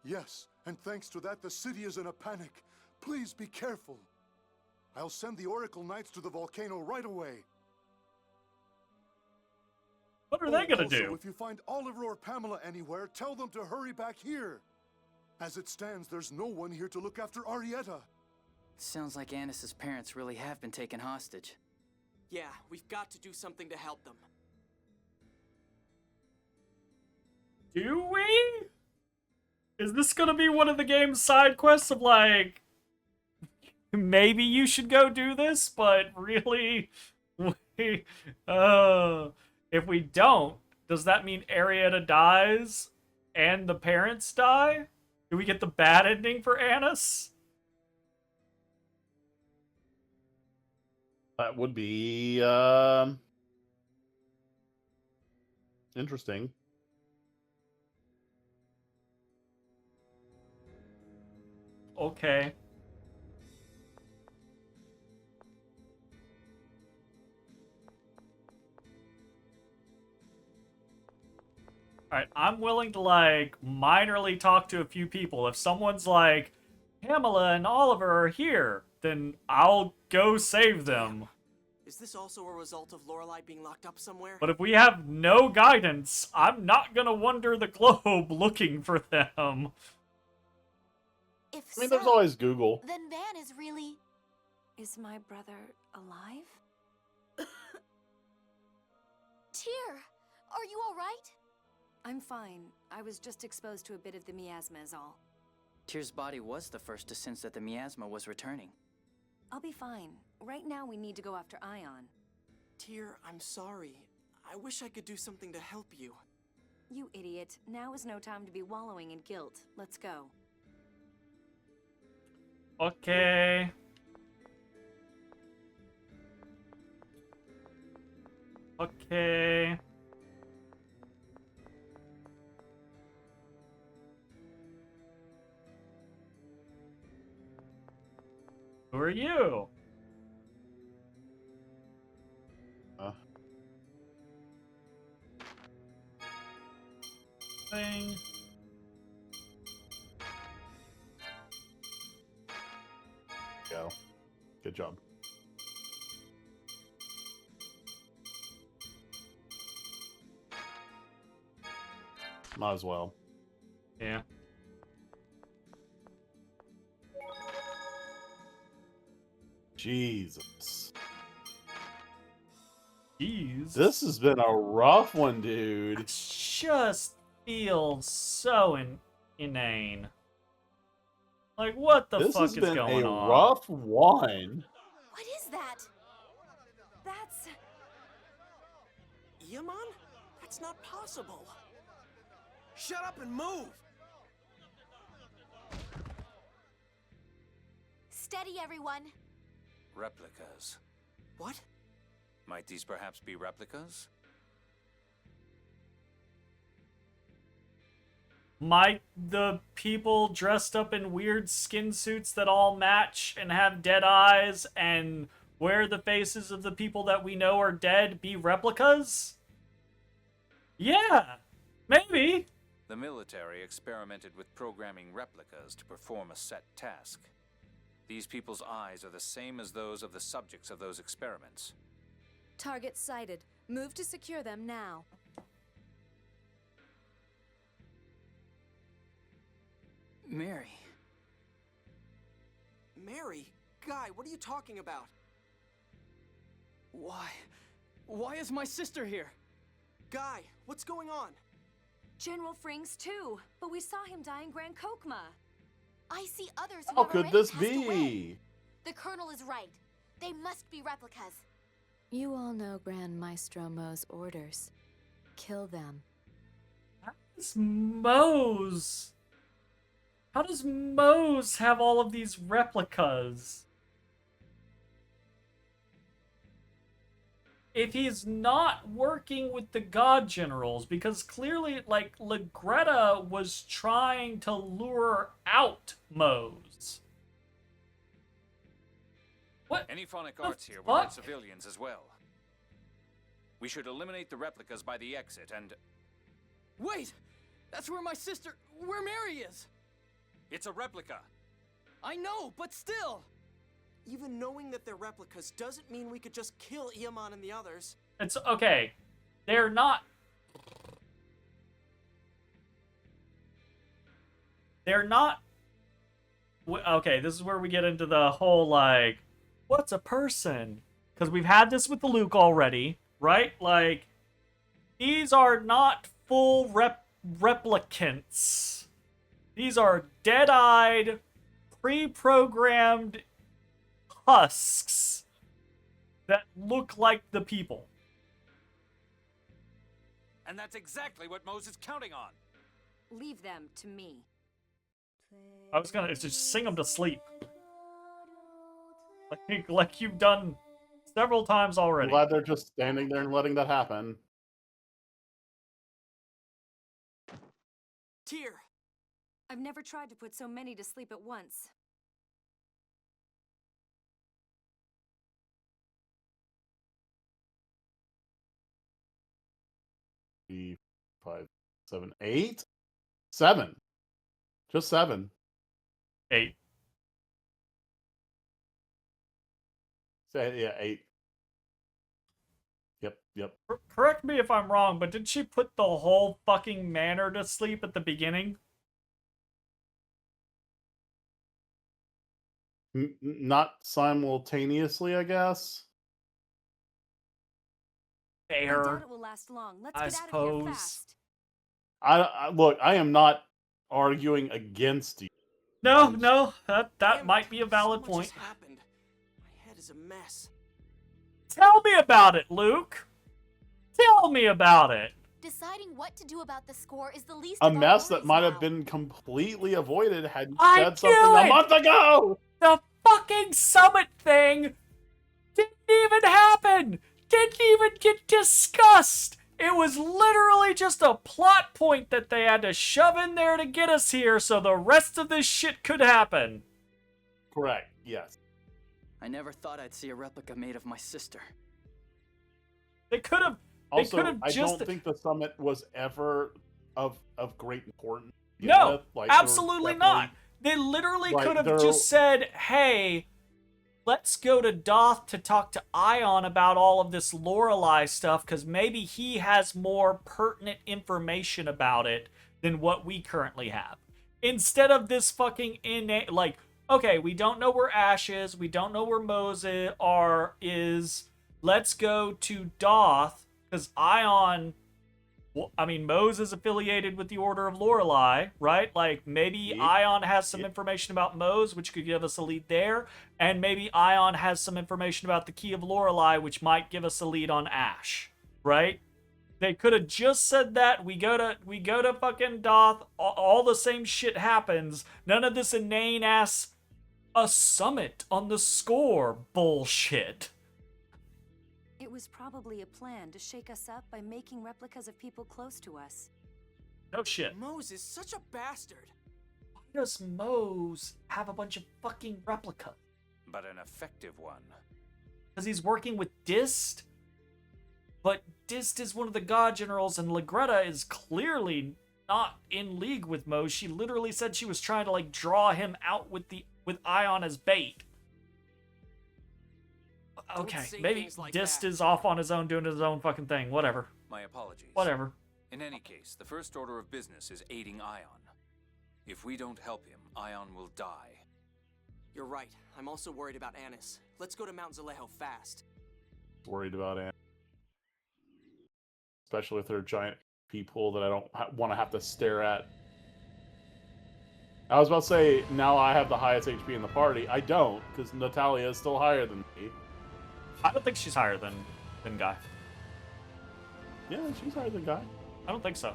Yes, and thanks to that, the city is in a panic. Please be careful. I'll send the Oracle Knights to the volcano right away. What are they gonna also, do? If you find Oliver or Pamela anywhere, tell them to hurry back here. As it stands, there's no one here to look after Arietta. Sounds like Annis's parents really have been taken hostage. Yeah, we've got to do something to help them. Do we? Is this gonna be one of the game's side quests of like, maybe you should go do this, but really, if we don't, does that mean Arietta dies and the parents die? Do we get the bad ending for Annis? That would be interesting. Okay. Alright, I'm willing to, like, minorly talk to a few people. If someone's like, Pamela and Oliver are here, then I'll go save them. Is this also a result of Lorelei being locked up somewhere? But if we have no guidance, I'm not gonna wander the globe looking for them. If I mean, there's always Google. then Van is really... Is my brother alive? Tyr, are you all right? I'm fine. I was just exposed to a bit of the miasma is all. Tyr's body was the first to sense that the miasma was returning. I'll be fine. Right now we need to go after Ion. Tyr, I'm sorry. I wish I could do something to help you. You idiot. Now is no time to be wallowing in guilt. Let's go. Okay. Okay. Who are you? Thing. Go. Good job. Might as well. Yeah. Jesus. Jeez. This has been a rough one, dude. It just feels so inane. Like, what the This fuck has is been going a on? rough one. What is that? That's... Yaman? That's not possible. Shut up and move! Steady, everyone. Replicas. What? Might these perhaps be replicas? Might the people dressed up in weird skin suits that all match and have dead eyes and wear the faces of the people that we know are dead be replicas? Yeah, maybe. The military experimented with programming replicas to perform a set task. These people's eyes are the same as those of the subjects of those experiments. Target sighted. Move to secure them now. Mary. Mary? Guy, what are you talking about? Why? Why is my sister here? Guy, what's going on? General Frings too, but we saw him die in Grand Kokma. I see others who How have could already this passed away. be? The Colonel is right. They must be replicas. You all know Grand Maestro Mo's orders. Kill them. It's Mose. How does Mose have all of these replicas? If he's not working with the God Generals, because clearly, like, Legretta was trying to lure out Mose. What? Any phonic the arts here will hurt fuck? civilians as well. We should eliminate the replicas by the exit and... Wait! That's where my sister... where Mary is! It's a replica! I know, but still! Even knowing that they're replicas doesn't mean we could just kill Iaman and the others. It's okay. They're not. They're not. Okay, this is where we get into the whole, like, what's a person? Because we've had this with the Luke already, right? Like, these are not full replicants. These are dead-eyed, pre-programmed husks that look like the people. And that's exactly what Mose is counting on. Leave them to me. I was gonna just sing them to sleep. Like you've done several times I'm already. glad they're just standing there and letting that happen. Tyr! I've never tried to put so many to sleep at once. Three, 5, 7, 8? 7. Just 7. 8. Say yeah, 8. Yep. Correct me if I'm wrong, but did she put the whole fucking manor to sleep at the beginning? Not simultaneously, I guess. I Fair. doubt it will last long. Let's I get out of here suppose. fast. Look, I am not arguing against you. No, that Damn might it, be a valid so much point. has happened. My head is a mess. Tell me about it, Luke. Tell me about it. Deciding what to do about the score is the least A of our mess that worries might now. have been completely avoided had you I said something knew a it! month ago! The fucking summit thing didn't even happen. Didn't even get discussed. It was literally just a plot point that they had to shove in there to get us here so the rest of this shit could happen. Correct, yes. I never thought I'd see a replica made of my sister. They could have. Also, I just. don't think the summit was ever of great importance. to begin No, with. Like, there was absolutely definitely- not. They literally like, could have there- just said, hey, let's go to Doth to talk to Ion about all of this Lorelei stuff, because maybe he has more pertinent information about it than what we currently have. Instead of this fucking like, okay, we don't know where Ash is, we don't know where Moses is, let's go to Doth, because Ion... Well, I mean, Mose is affiliated with the Order of Lorelei, right? Like, maybe Ion has some information about Mose, which could give us a lead there. And maybe Ion has some information about the Key of Lorelei, which might give us a lead on Ash, right? They could have just said that. We go to fucking Doth. All the same shit happens. None of this inane-ass a summit on the score bullshit. It was probably a plan to shake us up by making replicas of people close to us. No shit. Mose is such a bastard. Why does Mose have a bunch of fucking replicas? But an effective one. Because he's working with Dist? But Dist is one of the god generals, and Legretta is clearly not in league with Mose. She literally said she was trying to, like, draw him out with Ion as bait. Okay, maybe like Dist that. is off on his own, doing his own fucking thing. Whatever. My apologies. Whatever. In any case, the first order of business is aiding Ion. If we don't help him, Ion will die. You're right. I'm also worried about Annis. Let's go to Mount Zalejo fast. Worried about it. Especially if they're giant people that I don't want to have to stare at. I was about to say, now I have the highest HP in the party. I don't, because Natalia is still higher than me. I don't think she's higher than Guy. Yeah, she's higher than Guy. I don't think so.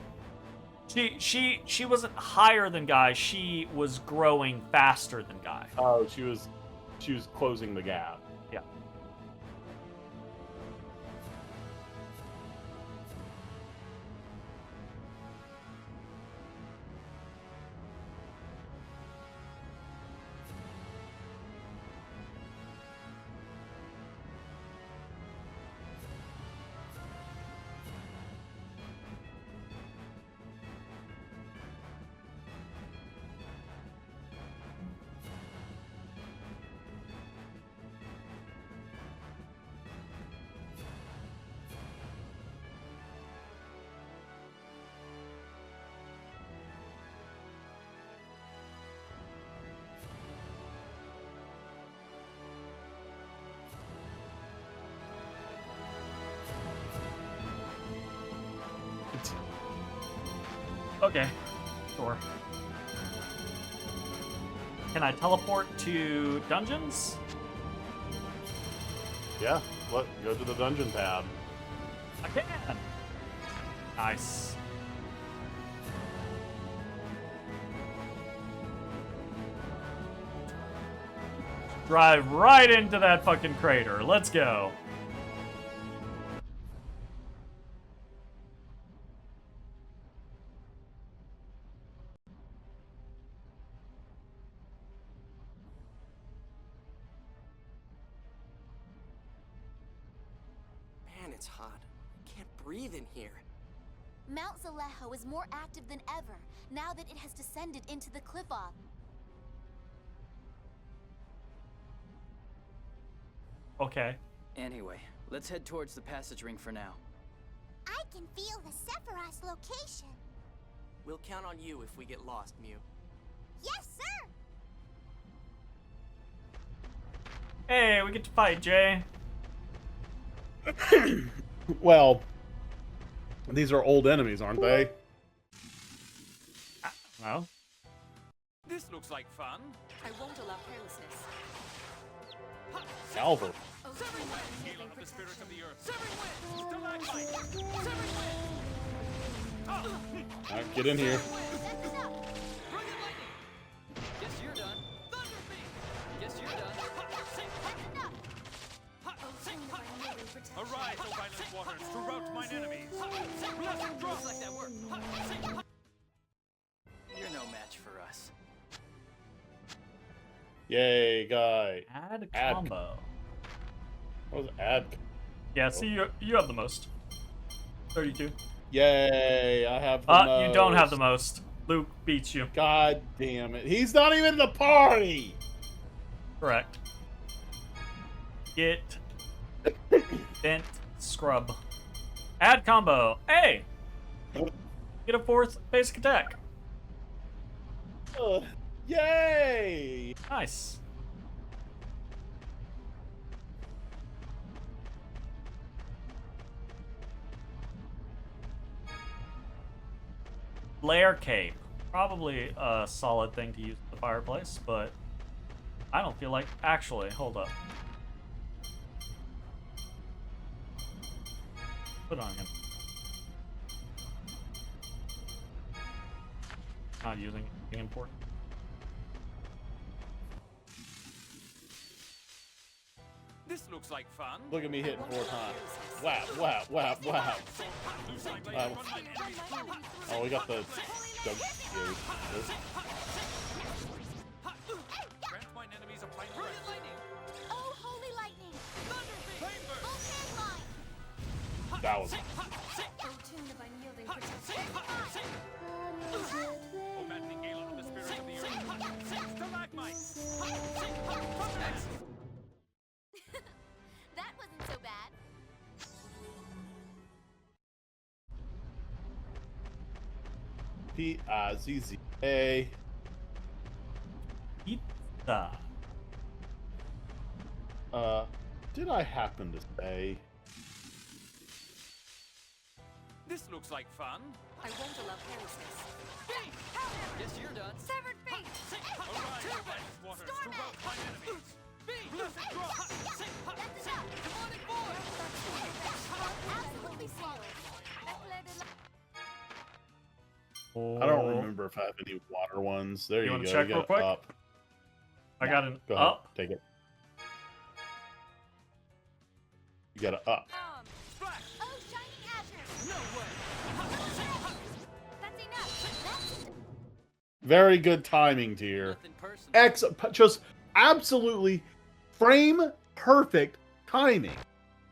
She wasn't higher than Guy. She was growing faster than Guy. Oh, she was closing the gap. Yeah. Okay. Sure. Can I teleport to dungeons? Yeah, go to the dungeon tab. I can. Nice. Drive right into that fucking crater. Let's go. Man, it's hot. I can't breathe in here. Mount Zalejo is more active than ever, now that it has descended into the cliff-off. Okay. Anyway, let's head towards the passage ring for now. I can feel the Sephiroth's location. We'll count on you if we get lost, Mew. Yes, sir! Hey, we get to fight, Jay. Well, these are old enemies, aren't they? Well. This looks like fun. I won't allow carelessness. Alva. Galen of the spirit of the earth. Stalagmite. Alright, get in here. Guess you're done. Guess you're done. Arise, O violent waters, to rout mine enemies. Blessed drops like that work. You're no match for us. Yay, guy. Add Add. combo. What was add? Yeah, see, you have the most. 32. Yay, I have the most. You don't have the most. Luke beats you. God damn it. He's not even in the party! Correct. Get bent scrub. Add combo. Hey! Get a 4th basic attack. Yay! Nice. Lair cape. Probably a solid thing to use at the fireplace, but I don't feel like... Actually, hold up. Put on him. Not using anything important. This looks like fun. Look at me hitting 4 times. Whap, whap, whap, whap. Oh, we got the... Grant mine enemies a plain Oh, holy lightning! Volcano line! That was... Oh, tune of unyielding protection. O maddening Galen of the spirit of the earth. Stalagmite. That wasn't so bad. P-I-Z-Z-A. Pizza. Did I happen to say... This looks like fun. I won't allow carelessness. Guess you're done. Severed feet! Arise, O violent waters, to rout mine enemies. Blessed drops. That's enough! Demonic void. Absolutely flawless. I don't remember if I have any water ones. There you wanna go. check You real got quick? up. I got an Go ahead. up. Take it. You got an up. Splash. Oh, shining azure! No way. That's enough! That's Very good timing, dear. Nothing personal. Just absolutely frame perfect timing.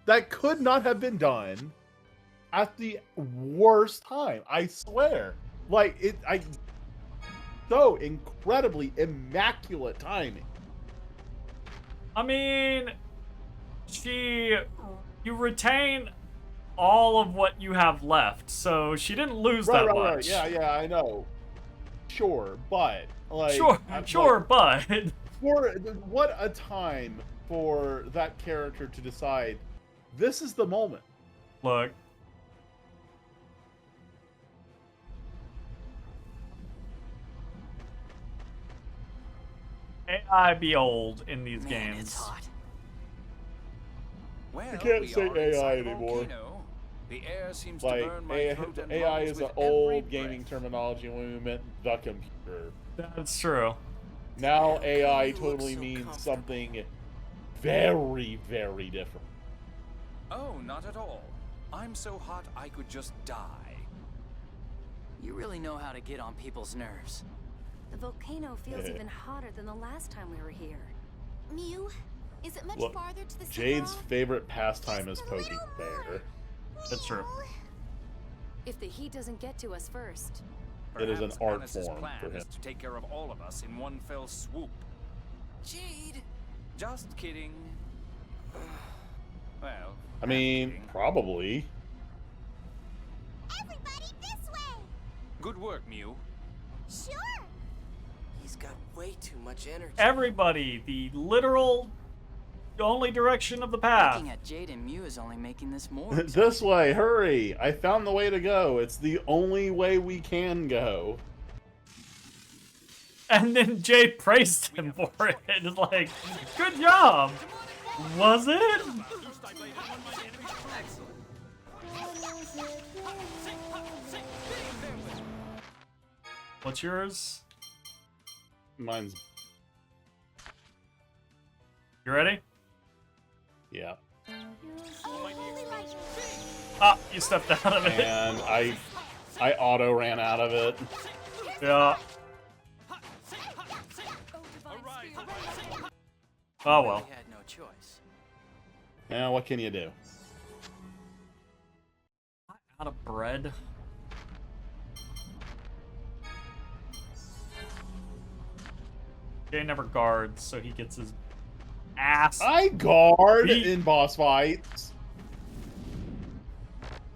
That could not have been done at the worst time. I swear. Like so incredibly immaculate timing. I mean, you retain all of what you have left, so she didn't lose that much. Right. Yeah, I know. Sure, but like Sure, but for what a time for that character to decide this is the moment. Look. AI be old in these Man, games. it's hot. Well, You can't we say are AI inside a anymore. volcano. The air seems to Like, burn my AI, throat and AI lungs is with an every old gaming breath. terminology when we meant the computer. That's true. Now AI you look totally so means comfortable? something very, very different. Oh, not at all. I'm so hot I could just die. You really know how to get on people's nerves. The volcano feels even hotter than the last time we were here. Mew, is it much Look, farther to the Jade's Cimarron? favorite pastime is poking bear. That's true. If the heat doesn't get to us first. It is an Perhaps art Panis's form plan for him. is to take care of all of us in one fell swoop. Jade! Just kidding. Well, I half mean, kidding. probably. Everybody this way! Good work, Mew. Sure! He's got way too much energy. Everybody, the literal only direction of the path. Looking at Jade and Mew is only making this more. This way, hurry! I found the way to go. It's the only way we can go. And then Jay praised him for it. It's like, good job. Was it? What's yours? Mine's... You ready? yeah. Ah, you stepped out of it. And I auto ran out of it. Yeah. Oh well. He had no choice. Now, what can you do? Out of bread. Jay never guards, so he gets his ass. I guard beat. in boss fights.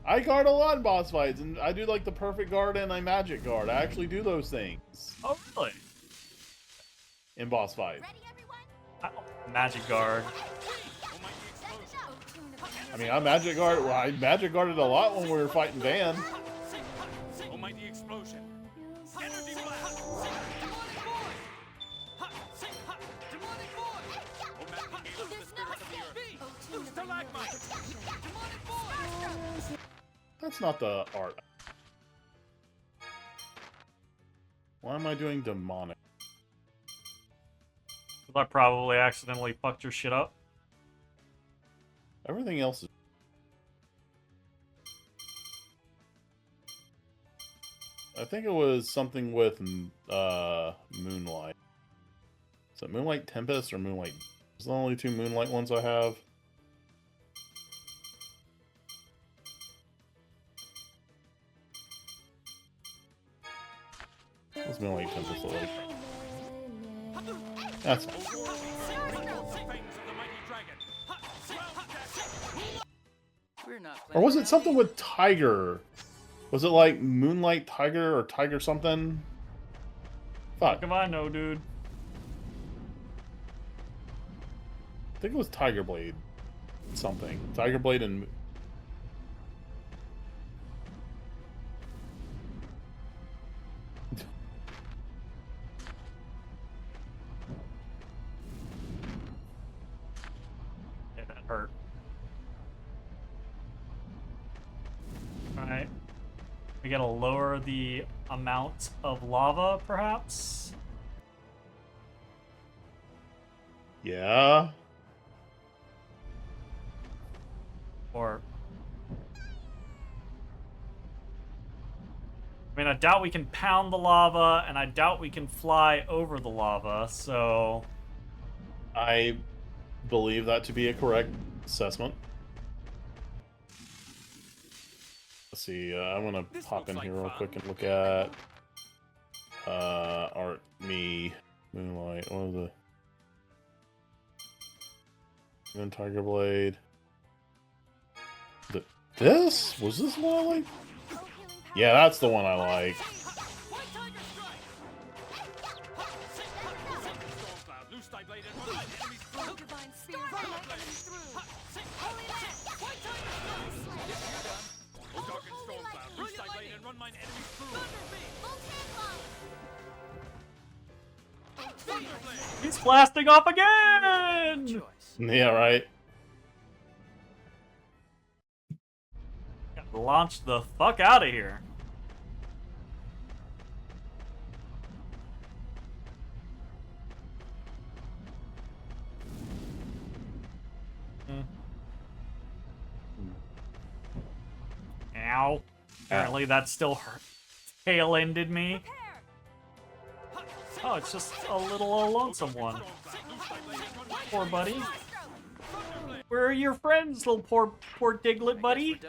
I guard a lot in boss fights, and I do like the perfect guard and a magic guard. I actually do those things Oh really? in boss fights. Magic guard. I mean, I magic guard. Well, I magic guarded a lot when we were fighting Van. Almighty explosion. Energy blast. That's not the art. Why am I doing demonic? I probably accidentally fucked your shit up. Everything else is... I think it was something with Moonlight. Is it Moonlight Tempest or Moonlight? It's the only two Moonlight ones I have. What's Moonlight Tempest look like? That's fine. We're not Or was it something with Tiger? Was it like Moonlight Tiger or Tiger something? Fuck. If I know, dude. I think it was Tiger Blade. Something. Tiger Blade and... Yeah, that hurt. Alright. We gotta lower the amount of lava, perhaps? Yeah. Or... I mean, I doubt we can pound the lava, and I doubt we can fly over the lava, so... I believe that to be a correct assessment. Let's see, I'm gonna hop in here real quick and look at... Art, me, Moonlight, what was it? Then Tiger Blade. This? Was this the one I like? Yeah, that's the one I like. He's blasting off again! Yeah, right. Launch the fuck out of here. Ow. Apparently that still hurt. Tail-ended me. Oh, it's just a little lonesome one. Poor buddy. Where are your friends, little poor Diglett buddy?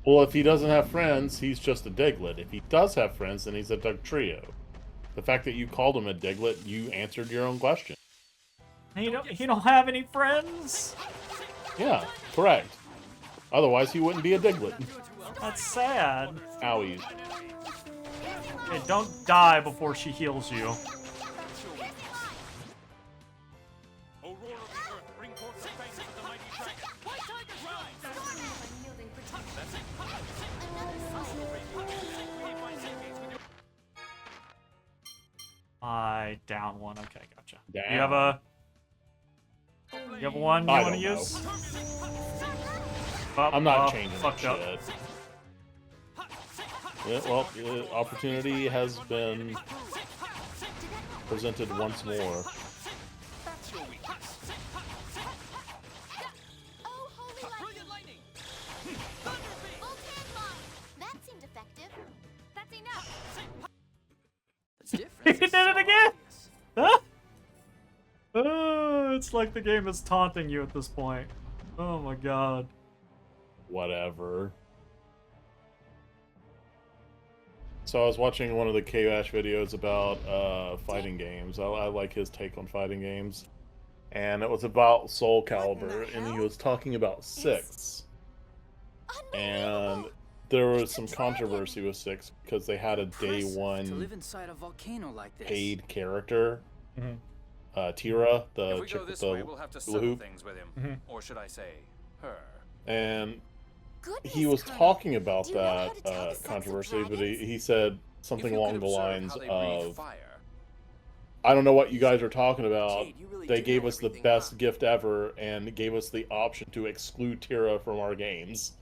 Well, if he doesn't have friends, he's just a Diglett. If he does have friends, then he's a Dugtrio. The fact that you called him a Diglett, you answered your own question. He don't have any friends? Yeah, correct. Otherwise, he wouldn't be a Diglett. That's sad. Owies. Hey, don't die before she heals you. I down one. Okay, gotcha. Down. You have one you want to use? I'm not changing fucked that up. shit. Yeah, well, opportunity has been presented once more. That seemed effective. That's enough. He did it again! Huh? It's like the game is taunting you at this point. Oh my god. Whatever. So I was watching one of the K-Ash videos about fighting games. I like his take on fighting games. And it was about Soul Calibur, and he was talking about 6. And there was some controversy with 6 because they had a day one to live inside a volcano like this. paid character. Tira, the If we chick go with this the way, we'll have to hula settle hoop. things with him. Or should I say, her? And he was talking about that controversy, but he said something along the lines of, I don't know what you guys are talking about. They gave us the best gift ever and gave us the option to exclude Tira from our games.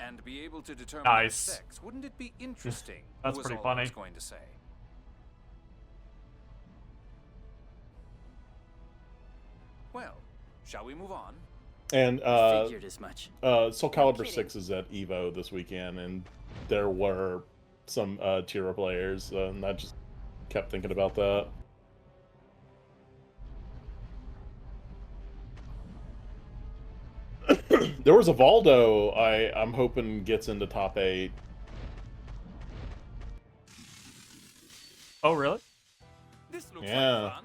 And be able to determine Nice. her sex. Wouldn't it be interesting? That's was pretty all I funny. was going to say. Well, shall we move on? And Figured as much. Soul Calibur 6 is at EVO this weekend, and there were some Tira players, and I just kept thinking about that. There was a Valdo I'm hoping gets into top 8. Oh, really? This looks Yeah. like fun.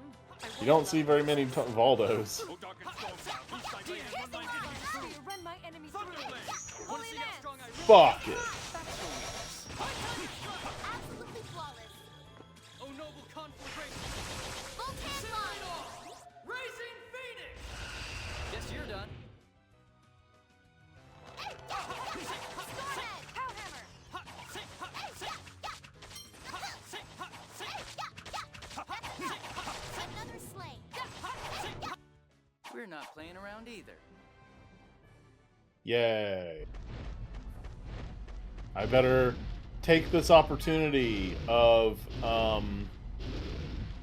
You don't see very many Valdos. Fuck it. Absolutely flawless. Oh, noble conflagration! Volcan launch. Raising Phoenix! Guess you're done. Stormhead. Hellhammer. Another slain. We're not playing around either. Yay. I better take this opportunity of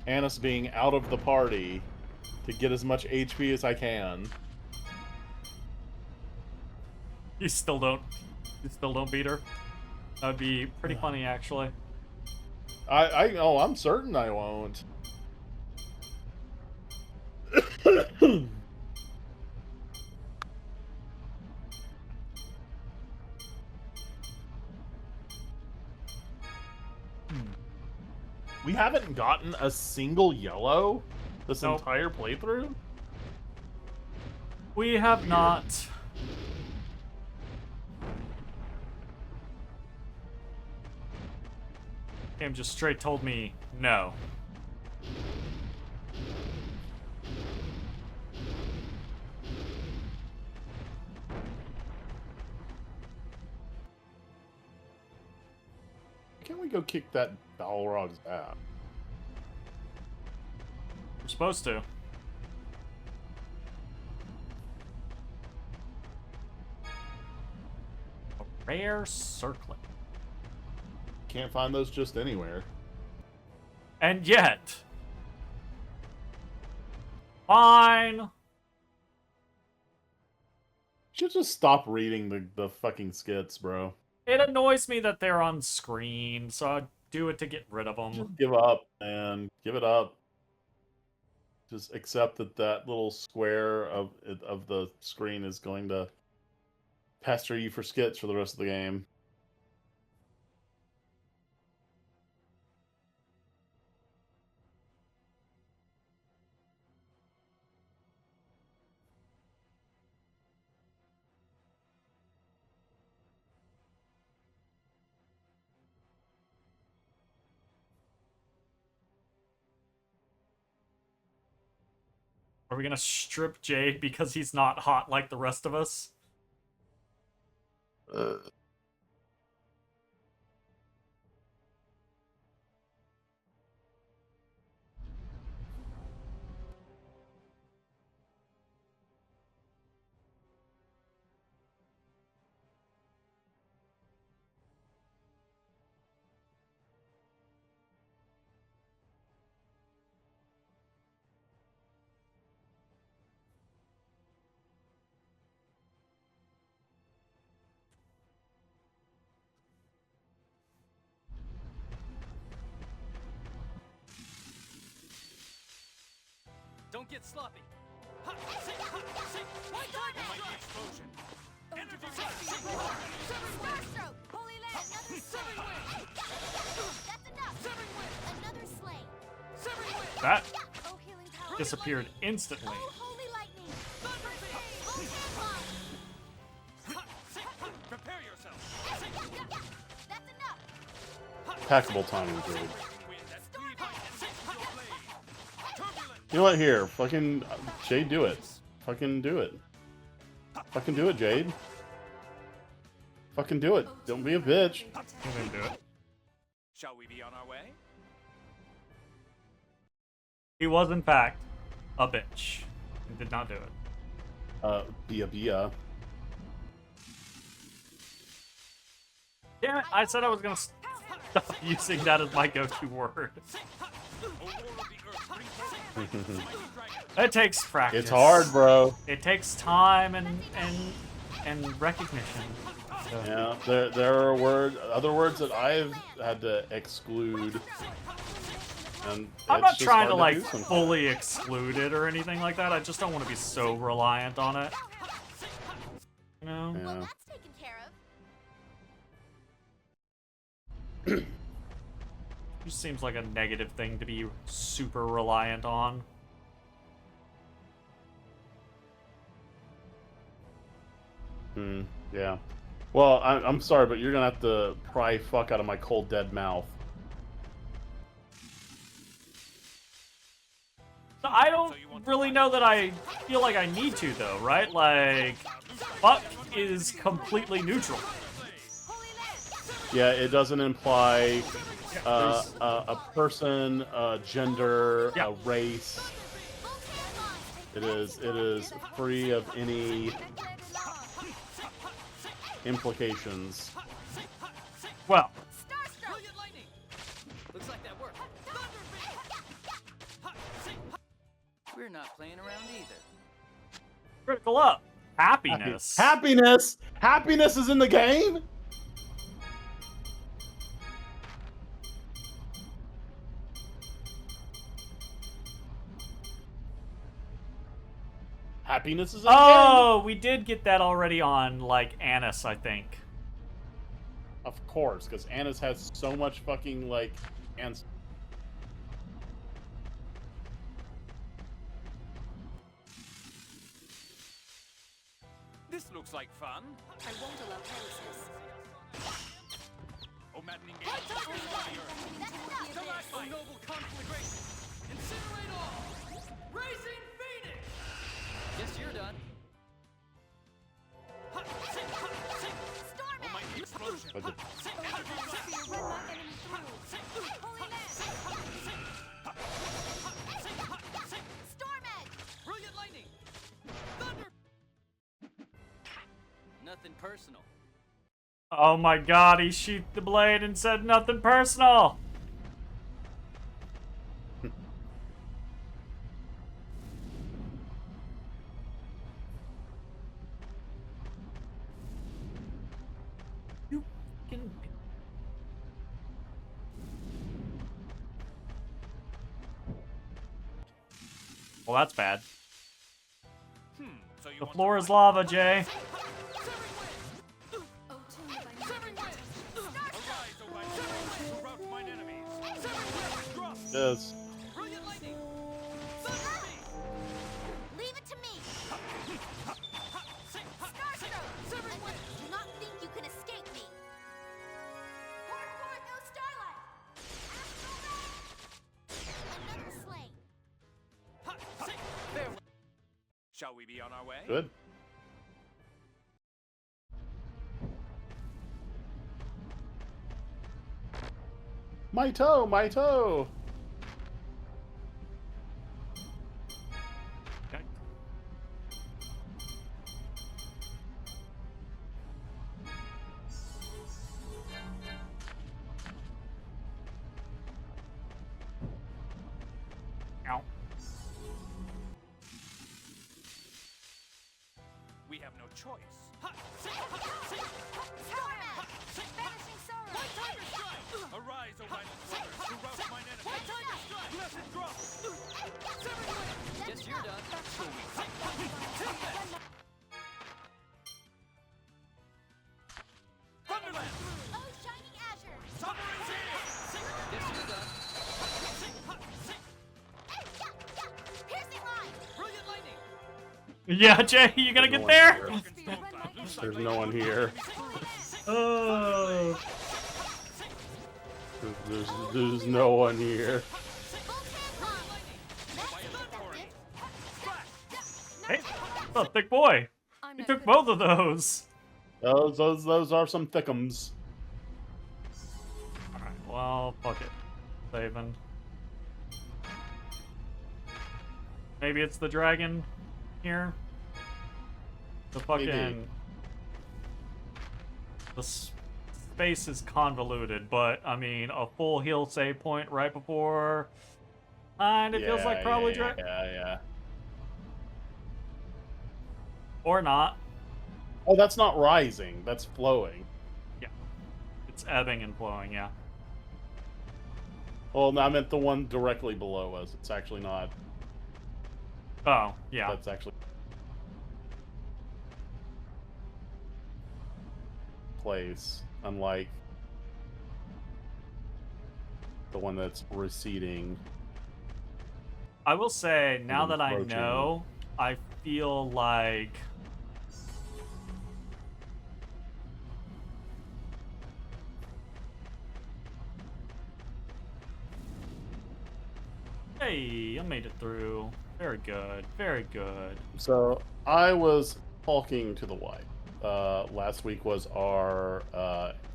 Annis being out of the party to get as much HP as I can. You still don't beat her? That'd be pretty funny, actually. I'm certain I won't. We haven't gotten a single yellow this Nope. entire playthrough? We have not. Game just straight told me no. Can't we go kick that Balrog's ass? We're supposed to. A rare circlet. Can't find those just anywhere. And yet... Fine. Should just stop reading the fucking skits, bro. It annoys me that they're on screen, so I do it to get rid of them. Just give up, man. Give it up. Just accept that that little square of the screen is going to pester you for skits for the rest of the game. Are we gonna strip Jade because he's not hot like the rest of us? Don't get sloppy. Ha, see, why not? There might be explosion. Energy Starstroke! Holy Land! Another slain! That's enough! Another slain! That Oh, healing power! disappeared instantly. Oh, holy lightning! Prepare yourself. That's enough! Impeccable timing, dude. You know what? Here, fucking Jade, do it. Fucking do it. Fucking do it, Jade. Fucking do it. Don't be a bitch. You didn't do it. Shall we be on our way? He was, in fact, a bitch. He did not do it. Bia. Damn it, I said I was gonna stop using that as my go-to word. It takes practice. It's hard, bro. It takes time and recognition. So. Yeah, there are other words that I've had to exclude. And I'm it's not just trying to hard like do sometimes. fully exclude it or anything like that. I just don't want to be so reliant on it. You know? Yeah. Well, that's taken care of. Just seems like a negative thing to be super reliant on. Yeah. Well, I'm sorry, but you're gonna have to pry fuck out of my cold dead mouth. I don't really know that I feel like I need to, though, right? Like, fuck is completely neutral. Yeah, it doesn't imply a person, gender, a race. It is free of any implications. Well, Looks like that worked. We're not playing around either. critical up. Happiness. Happiness! Happiness is in the game? Happiness is in the game? Oh, we did get that already on, like, Annis, I think. Of course, because Anna's has so much fucking, like, answer. This looks like fun. I won't allow carelessness. Oh, maddening game. Oh, noble conflagration. Incinerate all. Raising Phoenix. Guess you're done. Oh, my explosion. Okay. nothing personal. Oh my god, he sheathed the blade and said nothing personal! You fucking... Well, that's bad. So you The want floor to is fight? lava, Jay. Yes. Leave it to me! Starstroke! Do not think you can escape me! Pour forth, no starlight! Astral Ray! Another slain! Shall we be on our way? Good. My toe, my toe. Okay. Ow. We have no choice. Vanishing Sorrow! Arise, O violent waters, to rout mine enemies. Blessed drop! Guess you're done. Thunderland! Oh, Shining Azure! Submarine Guess you're done. Piercing Line! Brilliant lightning! Yeah, Jay, you gonna There's get no there? one here. There's no one here. Oh. There's no one here. Hey, oh, thick boy. He took both of those. Those are some thickums. Alright, well, fuck it. Saving. Maybe it's the dragon here? The fucking... Maybe. The space is convoluted, but, I mean, a full heal save point right before... And it feels like probably dragon. Yeah. Or not. Oh, that's not rising. That's flowing. Yeah. It's ebbing and flowing, yeah. Well, no, I meant the one directly below us. It's actually not. Oh, yeah. That's actually place, unlike the one that's receding. I will say, now that I Approaching. know, I feel like... Hey, I made it through. Very good, very good. So I was talking to the wife. Last week was our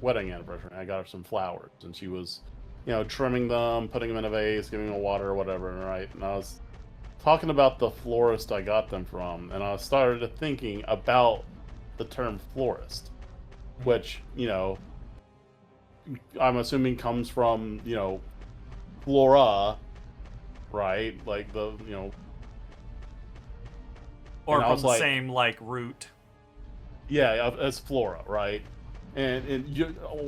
wedding anniversary. I got her some flowers, and she was, trimming them, putting them in a vase, giving them water or whatever, right? And I was talking about the florist I got them from, and I started thinking about the term florist, which, I'm assuming comes from, flora, right? Like the, Or and I from was the like- same, like, root. Yeah, as flora, right? And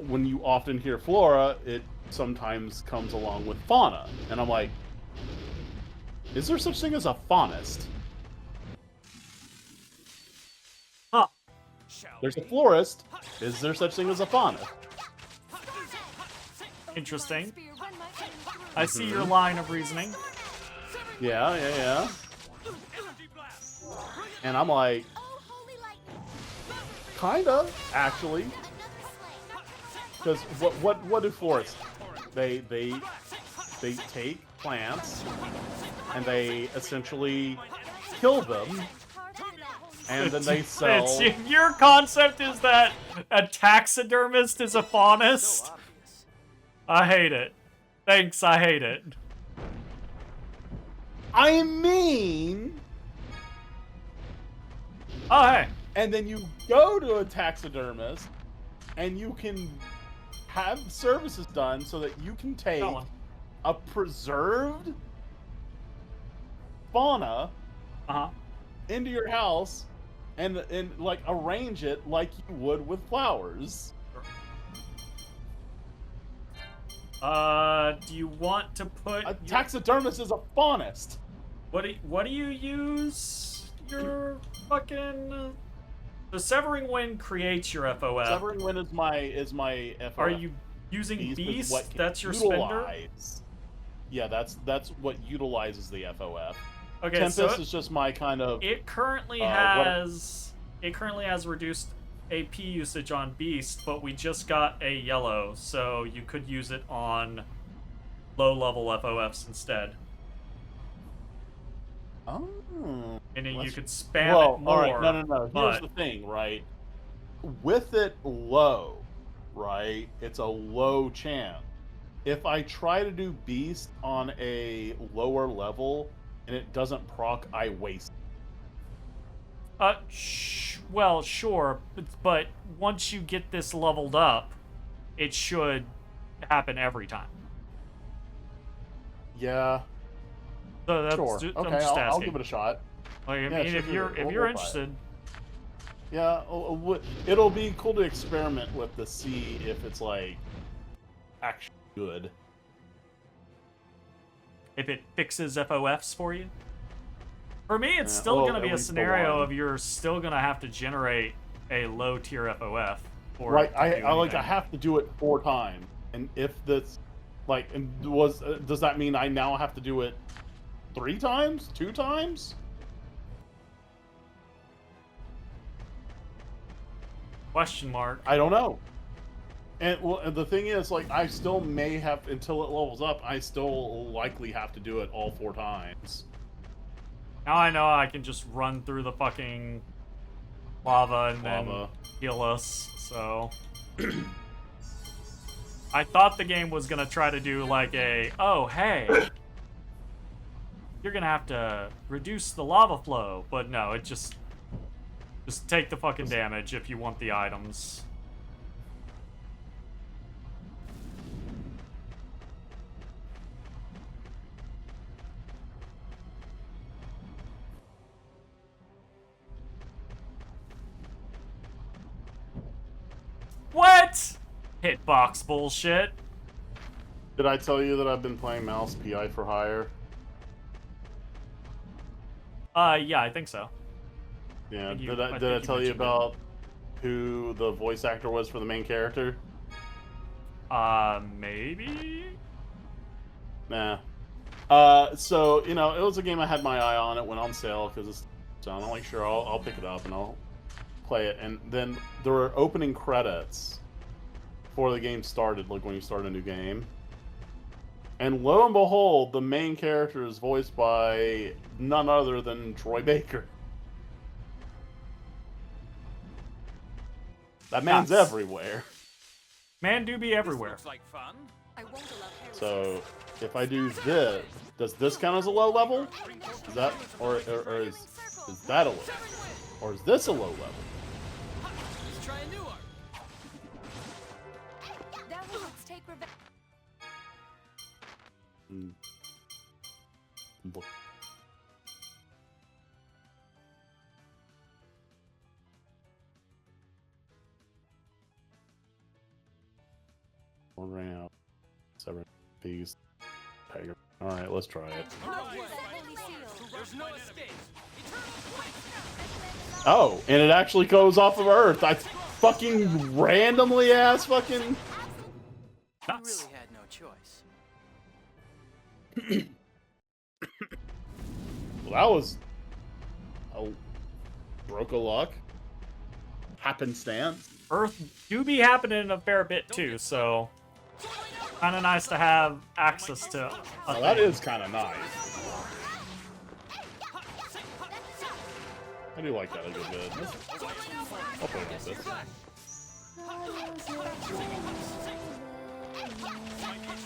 when you often hear flora, it sometimes comes along with fauna. And I'm like, is there such thing as a faunist? Huh. There's a florist. Is there such thing as a faunist? Interesting. I see your line of reasoning. Yeah. And I'm like, kinda, actually. Because what do florists? They take plants and they essentially kill them, and then they sell. Your concept is that a taxidermist is a faunist? I hate it. Thanks, I hate it. I mean, Oh, hey. And then you go to a taxidermist, and you can have services done so that you can take a preserved fauna into your house and like arrange it like you would with flowers. Do you want to put a taxidermist is a faunist? What do you use your fucking? The Severing Wind creates your FOF. Severing Wind is my FOF. Are you using Beast? That's your utilize. spender. Yeah, that's what utilizes the FOF. Okay, Tempest so is just my kind of. It currently has reduced AP usage on Beast, but we just got a yellow, so you could use it on low-level FOFs instead. Oh. And then you could spam it more. All right, no. Here's the thing, right? With it low, right? It's a low chance. If I try to do Beast on a lower level and it doesn't proc, I waste. Well, sure, but once you get this leveled up, it should happen every time. Yeah. So that's sure. I'm Okay, just I'll asking. give it a shot. Like, I Yeah, mean, sure, if you're we'll interested. Yeah, it'll be cool to experiment with to see if it's like actually good. If it fixes FOFs for you. For me, it's still going to be a scenario of you're still going to have to generate a low tier FOF. For Right, I have to do it 4 times, and if this, like, does that mean I now have to do it 3 times, 2 times? Question mark. I don't know. And well, the thing is, like, I still may have, until it levels up, I still likely have to do it all 4 times. Now I know I can just run through the fucking lava and then heal us, so... I thought the game was gonna try to do like a, oh, hey, you're gonna have to reduce the lava flow, but no, it just take the fucking damage if you want the items. What? Hitbox bullshit. Did I tell you that I've been playing Mouse PI for Hire? Yeah, I think so. Yeah, did I tell you about who the voice actor was for the main character? Maybe? Nah. So, you know, it was a game I had my eye on. It went on sale because it's done. I'm like, sure, I'll pick it up and I'll play it. And then there were opening credits before the game started, like when you start a new game. And lo and behold, the main character is voiced by none other than Troy Baker. That man's everywhere. Man do be everywhere. Looks like fun. So, if I do this, does this count as a low level? Is that, or is that a low? Or is this a low level? Let's try a new art. That one looks take revenge. Look. Around 7 piece. Alright, let's try it. There's no escape. Oh, and it actually goes off of Earth. I fucking randomly ass fucking. Nuts. You really had no choice. Well, that was a stroke of luck. Happenstance. Earth do be happening a fair bit too, so kind of nice to have access to. Oh, that is kind of nice. I do like that a good bit. I'll play with this.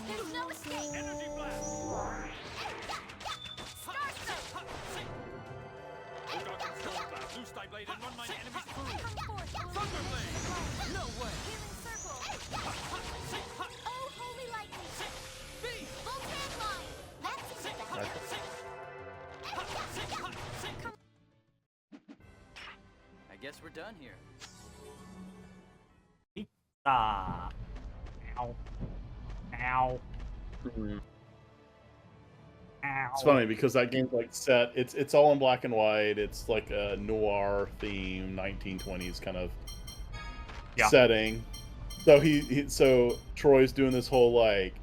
There's no escape. Guess we're done here. Ow. Ow. Ow. It's funny because that game's like set. It's all in black and white. It's like a noir theme, 1920s kind of setting. So so Troy's doing this whole like,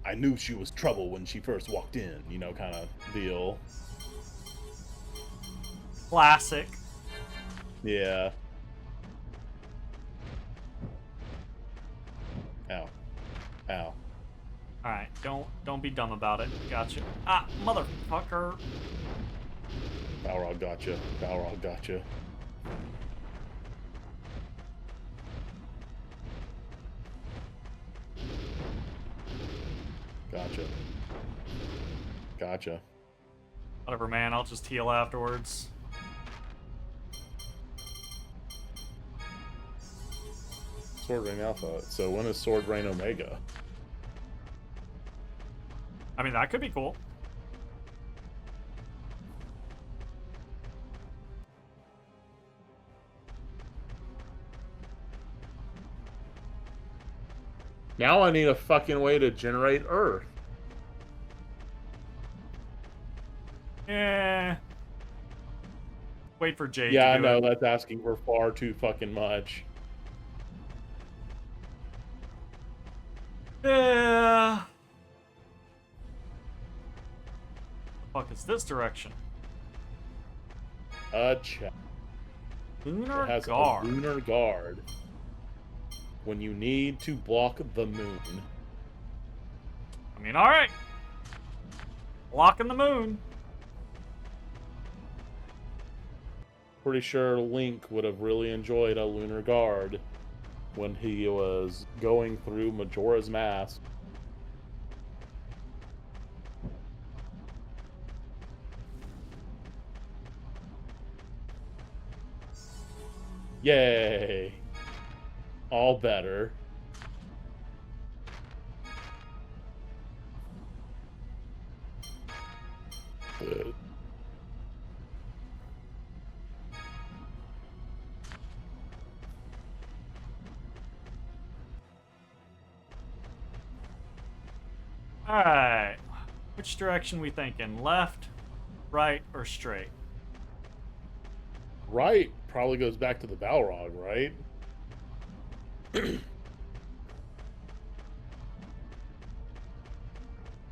I knew she was trouble when she first walked in, you know, kind of deal. Classic. Yeah. Ow. Ow. Alright, don't be dumb about it. Gotcha. Ah, motherfucker. Balrog gotcha. Balrog gotcha. Gotcha. Gotcha. Whatever, man. I'll just heal afterwards. Sword Rain Alpha. So when is Sword Rain Omega? I mean, that could be cool. Now I need a fucking way to generate Earth. Eh. Wait for Jade Yeah, to I do know, it. that's asking for far too fucking much. Yeah. The fuck is this direction? A check. Lunar It has guard. a lunar guard. When you need to block the moon. I mean, alright. Blocking the moon. Pretty sure Link would have really enjoyed a lunar guard when he was going through Majora's Mask. Yay! All better. Good. Alright. Which direction we thinking? Left, right, or straight? Right probably goes back to the Balrog, right?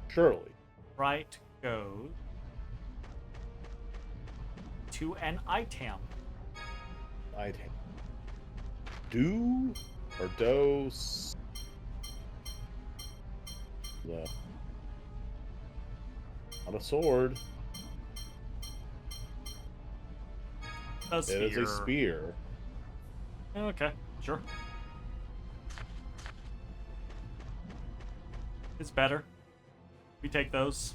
Surely. Right goes to an item. Item. Do or dose? No. Not a sword. A It is a spear. Okay, sure. It's better. We take those.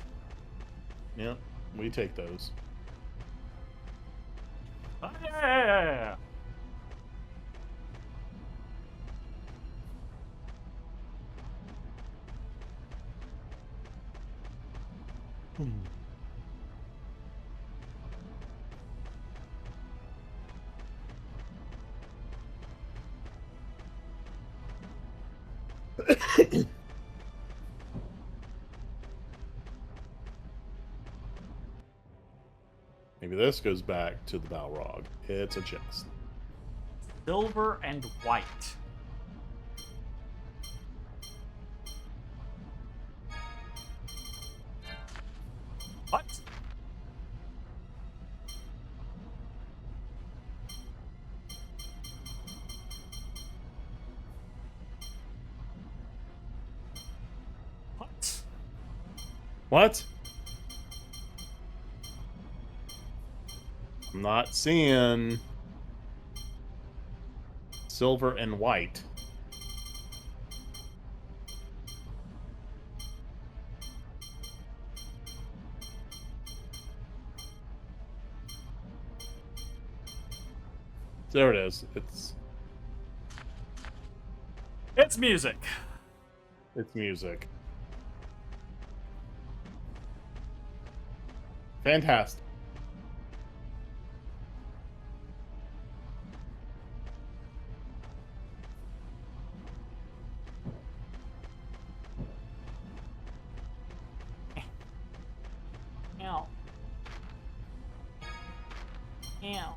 Yeah, we take those. Yeah. Maybe this goes back to the Balrog. It's a chest. Silver and white. What? What? What? I'm not seeing silver and white. There it is. It's music. It's music. Fantastic. Ow. Ow.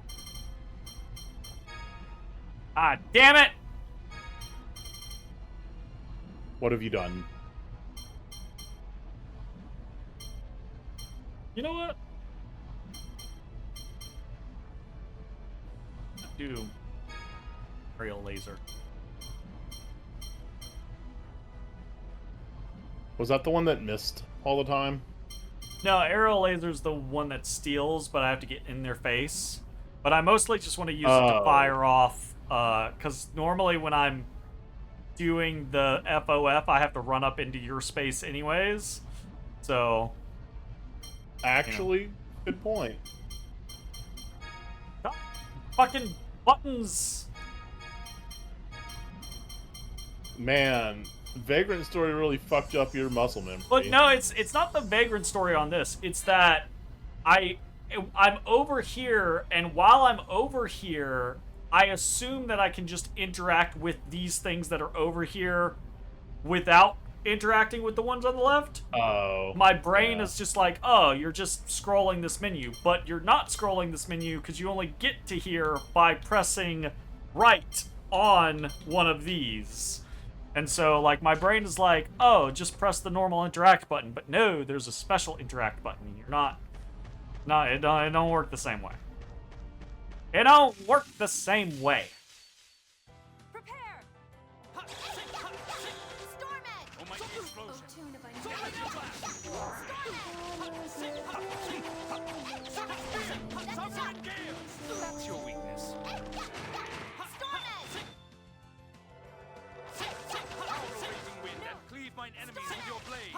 Ah, damn it! What have you done? You know what? Do aerial laser. Was that the one that missed all the time? No, aerial laser's the one that steals, but I have to get in their face. But I mostly just want to use it to fire off, because normally when I'm doing the FOF, I have to run up into your space anyways. So... Actually, good point. Oh, fucking buttons! Man, Vagrant Story really fucked up your muscle memory. But no, it's not the Vagrant Story on this. It's that I'm over here, and while I'm over here, I assume that I can just interact with these things that are over here without interacting with the ones on the left. Oh. My brain is just like, oh, you're just scrolling this menu, but you're not scrolling this menu because you only get to here by pressing right on one of these. And so, like, my brain is like, oh, just press the normal interact button. But no, there's a special interact button. You're not... No, it don't work the same way. It don't work the same way. Prepare! That's your weakness. Raging wind and cleave mine enemies with your blade.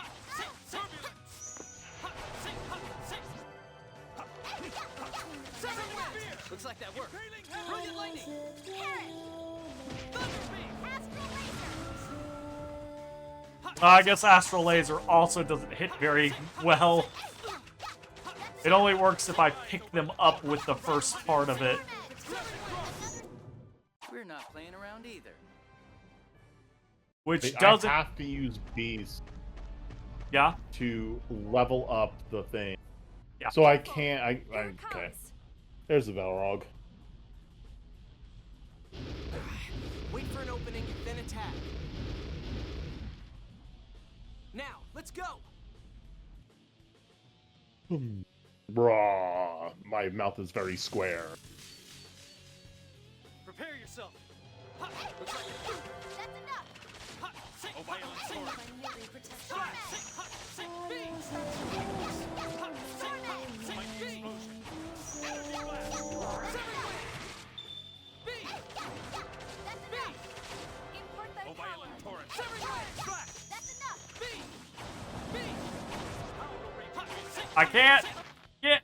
Looks like that worked. Brilliant lightning! I guess Astral Laser also doesn't hit very well. It only works if I pick them up with the first part of it. We're not playing around either. Which I doesn't... have to use bees. Yeah? To level up the thing. Yeah. So I can't... okay. There's the Balrog. Wait for an opening, then attack. Now, let's go! Brah. My mouth is very square. Prepare yourself. That's enough! Oh, violent sword. Import thy power! Torrent. I can't get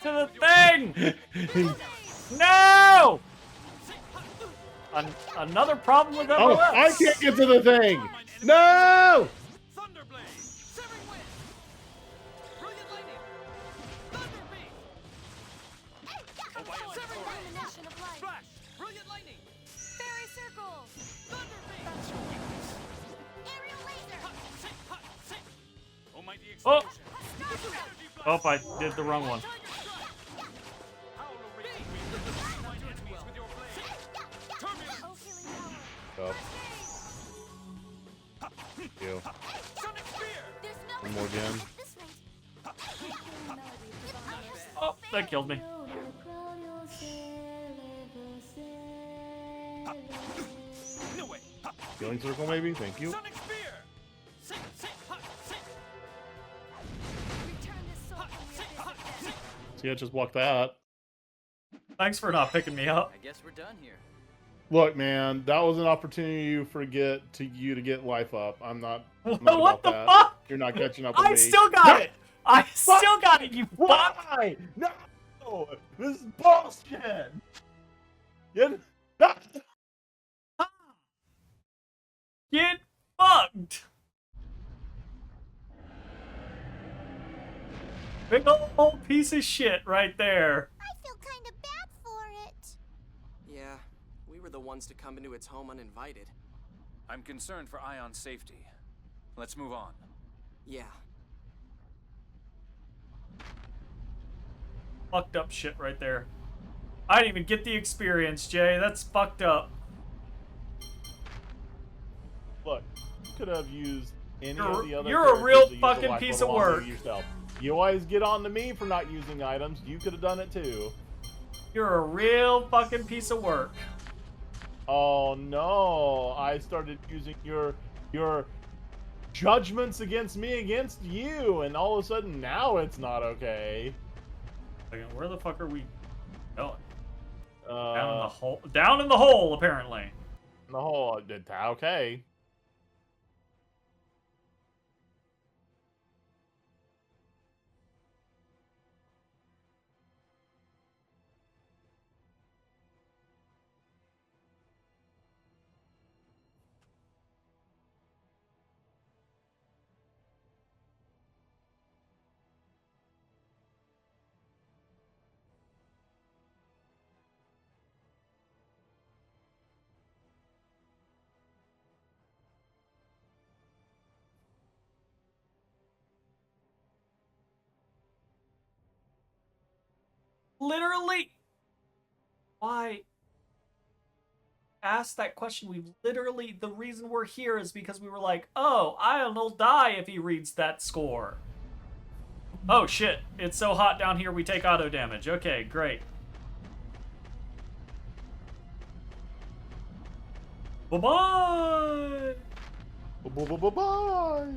to the thing! No! Another problem with FOS. Oh, I can't get to the thing! No! Brilliant lightning. Fairy circles! That's your weakness. Aerial laser! Almighty Oh! explosion. Oh, I did the wrong one. Oh. You. One more again. Oh, that killed me. Healing circle, maybe? Thank you. See, I just blocked that. Thanks for not picking me up. I guess we're done here. Look, man, that was an opportunity you to get life up. I'm not What about the that. fuck? You're not catching up with me. I still got it! I still got it, you fuck! Why? No! This is bullshit! Get... Get fucked! Big old piece of shit right there. I feel kind of bad for it. Yeah, we were the ones to come into its home uninvited. I'm concerned for Ion's safety. Let's move on. Yeah. fucked up shit right there. I didn't even get the experience, Jay. That's fucked up. Look, you could have used any of the other. You're a real characters to use the fucking life piece level of on work. Yourself. You always get on to me for not using items. You could have done it too. You're a real fucking piece of work. Oh no! I started using your judgments against me against you, and all of a sudden now it's not okay. Where the fuck are we going? Down in the hole. Down in the hole, apparently. In the hole. Okay. Literally. Why? Ask that question. We literally, the reason we're here is because we were like, oh, Ion'll die if he reads that score. Oh shit, it's so hot down here we take auto damage. Okay, great. Bye-bye! Bye-bye!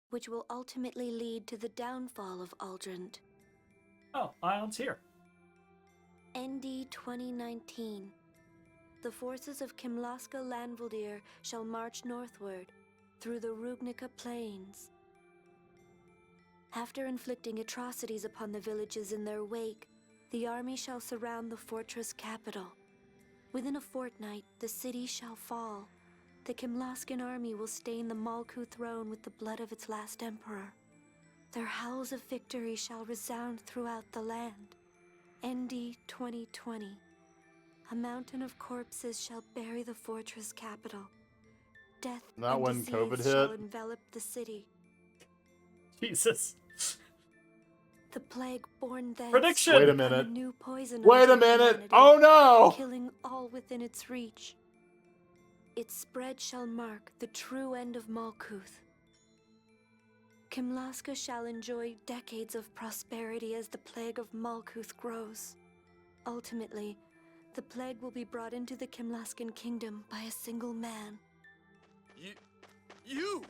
Which will ultimately lead to the downfall of Aldrant. Oh, Ion's here. ND 2019. The forces of Kimlaska Lanvaldir shall march northward through the Rugnica Plains. After inflicting atrocities upon the villages in their wake, the army shall surround the fortress capital. Within a fortnight, the city shall fall. The Kimlaskan army will stain the Malku throne with the blood of its last emperor. Their howls of victory shall resound throughout the land. ND 2020. A mountain of corpses shall bury the fortress capital. Death Not and when disease COVID shall hit. envelop the city. Jesus. The plague born thence Prediction! will Wait a become minute. new poison Wait a unto minute. humanity, Oh no! killing all within its reach. Its spread shall mark the true end of Malkuth. Kimlaska shall enjoy decades of prosperity as the plague of Malkuth grows. Ultimately, the plague will be brought into the Kimlaskan kingdom by a single man. You!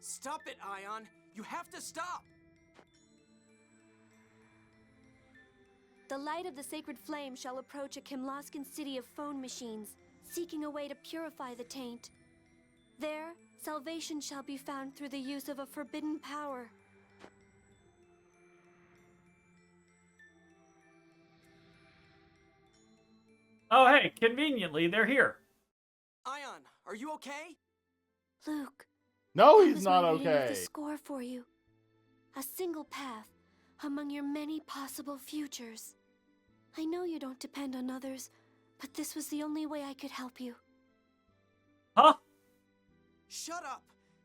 Stop it, Ion! You have to stop! The light of the sacred flame shall approach a Kimlaskan city of phone machines, seeking a way to purify the taint. There, salvation shall be found through the use of a forbidden power. Oh, hey, conveniently, they're here. Ion, are you okay? Luke, No, that he's was not my reading of okay. the score for you. A single path among your many possible futures. I know you don't depend on others, but this was the only way I could help you. Huh? Shut up!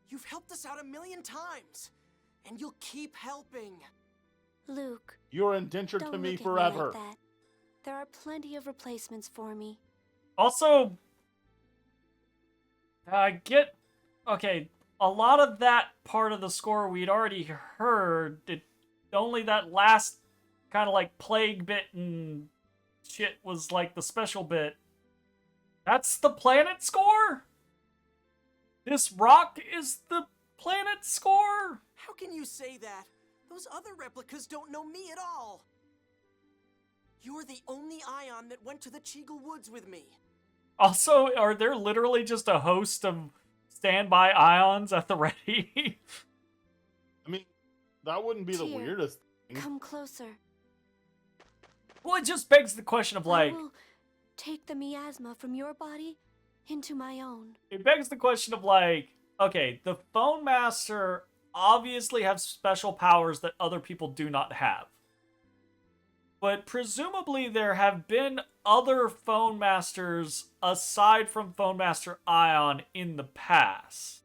You've helped us out 1,000,000 times! And you'll keep helping! Luke, You're indentured don't to me look at forever. Me like that. There are plenty of replacements for me. Also, okay, a lot of that part of the score we'd already heard. Only that last kind of like plague bit and shit was like the special bit. That's the planet score? This rock is the planet score? How can you say that? Those other replicas don't know me at all! You're the only Ion that went to the Cheagle Woods with me. Also, are there literally just a host of standby ions at the ready. I mean, that wouldn't be the Tyr, weirdest thing. Come closer. Well, it just begs the question of, like... I will take the miasma from your body into my own. It begs the question of, like... Okay, the Phone Master obviously has special powers that other people do not have. But presumably there have been other Phone Masters aside from Phone Master Ion in the past.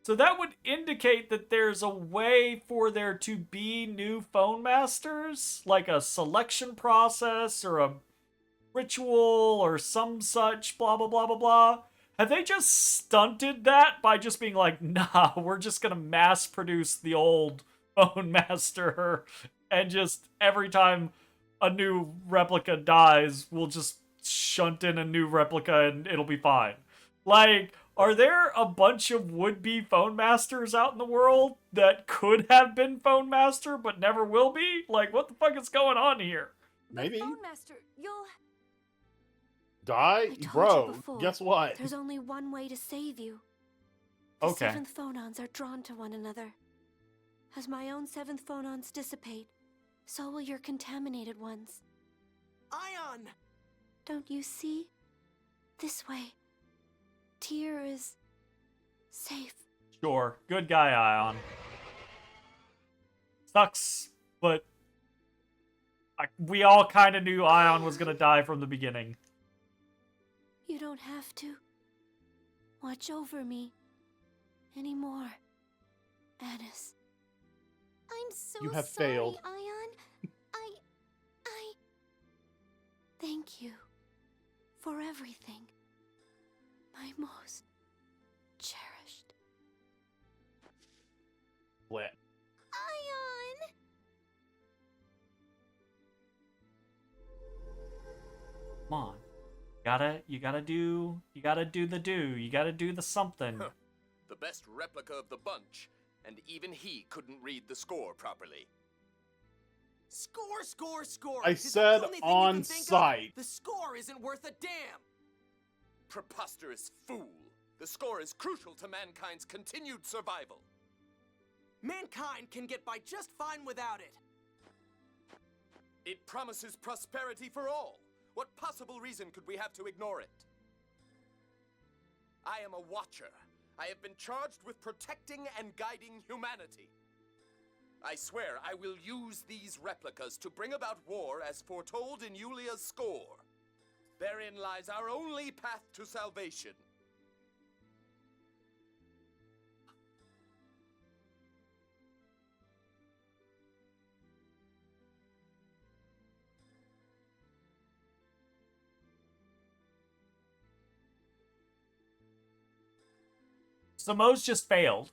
So that would indicate that there's a way for there to be new Phone Masters, like a selection process or a ritual or some such, blah, blah, blah, blah, blah. Have they just stunted that by just being like, nah, we're just gonna mass produce the old Phone Master, and just every time a new replica dies, we'll just shunt in a new replica and it'll be fine? Like, are there a bunch of would-be Phone Masters out in the world that could have been Phone Master but never will be? Like, what the fuck is going on here? Maybe. Phone Master, you'll... Die? I told Bro, you before, guess what? There's only one way to save you. The Okay. seventh phonons are drawn to one another. As my own seventh phonons dissipate, so will your contaminated ones. Ion! Don't you see? This way. Tyr is... safe. Sure, good guy, Ion. Sucks, but we all kind of knew Ion was gonna die from the beginning. You don't have to watch over me anymore, Anis. I'm so You have sorry, failed. Ion. I... Thank you for everything, my most cherished. Lit. Ion! Come on. You gotta do the do. You gotta do the something. The best replica of the bunch, and even he couldn't read the score properly. Score, score, score! I Is that said the only thing you on can think of? site. The score isn't worth a damn! Preposterous fool. The score is crucial to mankind's continued survival. Mankind can get by just fine without it. It promises prosperity for all. What possible reason could we have to ignore it? I am a watcher. I have been charged with protecting and guiding humanity. I swear I will use these replicas to bring about war as foretold in Yulia's score. Therein lies our only path to salvation. So Mo's just failed.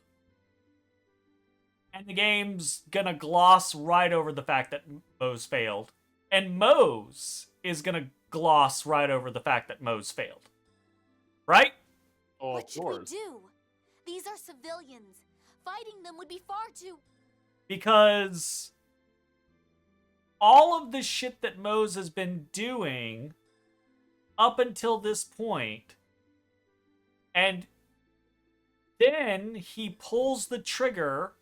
And the game's gonna gloss right over the fact that Mo's failed. And Mo's is gonna gloss right over the fact that Mo's failed. Right? Oh, What should we do? These are civilians. Fighting them would be far too... Because all of the shit that Mo's has been doing up until this point, and then he pulls the trigger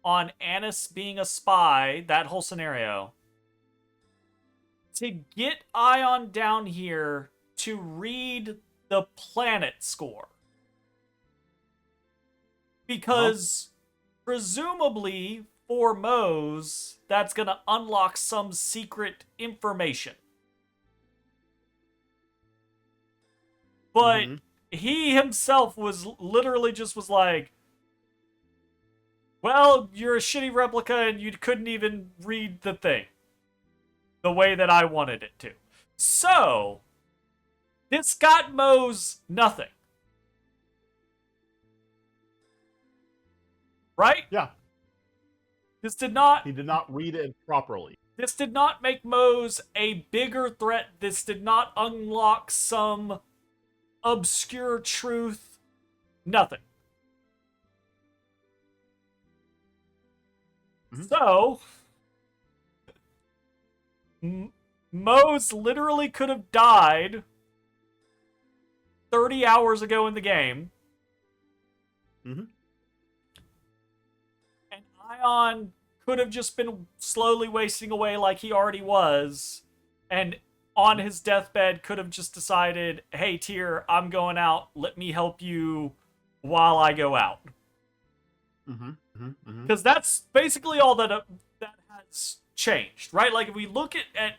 on Anis being a spy, that whole scenario, to get Ion down here to read the planet score. Because presumably for Mo's, that's going to unlock some secret information. But he himself was literally just was like, well, you're a shitty replica and you couldn't even read the thing the way that I wanted it to. So, this got Mo's nothing. Right? Yeah. This did not... He did not read it properly. This did not make Mo's a bigger threat. This did not unlock some obscure truth. Nothing. So, Mo's literally could have died 30 hours ago in the game, Mm-hmm. And Ion could have just been slowly wasting away like he already was, and on his deathbed could have just decided, hey, Tyr, I'm going out. Let me help you while I go out. Mm-hmm. Mm-hmm. Because that's basically all that has changed, right? Like, if we look at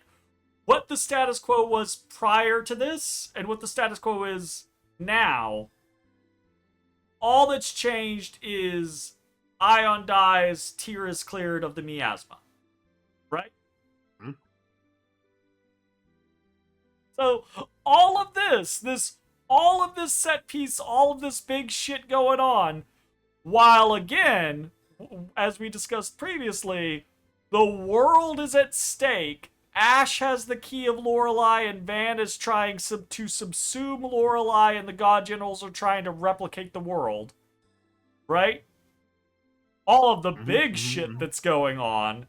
what the status quo was prior to this and what the status quo is now, all that's changed is Ion dies, Tyr is cleared of the miasma. Right? Mm-hmm. So, all of this set piece, all of this big shit going on, while again, as we discussed previously, the world is at stake. Ash has the key of Lorelei, and Van is trying to subsume Lorelei, and the God Generals are trying to replicate the world. Right? All of the big shit that's going on.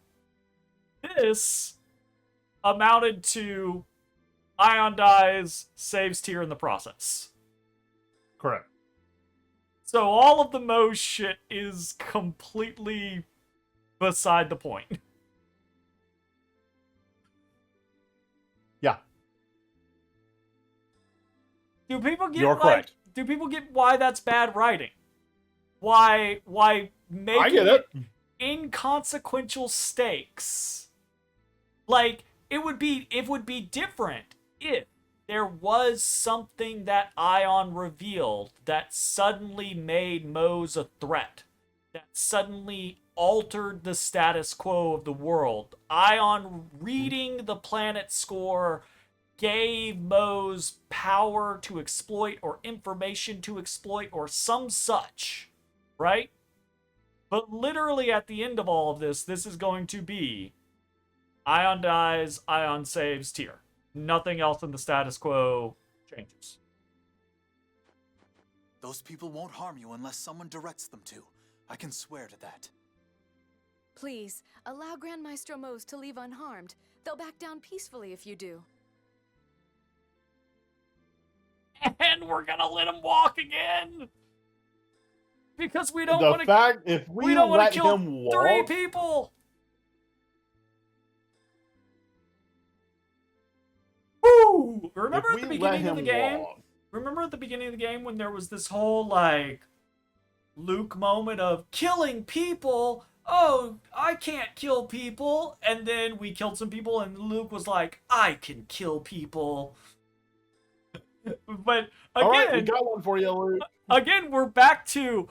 This amounted to Ion dies, saves Tyr in the process. Correct. So all of the Moe shit is completely beside the point. Yeah. Do people get You're correct. Do people get why that's bad writing? Why making I get it. Inconsequential stakes? Like, it would be different if there was something that Ion revealed that suddenly made Moe's a threat, that suddenly altered the status quo of the world. Ion reading the planet score gave Moe's power to exploit or information to exploit or some such, right? But literally at the end of all of this is going to be Ion dies, Ion saves Tyr. Nothing else in the status quo changes. Those people won't harm you unless someone directs them to. I can swear to that. Please, allow Grand Maestro Mose to leave unharmed. They'll back down peacefully if you do. And we're gonna let him walk again! Because we don't The want to... fact, if we don't want let to kill him walk... 3 people! Woo! Remember at the beginning of the game? Remember at the beginning of the game when there was this whole, like, Luke moment of killing people? Oh, I can't kill people. And then we killed some people and Luke was like, I can kill people. But again, all right, we got one for you, Luke. Again, we're back to,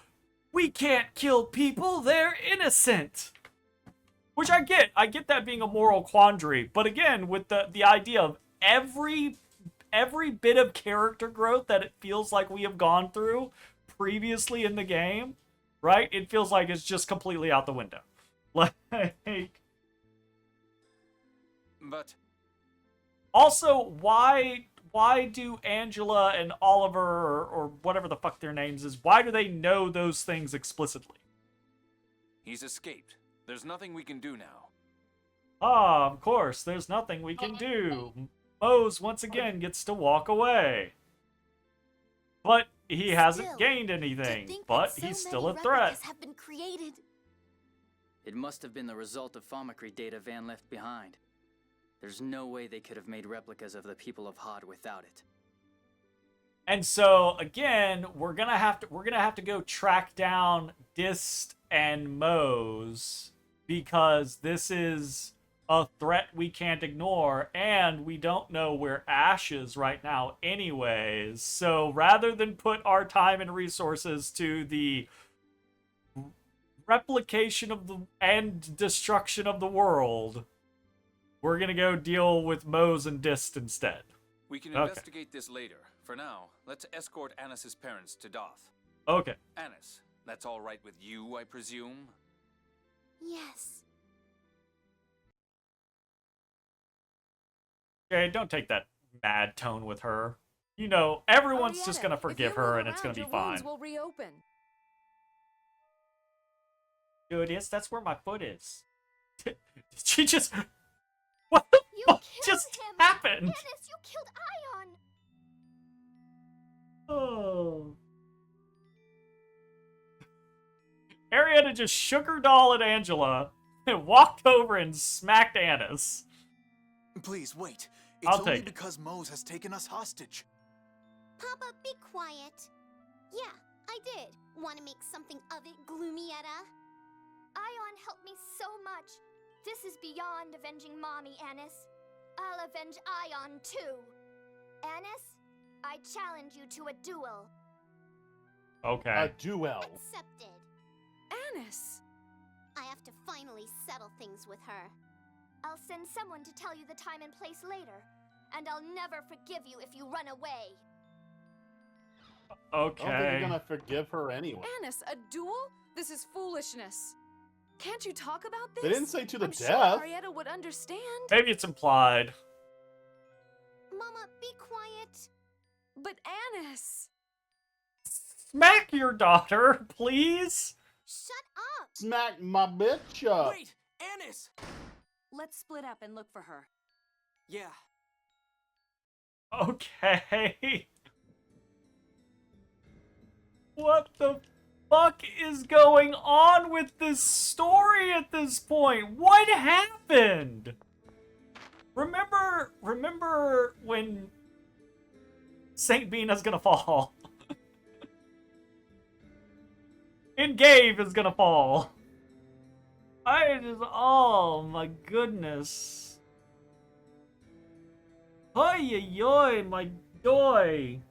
we can't kill people, they're innocent. Which I get that being a moral quandary. But again, with the idea of every bit of character growth that it feels like we have gone through previously in the game, right? It feels like it's just completely out the window. Like, but also, why do Angela and Oliver or whatever the fuck their names is, why do they know those things explicitly? He's escaped. There's nothing we can do now. Ah, of course, there's nothing we can do. Mose once again gets to walk away. But he hasn't gained anything, but he's still a threat. Have been created. It must have been the result of Thaumacrine data Van left behind. There's no way they could have made replicas of the people of Hod without it. And so again, we're gonna have to go track down Dist and Mose because this is a threat we can't ignore, and we don't know where Ash is right now anyways. So rather than put our time and resources to the replication of and destruction of the world, we're gonna go deal with Mose and Dist instead. We can investigate this later. For now, let's escort Annis's parents to Doth. Okay. Annis, that's all right with you, I presume? Yes. Okay, don't take that mad tone with her. You know, everyone's just gonna forgive her and it's gonna be fine. Will reopen. Dude, yes, that's where my foot is. Did she just... What the fuck just happened? Dennis, you killed Ion! Oh. Arietta just shook her doll at Angela and walked over and smacked Annis. Please, wait. I'll It's only take it. because Mose has taken us hostage. Papa, be quiet. Yeah, I did. Want to make something of it, Gloomietta? Ion helped me so much. This is beyond avenging Mommy, Annis. I'll avenge Ion, too. Annis, I challenge you to a duel. Okay. A duel. Accepted. Annis! I have to finally settle things with her. I'll send someone to tell you the time and place later. And I'll never forgive you if you run away. Okay. I don't think you're gonna forgive her anyway. Annis, a duel? This is foolishness. Can't you talk about this? They didn't say to the I'm death. sure Arietta would understand. Maybe it's implied. Mama, be quiet. But Annis! Smack your daughter, please. Shut up. Smack my bitch up. Wait, Annis! Let's split up and look for her. Yeah. Okay. What the fuck is going on with this story at this point? What happened? Remember when Saint Bina's gonna fall? And Gabe is gonna fall. Oh my goodness. Oy, oy, my doy.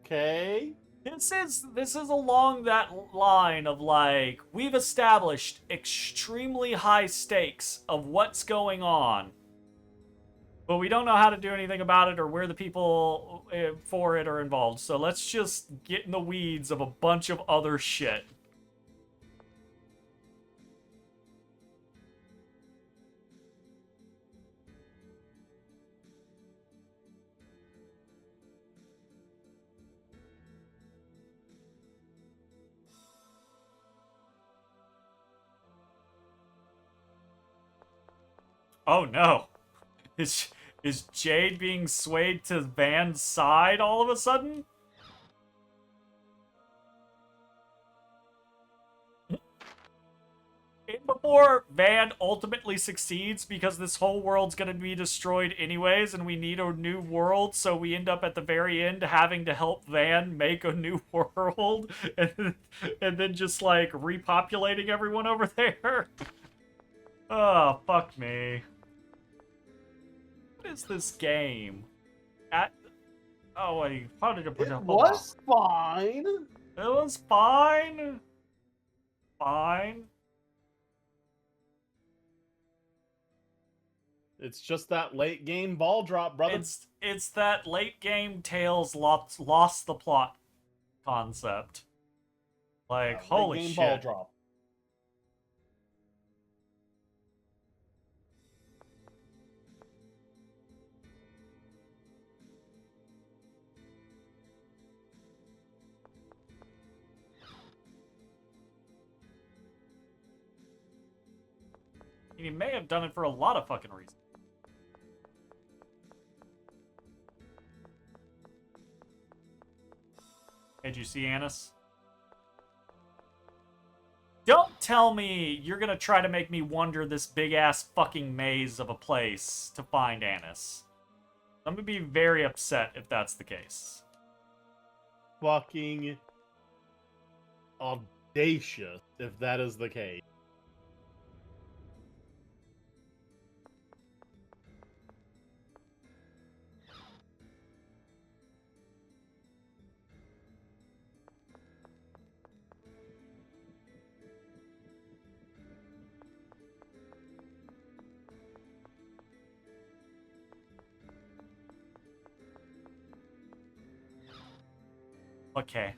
Okay. This is along that line of like, we've established extremely high stakes of what's going on, but we don't know how to do anything about it or where the people for it are involved. So let's just get in the weeds of a bunch of other shit. Oh no. Is Jade being swayed to Van's side all of a sudden? And before Van ultimately succeeds, because this whole world's gonna be destroyed anyways, and we need a new world, so we end up at the very end having to help Van make a new world, and then just like repopulating everyone over there. Oh, fuck me. What is this game? Oh wait, how did it put It up? was fine. It was fine. Fine. It's just that late game ball drop, brother. It's that late game Tails lost the plot concept. Like, holy late game shit. ball drop. He may have done it for a lot of fucking reasons. Did you see Annis? Don't tell me you're gonna try to make me wander this big-ass fucking maze of a place to find Annis. I'm gonna be very upset if that's the case. Fucking audacious if that is the case. Okay.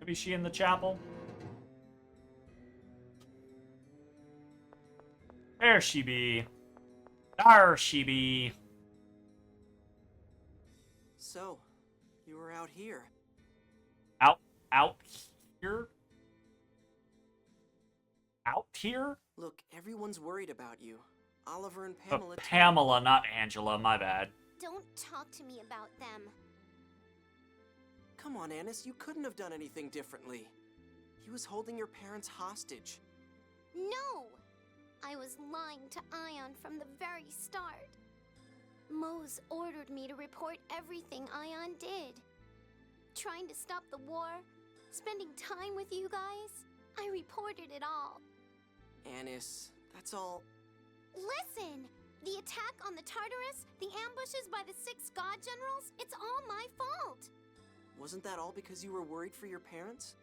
Maybe she in the chapel? There she be. There she be. So, you were out here. Out here? Out here? Look, everyone's worried about you. Oliver and Pamela. Pamela, not Angela, my bad. Don't talk to me about them. Come on, Annis, you couldn't have done anything differently. He was holding your parents hostage. No! I was lying to Ion from the very start. Mose ordered me to report everything Ion did. Trying to stop the war, spending time with you guys, I reported it all. Annis, that's all. Listen! The attack on the Tartarus, the ambushes by the 6 god generals, it's all my fault! Wasn't that all because you were worried for your parents?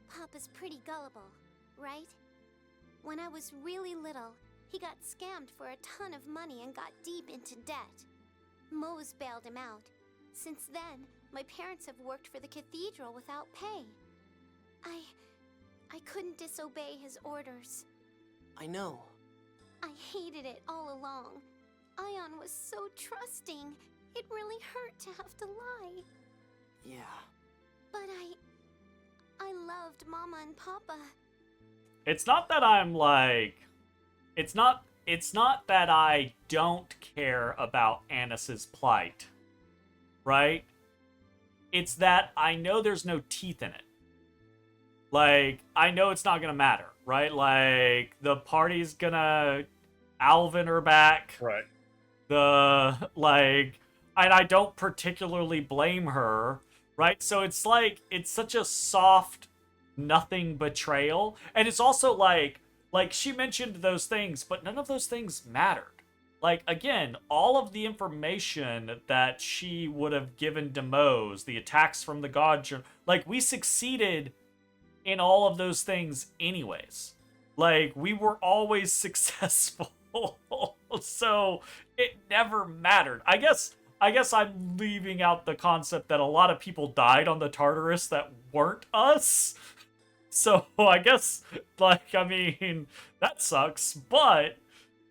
Papa's pretty gullible, right? When I was really little, he got scammed for a ton of money and got deep into debt. Mose bailed him out. Since then, my parents have worked for the cathedral without pay. I couldn't disobey his orders. I know. I hated it all along. Ion was so trusting. It really hurt to have to lie. Yeah. But I loved Mama and Papa. It's not that I'm like... It's not that I don't care about Annis's plight, right? It's that I know there's no teeth in it. Like, I know it's not gonna matter, right? Like, the party's gonna Alvin her back. Right. And I don't particularly blame her, right? So it's like, it's such a soft, nothing betrayal. And it's also like she mentioned those things, but none of those things mattered. Like, again, all of the information that she would have given to Mose, the attacks from the God, like, we succeeded in all of those things anyways. Like, we were always successful. So it never mattered. I guess I'm leaving out the concept that a lot of people died on the Tartarus that weren't us. So I guess, like, I mean, that sucks. But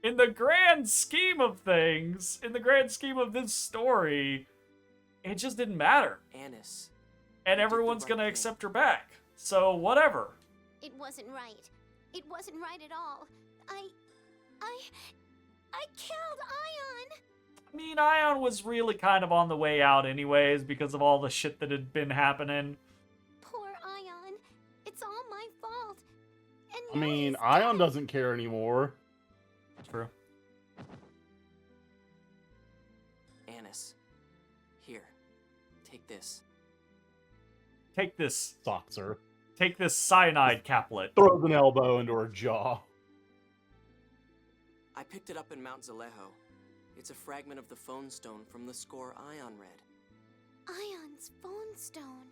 in the grand scheme of things, in the grand scheme of this story, it just didn't matter. Annis. And everyone's gonna accept her back. So whatever. It wasn't right. It wasn't right at all. I killed Ion! I mean, Ion was really kind of on the way out anyways because of all the shit that had been happening. Poor Ion. It's all my fault. And I mean, Ion doesn't care anymore. True. Annis. Here. Take this. Take this. Soxer. Take this cyanide caplet. Throws an elbow into her jaw. I picked it up in Mount Zalejo. It's a fragment of the phone stone from the score Ion read. Ion's phone stone.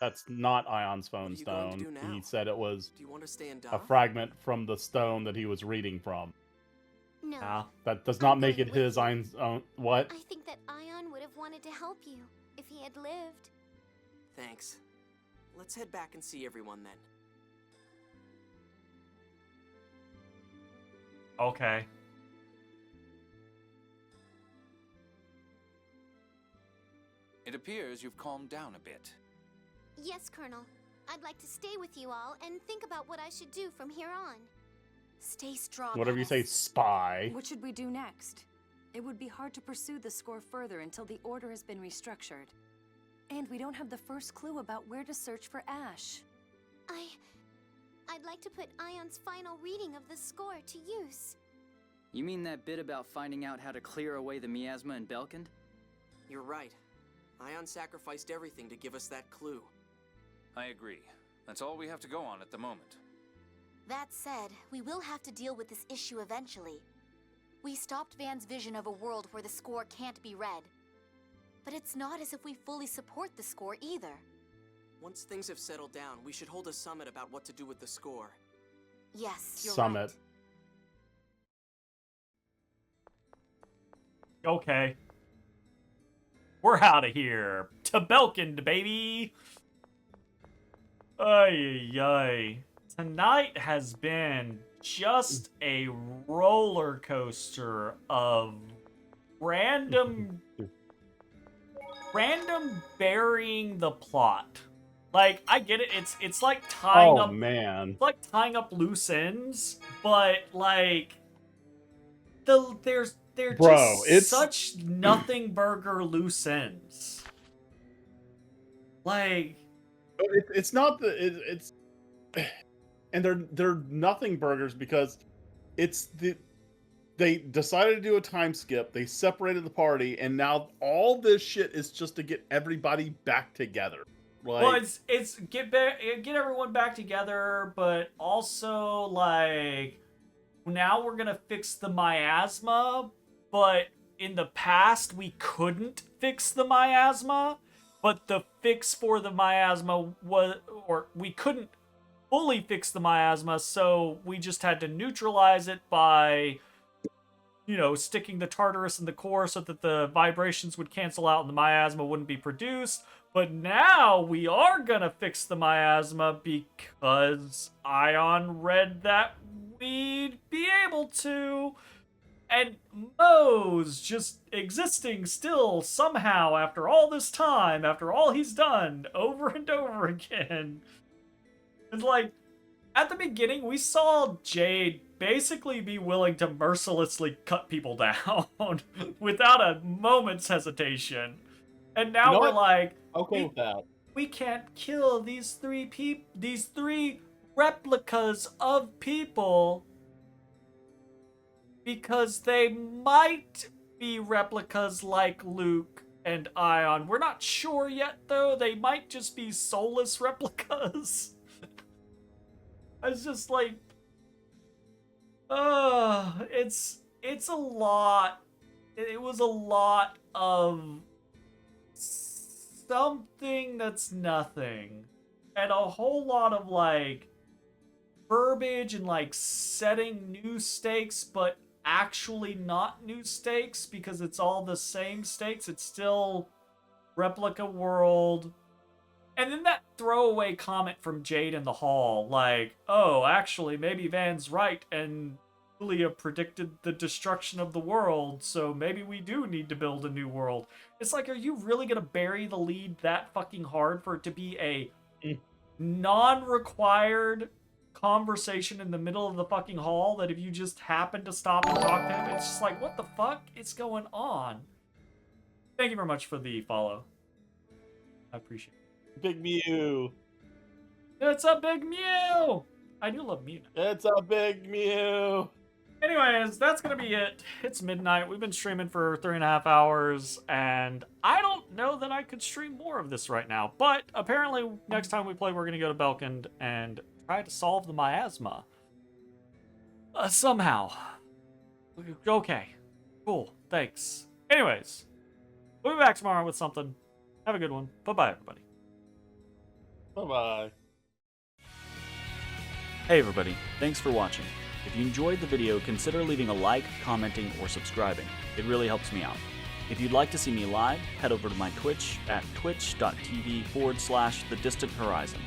That's not Ion's phone What are you going to stone. do now? He said it was Do you want to stay and a fragment from the stone that he was reading from. No. That does not make it his Ion's own. What? I think that Ion would have wanted to help you if he had lived. Thanks. Let's head back and see everyone then. Okay. It appears you've calmed down a bit. Yes, Colonel. I'd like to stay with you all and think about what I should do from here on. Stay strong. Whatever you say, spy. What should we do next? It would be hard to pursue the score further until the order has been restructured. And we don't have the first clue about where to search for Ash. I'd like to put Ion's final reading of the score to use. You mean that bit about finding out how to clear away the miasma in Belkand? You're right. Ion sacrificed everything to give us that clue. I agree. That's all we have to go on at the moment. That said, we will have to deal with this issue eventually. We stopped Van's vision of a world where the score can't be read. But it's not as if we fully support the score either. Once things have settled down, we should hold a summit about what to do with the score. Yes, you're Summit. right. Okay. We're out of here. To Belkand, baby! Ay, ay. Tonight has been just a roller coaster of random burying the plot. Like, I get it. It's like tying up. Man. It's like tying up loose ends, but like, they're Bro, just it's such nothing burger loose ends. Like, it's not it's and they're nothing burgers because they decided to do a time skip, they separated the party, and now all this shit is just to get everybody back together. Like, well, it's get everyone back together, but also like now we're gonna fix the miasma, but in the past we couldn't fix the miasma, but the fix for the miasma was, or we couldn't fully fix the miasma, so we just had to neutralize it by, you know, sticking the Tartarus in the core so that the vibrations would cancel out and the miasma wouldn't be produced. But now we are gonna fix the miasma because Ion read that we'd be able to. And Mo's just existing still somehow after all this time, after all he's done over and over again. It's like, at the beginning, we saw Jade basically be willing to mercilessly cut people down without a moment's hesitation. And now you know we're what? like, okay with that. We can't kill these three replicas of people because they might be replicas like Luke and Ion. We're not sure yet, though. They might just be soulless replicas. It's just like, it's a lot. It was a lot of something that's nothing, and a whole lot of like verbiage and like setting new stakes, but actually not new stakes because it's all the same stakes. It's still replica world. And then that throwaway comment from Jade in the hall, like, oh, actually, maybe Van's right, and Julia predicted the destruction of the world, so maybe we do need to build a new world. It's like, are you really gonna bury the lead that fucking hard for it to be a non-required conversation in the middle of the fucking hall that if you just happen to stop and talk to him, it's just like, what the fuck is going on? Thank you very much for the follow. I appreciate it. Big Mew. It's a big Mew! I do love Mew. It's a big Mew. Anyways, that's gonna be it. It's midnight. We've been streaming for 3.5 hours, and I don't know that I could stream more of this right now. But apparently, next time we play, we're gonna go to Belkand and try to solve the miasma. Somehow. Okay. Cool. Thanks. Anyways, we'll be back tomorrow with something. Have a good one. Bye-bye, everybody. Bye-bye. Hey everybody, thanks for watching. If you enjoyed the video, consider leaving a like, commenting, or subscribing. It really helps me out. If you'd like to see me live, head over to my Twitch at twitch.tv/thedistanthorizon.